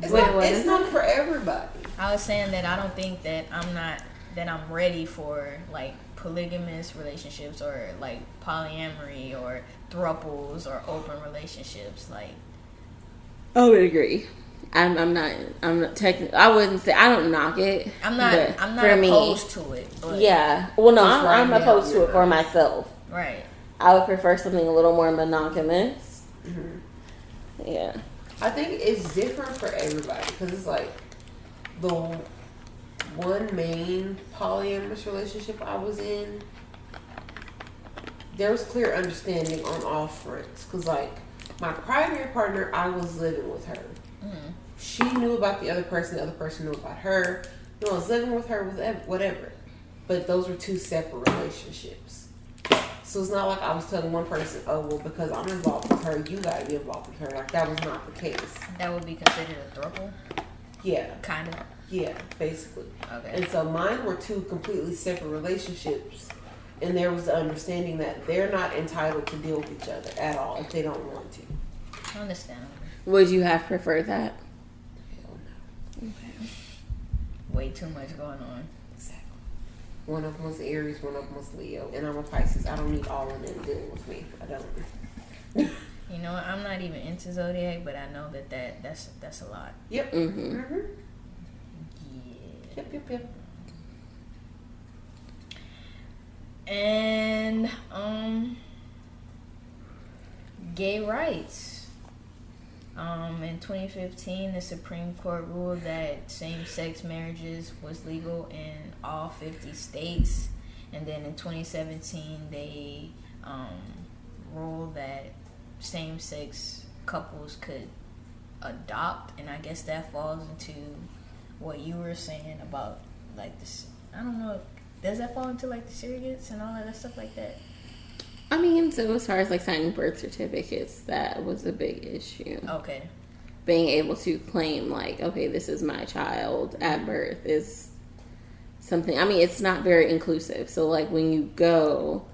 It's not for everybody. I was saying that I don't think that I'm ready for like polygamous relationships or like polyamory or thruples or open relationships. Like, I would agree. I'm not technically. I wouldn't say I don't knock it. I'm not opposed to it. But yeah. Well, no, I'm opposed to it for myself. Right. I would prefer something a little more monogamous. Mm-hmm. Yeah. I think it's different for everybody because it's like the one main polyamorous relationship I was in, there was clear understanding on all fronts. Because like my primary partner, I was living with her. Mm-hmm. She knew about the other person knew about her. You know, I was living with her, with whatever. But those were 2 separate relationships. So it's not like I was telling one person, oh, well, because I'm involved with her, you gotta be involved with her. Like, that was not the case. That would be considered a throuple? Yeah. Kind of? Yeah, basically. Okay. And so mine were 2 completely separate relationships. And there was the understanding that they're not entitled to deal with each other at all if they don't want to. Understandable. Would you have preferred that? Hell no. Okay. Way too much going on. Exactly. One of them was Aries, one of them was Leo, and I'm a Pisces. I don't need all of them dealing with me. I don't. You know, I'm not even into zodiac, but I know that's a lot. Yep. Mm-hmm. Mm-hmm. Yeah. Yep. And gay rights. In 2015, the Supreme Court ruled that same-sex marriages was legal in all 50 states. And then in 2017, they ruled that same-sex couples could adopt. And I guess that falls into what you were saying about, like, this. I don't know. Does that fall into, like, the surrogates and all that stuff like that? I mean, so as far as, like, signing birth certificates, that was a big issue. Okay. Being able to claim, like, okay, this is my child at birth is something. I mean, it's not very inclusive. So, like, when you go,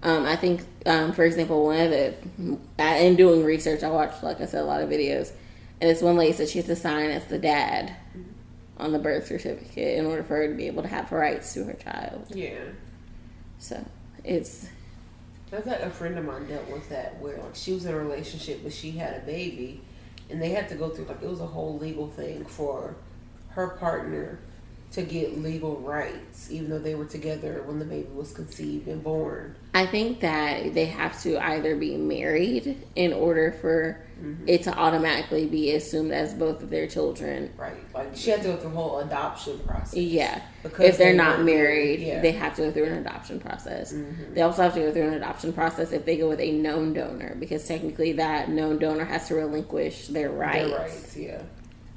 I think, for example, in doing research, I watched, like I said, a lot of videos. And this one lady said she has to sign as the dad on the birth certificate in order for her to be able to have rights to her child. Yeah. So, it's... That's like a friend of mine dealt with that, where like she was in a relationship but she had a baby, and they had to go through, like, it was a whole legal thing for her partner to get legal rights, even though they were together when the baby was conceived and born. I think that they have to either be married in order for it to automatically be assumed as both of their children. Right. Like, she had to go through the whole adoption process. Yeah. Because if they're not married, they have to go through an adoption process. Mm-hmm. They also have to go through an adoption process if they go with a known donor, because technically that known donor has to relinquish their rights. Their rights, yeah.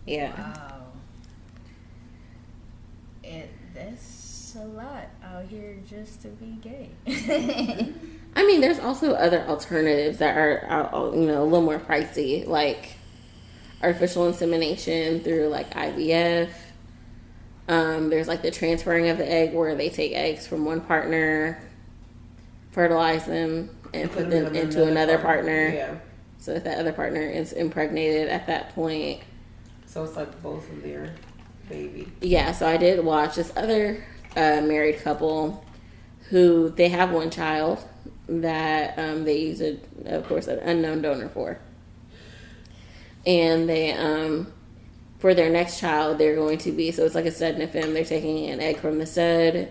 Yeah. Wow. That's a lot out here just to be gay. I mean, there's also other alternatives that are, a little more pricey, like artificial insemination through, like, IVF. There's, like, the transferring of the egg where they take eggs from one partner fertilize them and put them into another partner. Yeah. So if that other partner is impregnated at that point. So it's like both of their baby. Yeah, so I did watch this other married couple who they have one child that they use, of course, an unknown donor for. And they, for their next child, they're going to be, so it's like a stud and a fem. They're taking an egg from the stud,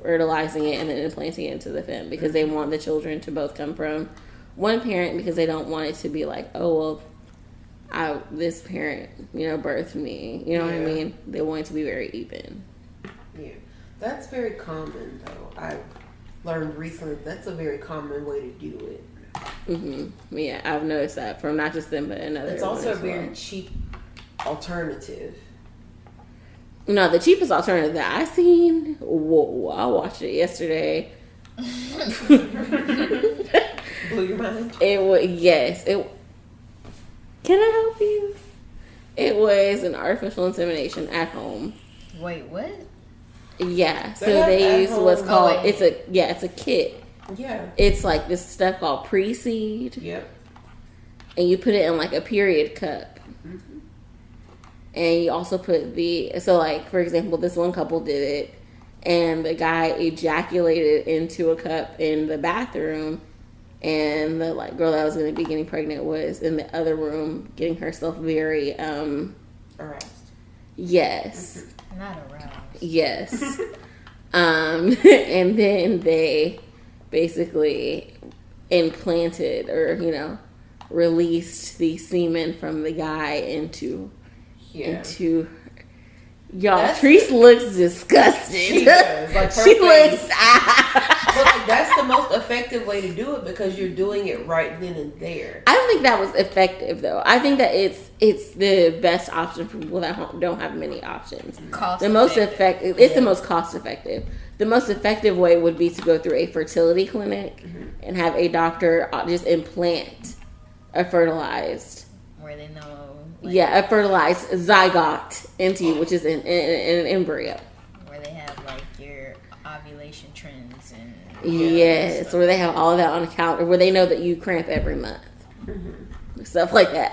fertilizing it, and then implanting it into the fem because they want the children to both come from one parent because they don't want it to be like, oh, well, this parent, birthed me. You know what I mean? They want it to be very even. Yeah. That's very common, though. I've learned recently that's a very common way to do it. Mm-hmm. Yeah, I've noticed that from not just them, but another. It's also a very cheap alternative. No, the cheapest alternative that I seen. Whoa! I watched it yesterday. Blew your mind. It was Can I help you? It was an artificial insemination at home. Wait, what? Yeah, so they use what's called it's a kit. Yeah. It's like this stuff called pre-seed. Yep. And you put it in like a period cup. Mm-hmm. And you also put for example, this one couple did it, and the guy ejaculated into a cup in the bathroom, and the girl that was going to be getting pregnant was in the other room getting herself very aroused. Yes. Not aroused. Yes. And then they basically implanted or released the semen from the guy into y'all. Treese looks disgusted. She does. She looks. But that's the most effective way to do it because you're doing it right then and there. I don't think that was effective though. I think that it's the best option for people that don't have many options. The most effective. It's the most cost effective. The most effective way would be to go through a fertility clinic and have a doctor just implant a fertilized. Where they know. A fertilized zygote into you, which is an embryo. Where they have your ovulation trends and. Yes, where they have all of that on account, or where they know that you cramp every month. Mm-hmm. Stuff like that.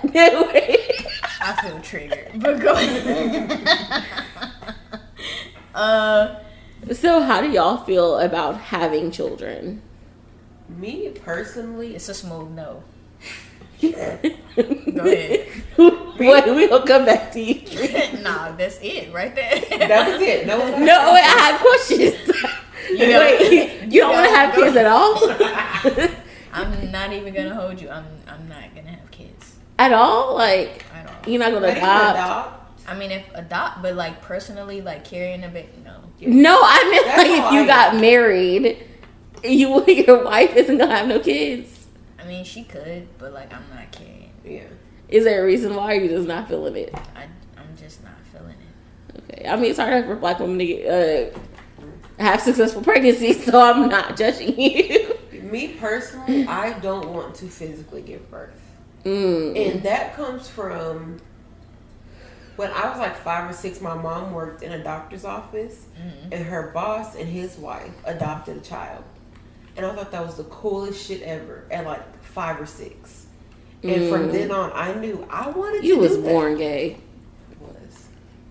I feel triggered. But go ahead. So how do y'all feel about having children? Me personally, it's a smooth no. Go ahead. Wait, we'll come back to you. Nah, that's it right there. That was it. No, wait, I have questions. You don't want to have kids at all? I'm not even gonna hold you. I'm not gonna have kids at all. At all. You're not gonna adopt. I mean, if adopt, but personally, carrying a baby, no. No, I meant if you got married, your wife isn't gonna have no kids. I mean, she could, but I'm not carrying. Yeah. Is there a reason why you're just not feeling it? I'm just not feeling it. Okay, I mean it's hard for Black women to have successful pregnancies, so I'm not judging you. Me personally, I don't want to physically give birth, and that comes from when I was 5 or 6. My mom worked in a doctor's office, and her boss and his wife adopted a child, and I thought that was the coolest shit ever at 5 or 6. And from then on, I knew I wanted to. You was born gay. Was.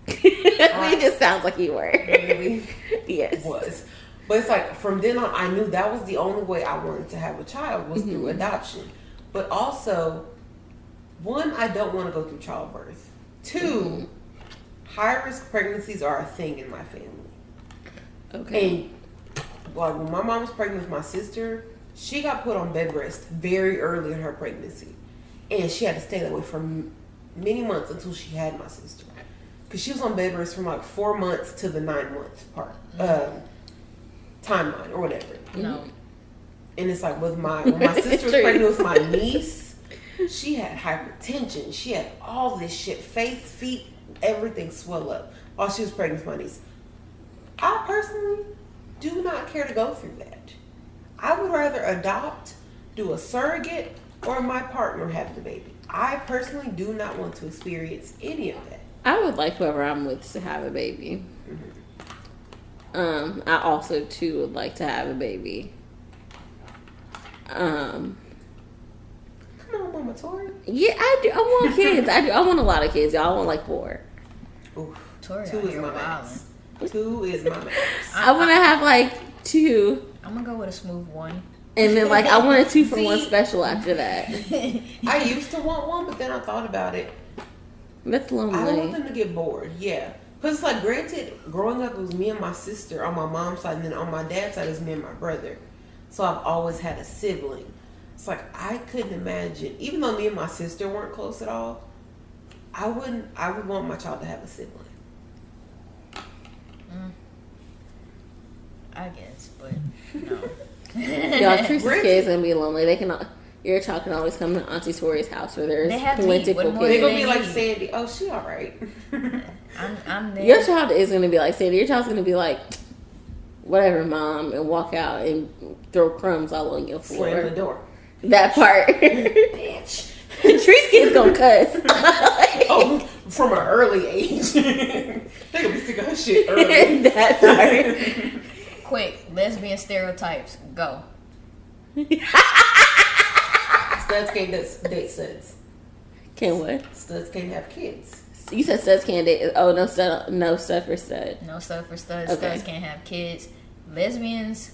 It just sounds like you were. Really? Yes. Was. But it's from then on, I knew that was the only way I wanted to have a child was through adoption. But also, 1, I don't want to go through childbirth. 2, high-risk pregnancies are a thing in my family. Okay. And when my mom was pregnant with my sister, she got put on bed rest very early in her pregnancy. And she had to stay that way for many months until she had my sister. Because she was on bed rest from 4 months to the 9-month part. Timeline or whatever. No. And it's when my sister was pregnant with my niece, she had hypertension. She had all this shit. Face, feet, everything swell up while she was pregnant with my niece. I personally do not care to go through that. I would rather adopt, do a surrogate, or my partner have the baby. I personally do not want to experience any of that. I would like whoever I'm with to have a baby. I also too would like to have a baby. Come on, Mama Tori. Yeah, I do. I want kids. I do. I want a lot of kids. Y'all. I want like 4. Ooh, Tori 2 is my max. 2 is my max. I want to have like 2. I'm gonna go with a smooth 1. And then like I want a 2 for 1 special after that. I used to want 1, but then I thought about it. That's lonely. I don't want them to get bored. Yeah. Because, like, granted, growing up, it was me and my sister on my mom's side, and then on my dad's side, it was me and my brother. So I've always had a sibling. It's like, I couldn't imagine, even though me and my sister weren't close at all, I would want my child to have a sibling. I guess, but no. Y'all, Teresa's kids gonna be lonely. They can. Your child can always come to Auntie Tori's house where there's plentiful kids. They're gonna be like Sandy. Oh, she all right. I'm there. Your child is gonna be like Sandy. Your child's gonna be like, whatever, mom, and walk out and throw crumbs all on your floor. Slam the door. That part. Bitch. Tree's kids gonna cuss. Oh, from an early age. They gonna be sick of her shit early. That part. Quick, lesbian stereotypes. Go. Studs can't date studs. Can what? Studs can't have kids. You said studs can't date. Oh, no stud for stud. No stud for studs. Okay. Studs can't have kids. Lesbians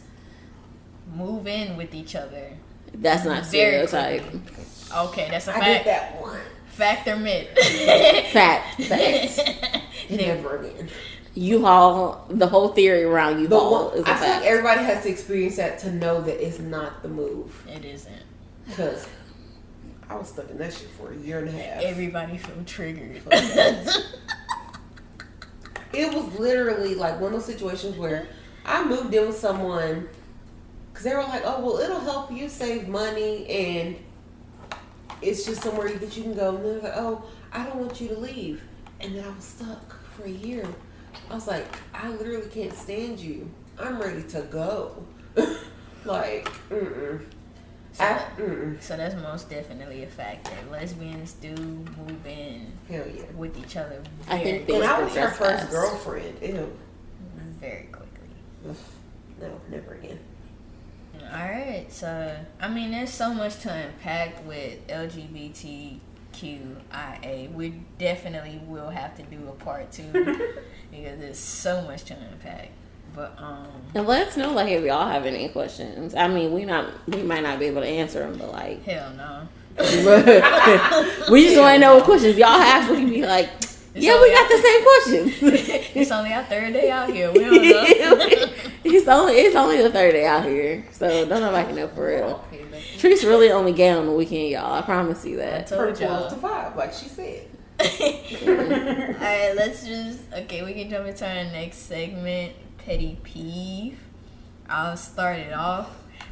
move in with each other. That's not stereotype. Okay, that's a fact. I get that one. Fact or myth? Facts. Never again. U-Haul, the whole theory around U-Haul is a I feel like fact. everybody has to experience that to know that it's not the move. It isn't. Because I was stuck in that shit for a year and a half. Everybody feel triggered. It was literally like one of those situations where I moved in with someone because they were like, oh, well, it'll help you save money and it's just somewhere that you can go. And they're like, oh, I don't want you to leave. And then I was stuck for a year. I was like, I literally can't stand you. I'm ready to go. Like, So that's most definitely a fact that lesbians do move in hell yeah. with each other I very, think they- And I was her That's first fast. girlfriend. Ew. very quickly. No, never again. Alright, so I mean there's so much to unpack with LGBTQIA. We definitely will have to do a part 2 because there's so much to unpack. But And let us know, like, if y'all have any questions. I mean, we might not be able to answer them, but like, hell no. we just want to know what questions y'all have. So we can be like, yeah, we got the same questions. It's only our 3rd day out here. We don't know. It's only the 3rd day out here, so don't nobody know for real. Tree's really only gay on the weekend, y'all. I promise you that. From 12 to 5, like she said. Alright, we can jump into our next segment, petty peeve. I'll start it off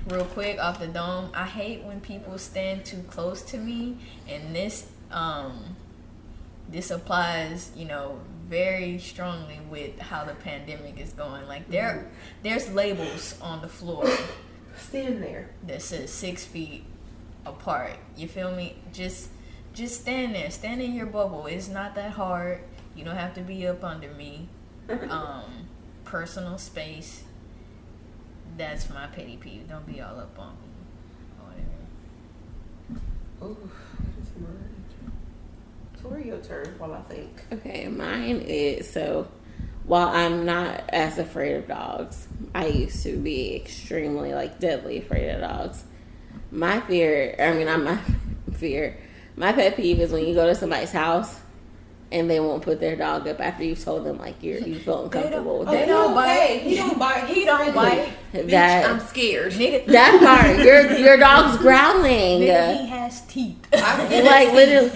real quick off the dome. I hate when people stand too close to me, and this applies, very strongly with how the pandemic is going. Like there's labels on the floor Stand there. that says 6 feet apart. You feel me? Just stand there. Stand in your bubble. It's not that hard. You don't have to be up under me. Personal space. That's my petty peeve. Don't be all up on me. Or whatever. Ooh, that's mine. Tori, your turn while I think. Okay, mine is, so while I'm not as afraid of dogs, I used to be extremely, like, deadly afraid of dogs. My pet peeve is when you go to somebody's house and they won't put their dog up after you've told them, like, you feel uncomfortable with They it. don't bite. He don't bite. He don't bite. That, I'm scared. Nigga, that part, your dog's growling. nigga, he has teeth. Like, literally,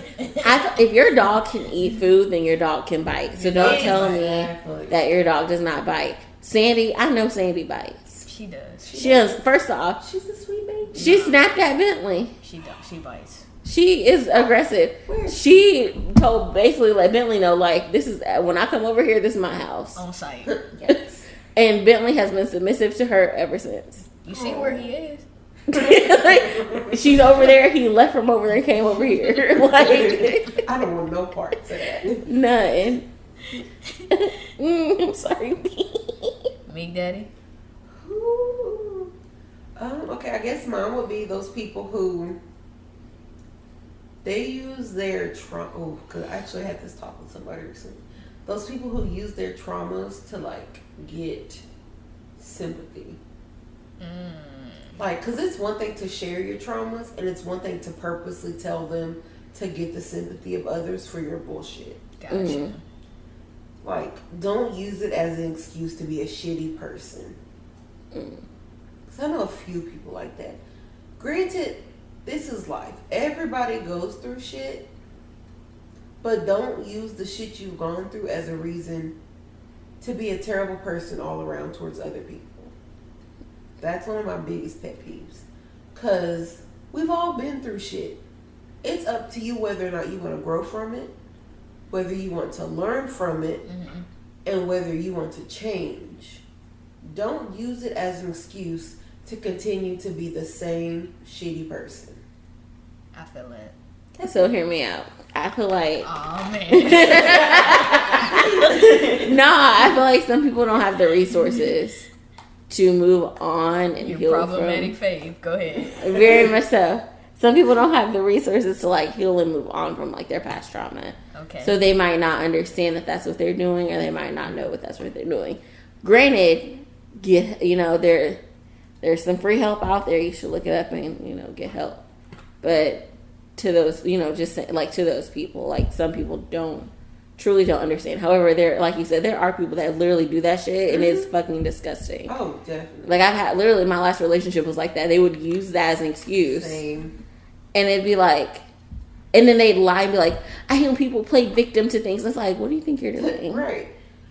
if your dog can eat food, then your dog can bite. So don't tell me that your dog does not bite. Sandy, I know Sandy bites. She does. She does. First off, She's a sweet baby. she snapped at Bentley. She does. She bites. She is aggressive. She told basically let Bentley know, like, this is when I come over here, this is my house. On site. Yes. And Bentley has been submissive to her ever since. You see where he is? She's over there. He left from over there and came over here. Like, I don't want no parts of that. none. I'm sorry. Meek Daddy? Okay, I guess mine would be those people who they use their trauma. Oh, because I actually had this talk with somebody recently. Those people who use their traumas to like get sympathy. Like, because it's one thing to share your traumas, and it's one thing to purposely tell them to get the sympathy of others for your bullshit. Gotcha. Like, don't use it as an excuse to be a shitty person. Because I know a few people like that. Granted, this is life. Everybody goes through shit. But don't use the shit you've gone through as a reason to be a terrible person all around towards other people. That's one of my biggest pet peeves. Because we've all been through shit. It's up to you whether or not you want to grow from it, whether you want to learn from it, and whether you want to change. Don't use it as an excuse to continue to be the same shitty person. I feel it. So hear me out. I feel like... Oh, man. I feel like some people don't have the resources to move on and Your heal problematic faith. Go ahead. Very much so. Some people don't have the resources to like heal and move on from like their past trauma. Okay. So they might not understand that that's what they're doing, or they might not know that's what they're doing. Granted, there's some free help out there. You should look it up and get help. But to those, just like to those people, like some people truly don't understand. However, there, like you said, there are people that literally do that shit, and it's fucking disgusting. Oh, definitely. Like I've had literally my last relationship was like that. They would use that as an excuse. Same. And it'd be like, and then they'd lie and be like, I hear people play victim to things. It's like, what do you think you're doing? Right.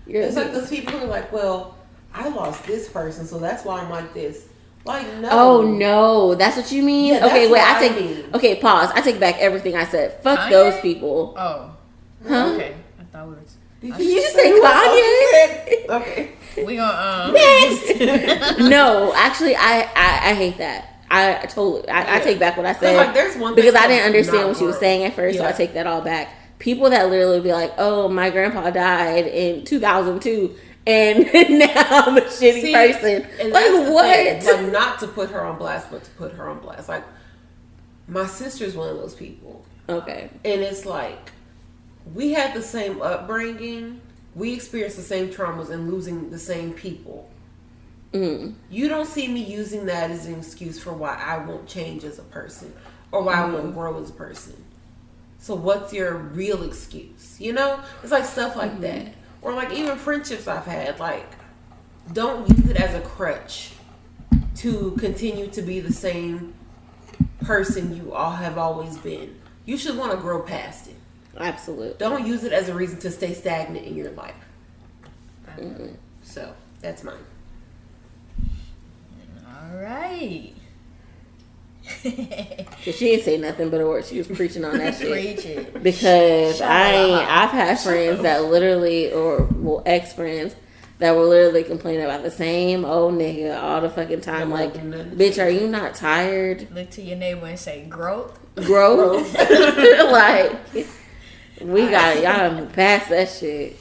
It's like those people who are like, well, I lost this person, so that's why I'm like this. Like, no. Oh, no. That's what you mean? Yeah, okay, wait. I mean. Okay, pause. I take back everything I said. Fuck Kanye? those people. Oh. Huh? Okay. I thought we were... Did you just say Kanye? Okay. We gonna, Next! No, actually, I hate that. I take back what I said. Like, there's one because thing I didn't understand what not she was saying at first, so I take that all back. People that literally be like, oh, my grandpa died in 2002, and now I'm a shitty person. And like, what? Like, not to put her on blast, but to put her on blast. Like, my sister's one of those people. Okay. And it's like, we had the same upbringing. We experienced the same traumas and losing the same people. You don't see me using that as an excuse for why I won't change as a person or why I won't grow as a person. So what's your real excuse? It's like stuff like that. Or like even friendships I've had, like, don't use it as a crutch to continue to be the same person you all have always been. You should want to grow past it. Absolutely. Don't use it as a reason to stay stagnant in your life. So that's mine. All right. Cause she didn't say nothing but a word. She was preaching on that shit. Preach it. Because I've had friends that literally, ex-friends that were literally complaining about the same old nigga all the fucking time. Like, bitch, are you not tired? Look to your neighbor and say, growth. Like, we y'all past that shit.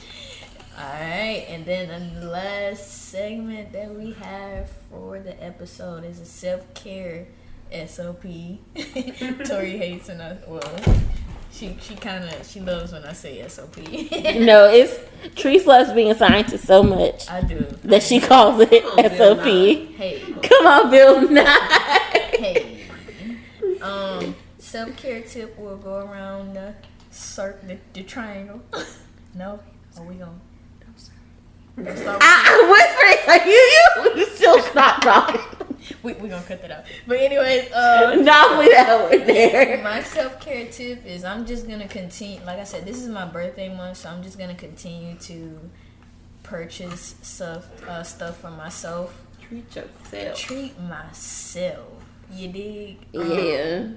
Alright, and then the last segment that we have for the episode is a self-care SOP. Tori hates and she loves when I say SOP. No, Treese loves being a scientist so much. I do. That she calls it SOP. Hey. Come on, Bill Nye. Hey. Self-care tip will go around the circle, the triangle. No? Are we going? I whispering, you still stop talking. We're gonna cut that out. But anyways, not with that one there. My self-care tip is I'm just gonna continue. Like I said, this is my birthday month, so I'm just gonna continue to purchase stuff for myself. Treat yourself. Treat myself. You dig? Yeah.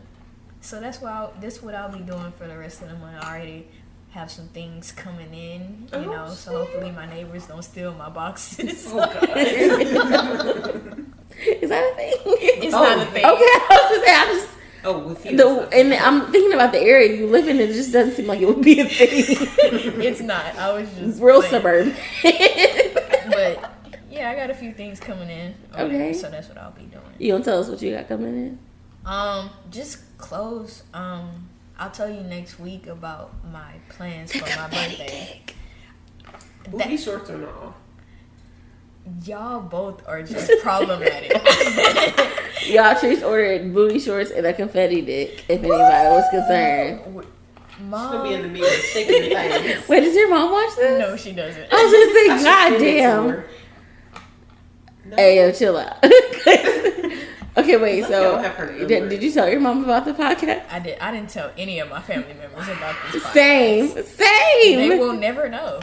So that's what I'll be doing for the rest of the month. I already have some things coming in, so hopefully my neighbors don't steal my boxes. Oh, God. Is that a thing? It's not a thing. Okay, I was just with you. And I'm thinking about the area you live in, and it just doesn't seem like it would be a thing. It's not. I was just real suburban. But yeah, Yeah, I got a few things coming in. Okay. So that's what I'll be doing. You gonna tell us what you got coming in? Just clothes. I'll tell you next week about my plans for my birthday. Booty shorts or no? Y'all both are just problematic. Y'all, Trish ordered booty shorts and a confetti dick, if anybody was concerned. Mom. She's gonna be in the mirror thinking things. Wait, does your mom watch this? No, she doesn't. I was gonna say, God damn. No. Hey, yo, chill out. Okay, wait, so did you tell your mom about the podcast? I did. I didn't tell any of my family members about this podcast. Same. They will never know.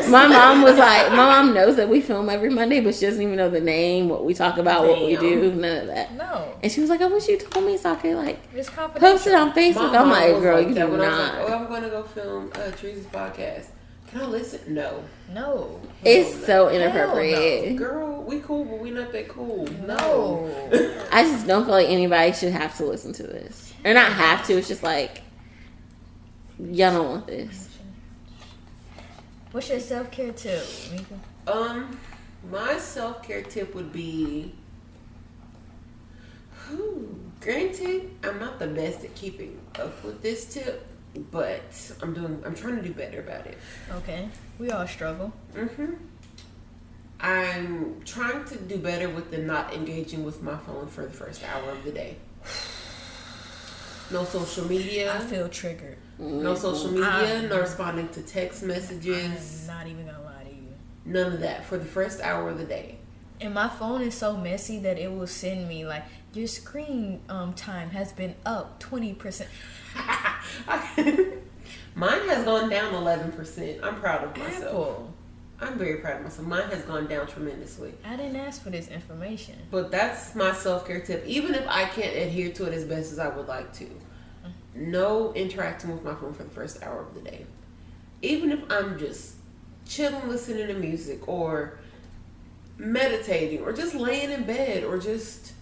My mom was like, my mom knows that we film every Monday, but she doesn't even know the name, what we talk about, what we do, none of that. No. And she was like, I wish you told me so I could, like, it's confidential. post it on Facebook. I'm like, girl, you do when not. I was like, I'm gonna go film Teresa's podcast. Can I listen? No. It's so inappropriate. No. Girl, we cool, but we not that cool. No. I just don't feel like anybody should have to listen to this. Or not have to, it's just like, y'all don't want this. What's your self-care tip, Mika? My self-care tip would be, granted, I'm not the best at keeping up with this tip, but I'm trying to do better about it. Okay. We all struggle. I'm trying to do better with the not engaging with my phone for the first hour of the day. No social media. I feel triggered. No social media, no responding to text messages. I'm not even gonna lie to you. None of that for the first hour of the day. And my phone is so messy that it will send me like, your screen time has been up 20%. Mine has gone down 11%. I'm proud of myself. Apple. I'm very proud of myself. Mine has gone down tremendously. I didn't ask for this information. But that's my self-care tip. Even if I can't adhere to it as best as I would like to. No interacting with my phone for the first hour of the day. Even if I'm just chilling, listening to music, or meditating, or just laying in bed, or just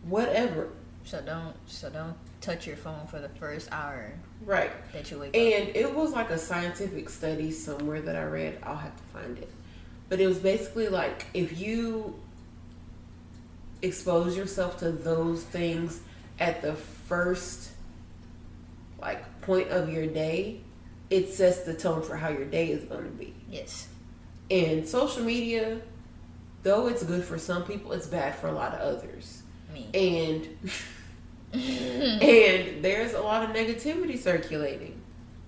whatever. So don't touch your phone for the first hour. Right. That you wake up. And it was like a scientific study somewhere that I read. I'll have to find it. But it was basically like, if you expose yourself to those things at the first like point of your day, it sets the tone for how your day is going to be. Yes. And social media, though it's good for some people, it's bad for a lot of others. Me. And and there's a lot of negativity circulating.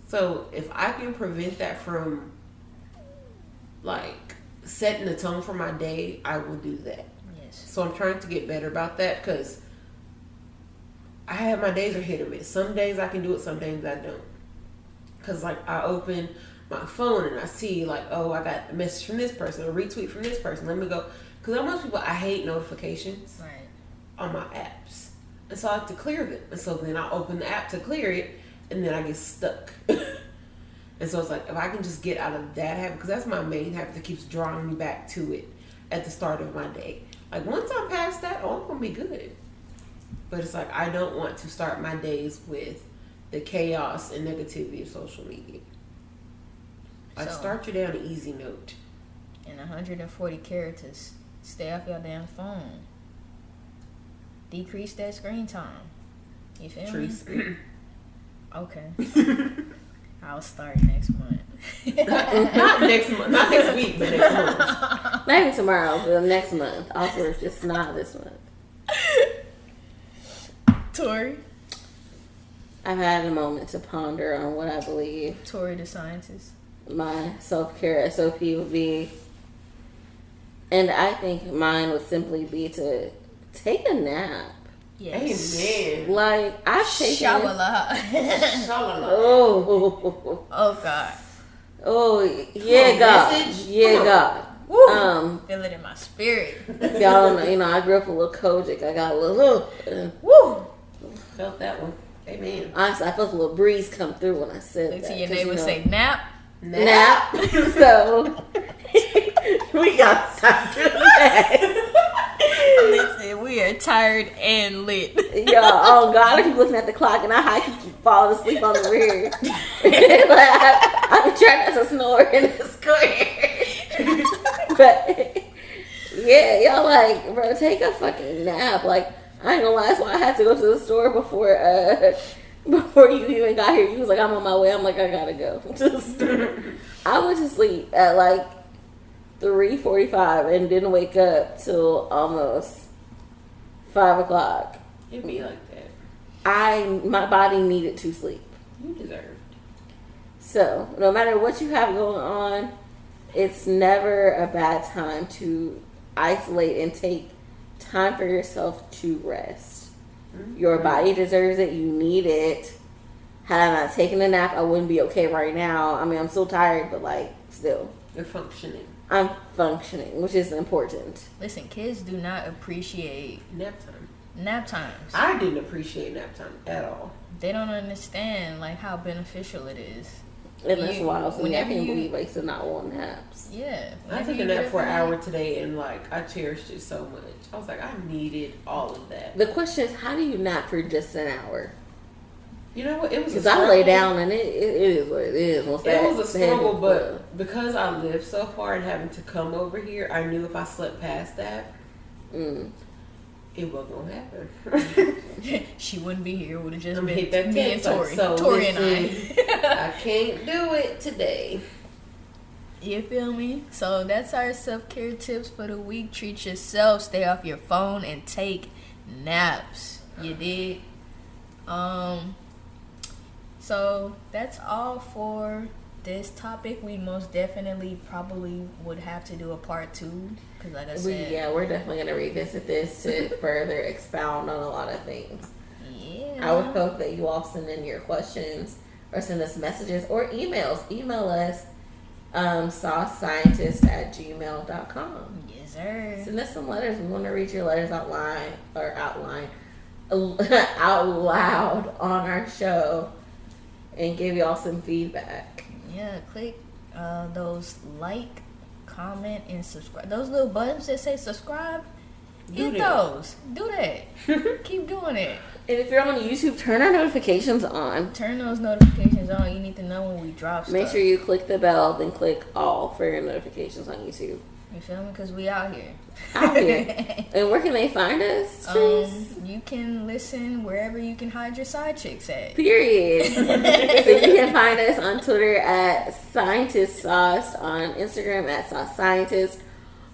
So if I can prevent that from like setting the tone for my day, I will do that. Yes. So I'm trying to get better about that, because I have my days are hit or miss. Some days I can do it, some days I don't. Because like I open my phone and I see like, oh, I got a message from this person, a retweet from this person. Let me go. Because I'm most people, I hate notifications on my apps. And so I have to clear them. And so then I open the app to clear it, and then I get stuck. And so it's like, if I can just get out of that habit, because that's my main habit that keeps drawing me back to it at the start of my day. Like once I'm past that, oh, I'm going to be good. But it's like, I don't want to start my days with the chaos and negativity of social media. Like, So, start your day on an easy note. In 140 characters, stay off your damn phone. Decrease that screen time. You feel me? Okay. I'll start next month. Not next month, not next week, but next month. Maybe tomorrow, but next month. Also, it's just not this month. Tori. I've had a moment to ponder on what I believe Tori the scientist. my self-care SOP would be. And I think mine would simply be to take a nap. Yes. Amen. Like, I've taken... Shabala. Oh, God. Oh, yeah, God. Yeah, God. Woo. Feel it in my spirit. If y'all don't know, I grew up a little Kojic. I got a little... Woo. Felt that one. Amen. Honestly, I felt a little breeze come through when I said Look that. to your neighbor, say nap. Nap. So, we got to stop doing that. Listen, we are tired and lit. Yo, oh God, I keep looking at the clock and I keep falling asleep on the rear. Like, I've been trying not to snore in the square. But like, bro, take a fucking nap. Like, I ain't gonna lie, that's why I had to go to the store before you even got here. You was like, I'm on my way. I'm like, I gotta go to the store. I went to sleep at like 3:45 and didn't wake up till almost 5 o'clock. It be like that. My body needed to sleep. You deserved. So, no matter what you have going on, it's never a bad time to isolate and take time for yourself to rest. Mm-hmm. Your body deserves it. You need it. Had I not taken a nap, I wouldn't be okay right now. I mean, I'm still tired, but like, still. You're functioning. I'm functioning, which is important. Listen, kids do not appreciate nap time. Nap times. I didn't appreciate nap time at all. They don't understand like how beneficial it is. And that's wild. So I can't believe I used to not want naps. Yeah. I took a nap for an hour today, and like I cherished it so much. I was like, I needed all of that. The question is, how do you nap for just an hour? You know what? It was because I lay down and it is what it is. It was a struggle, but because I live so far and having to come over here, I knew if I slept past that, it wasn't gonna happen. She wouldn't be here. It would have just been me and Tori. So Tori and I. I can't do it today. You feel me? So that's our self-care tips for the week. Treat yourself. Stay off your phone and take naps. You dig? So that's all for this topic. We most definitely probably would have to do a part 2 because, like I said, we're definitely gonna revisit this to further expound on a lot of things. Yeah, I would hope that you all send in your questions or send us messages or emails. Email us saucescientist@gmail.com. Yes, sir. Send us some letters. We want to read your letters out loud on our show and give y'all some feedback. Yeah, click those like, comment, and subscribe. Those little buttons that say subscribe, hit those. Do that. Keep doing it. And if you're on YouTube, turn our notifications on. Turn those notifications on. You need to know when we drop stuff. Make sure you click the bell, then click all for your notifications on YouTube. You feel me? Because we out here. And where can they find us? You can listen wherever you can hide your side chicks at. Period. So you can find us on Twitter at Scientist Sauce, on Instagram at Sauce Scientist,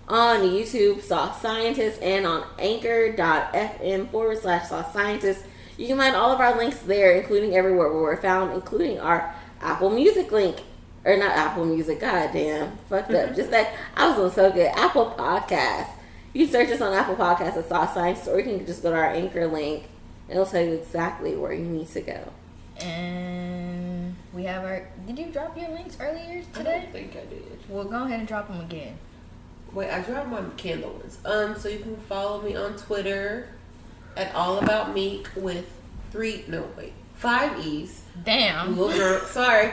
on YouTube Sauce Scientist, and on anchor.fm/Sauce Scientist. You can find all of our links there, including everywhere where we're found, including our Apple Music link. Or not Apple Music, goddamn, fucked up. Just like, I was doing so good. Apple Podcast. You can search us on Apple Podcasts at Sauce Science, or you can just go to our Anchor link, and it'll tell you exactly where you need to go. And we have our... Did you drop your links earlier today? I don't think I did. Well, go ahead and drop them again. Wait, I dropped my candle ones. So you can follow me on Twitter at allaboutmeek with 5 E's. Damn. A little drunk. Sorry.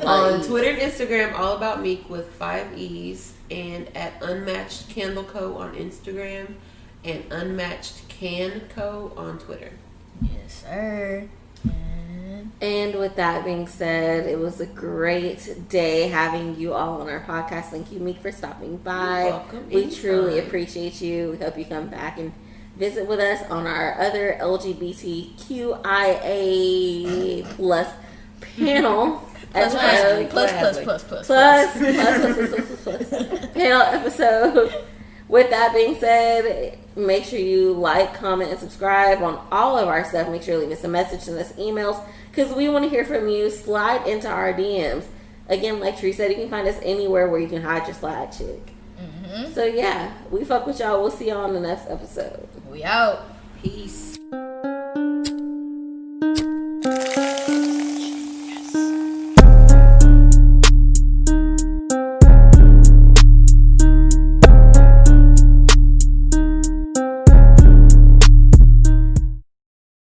On Twitter and Instagram, All About Meek with 5 E's, and at Unmatched Candle Co on Instagram, and Unmatched Can Co on Twitter. Yes, sir. And with that being said, it was a great day having you all on our podcast. Thank you, Meek, for stopping by. You're welcome. We truly appreciate you. We hope you come back and visit with us on our other LGBTQIA plus panel episode. Plus panel episode. With that being said, make sure you like, comment, and subscribe on all of our stuff. Make sure you leave us a message, send us emails, because we want to hear from you. Slide into our DMs. Again, like Tree said, you can find us anywhere where you can hide your slide chick. So yeah, we fuck with y'all. We'll see y'all on the next episode. We out. Peace.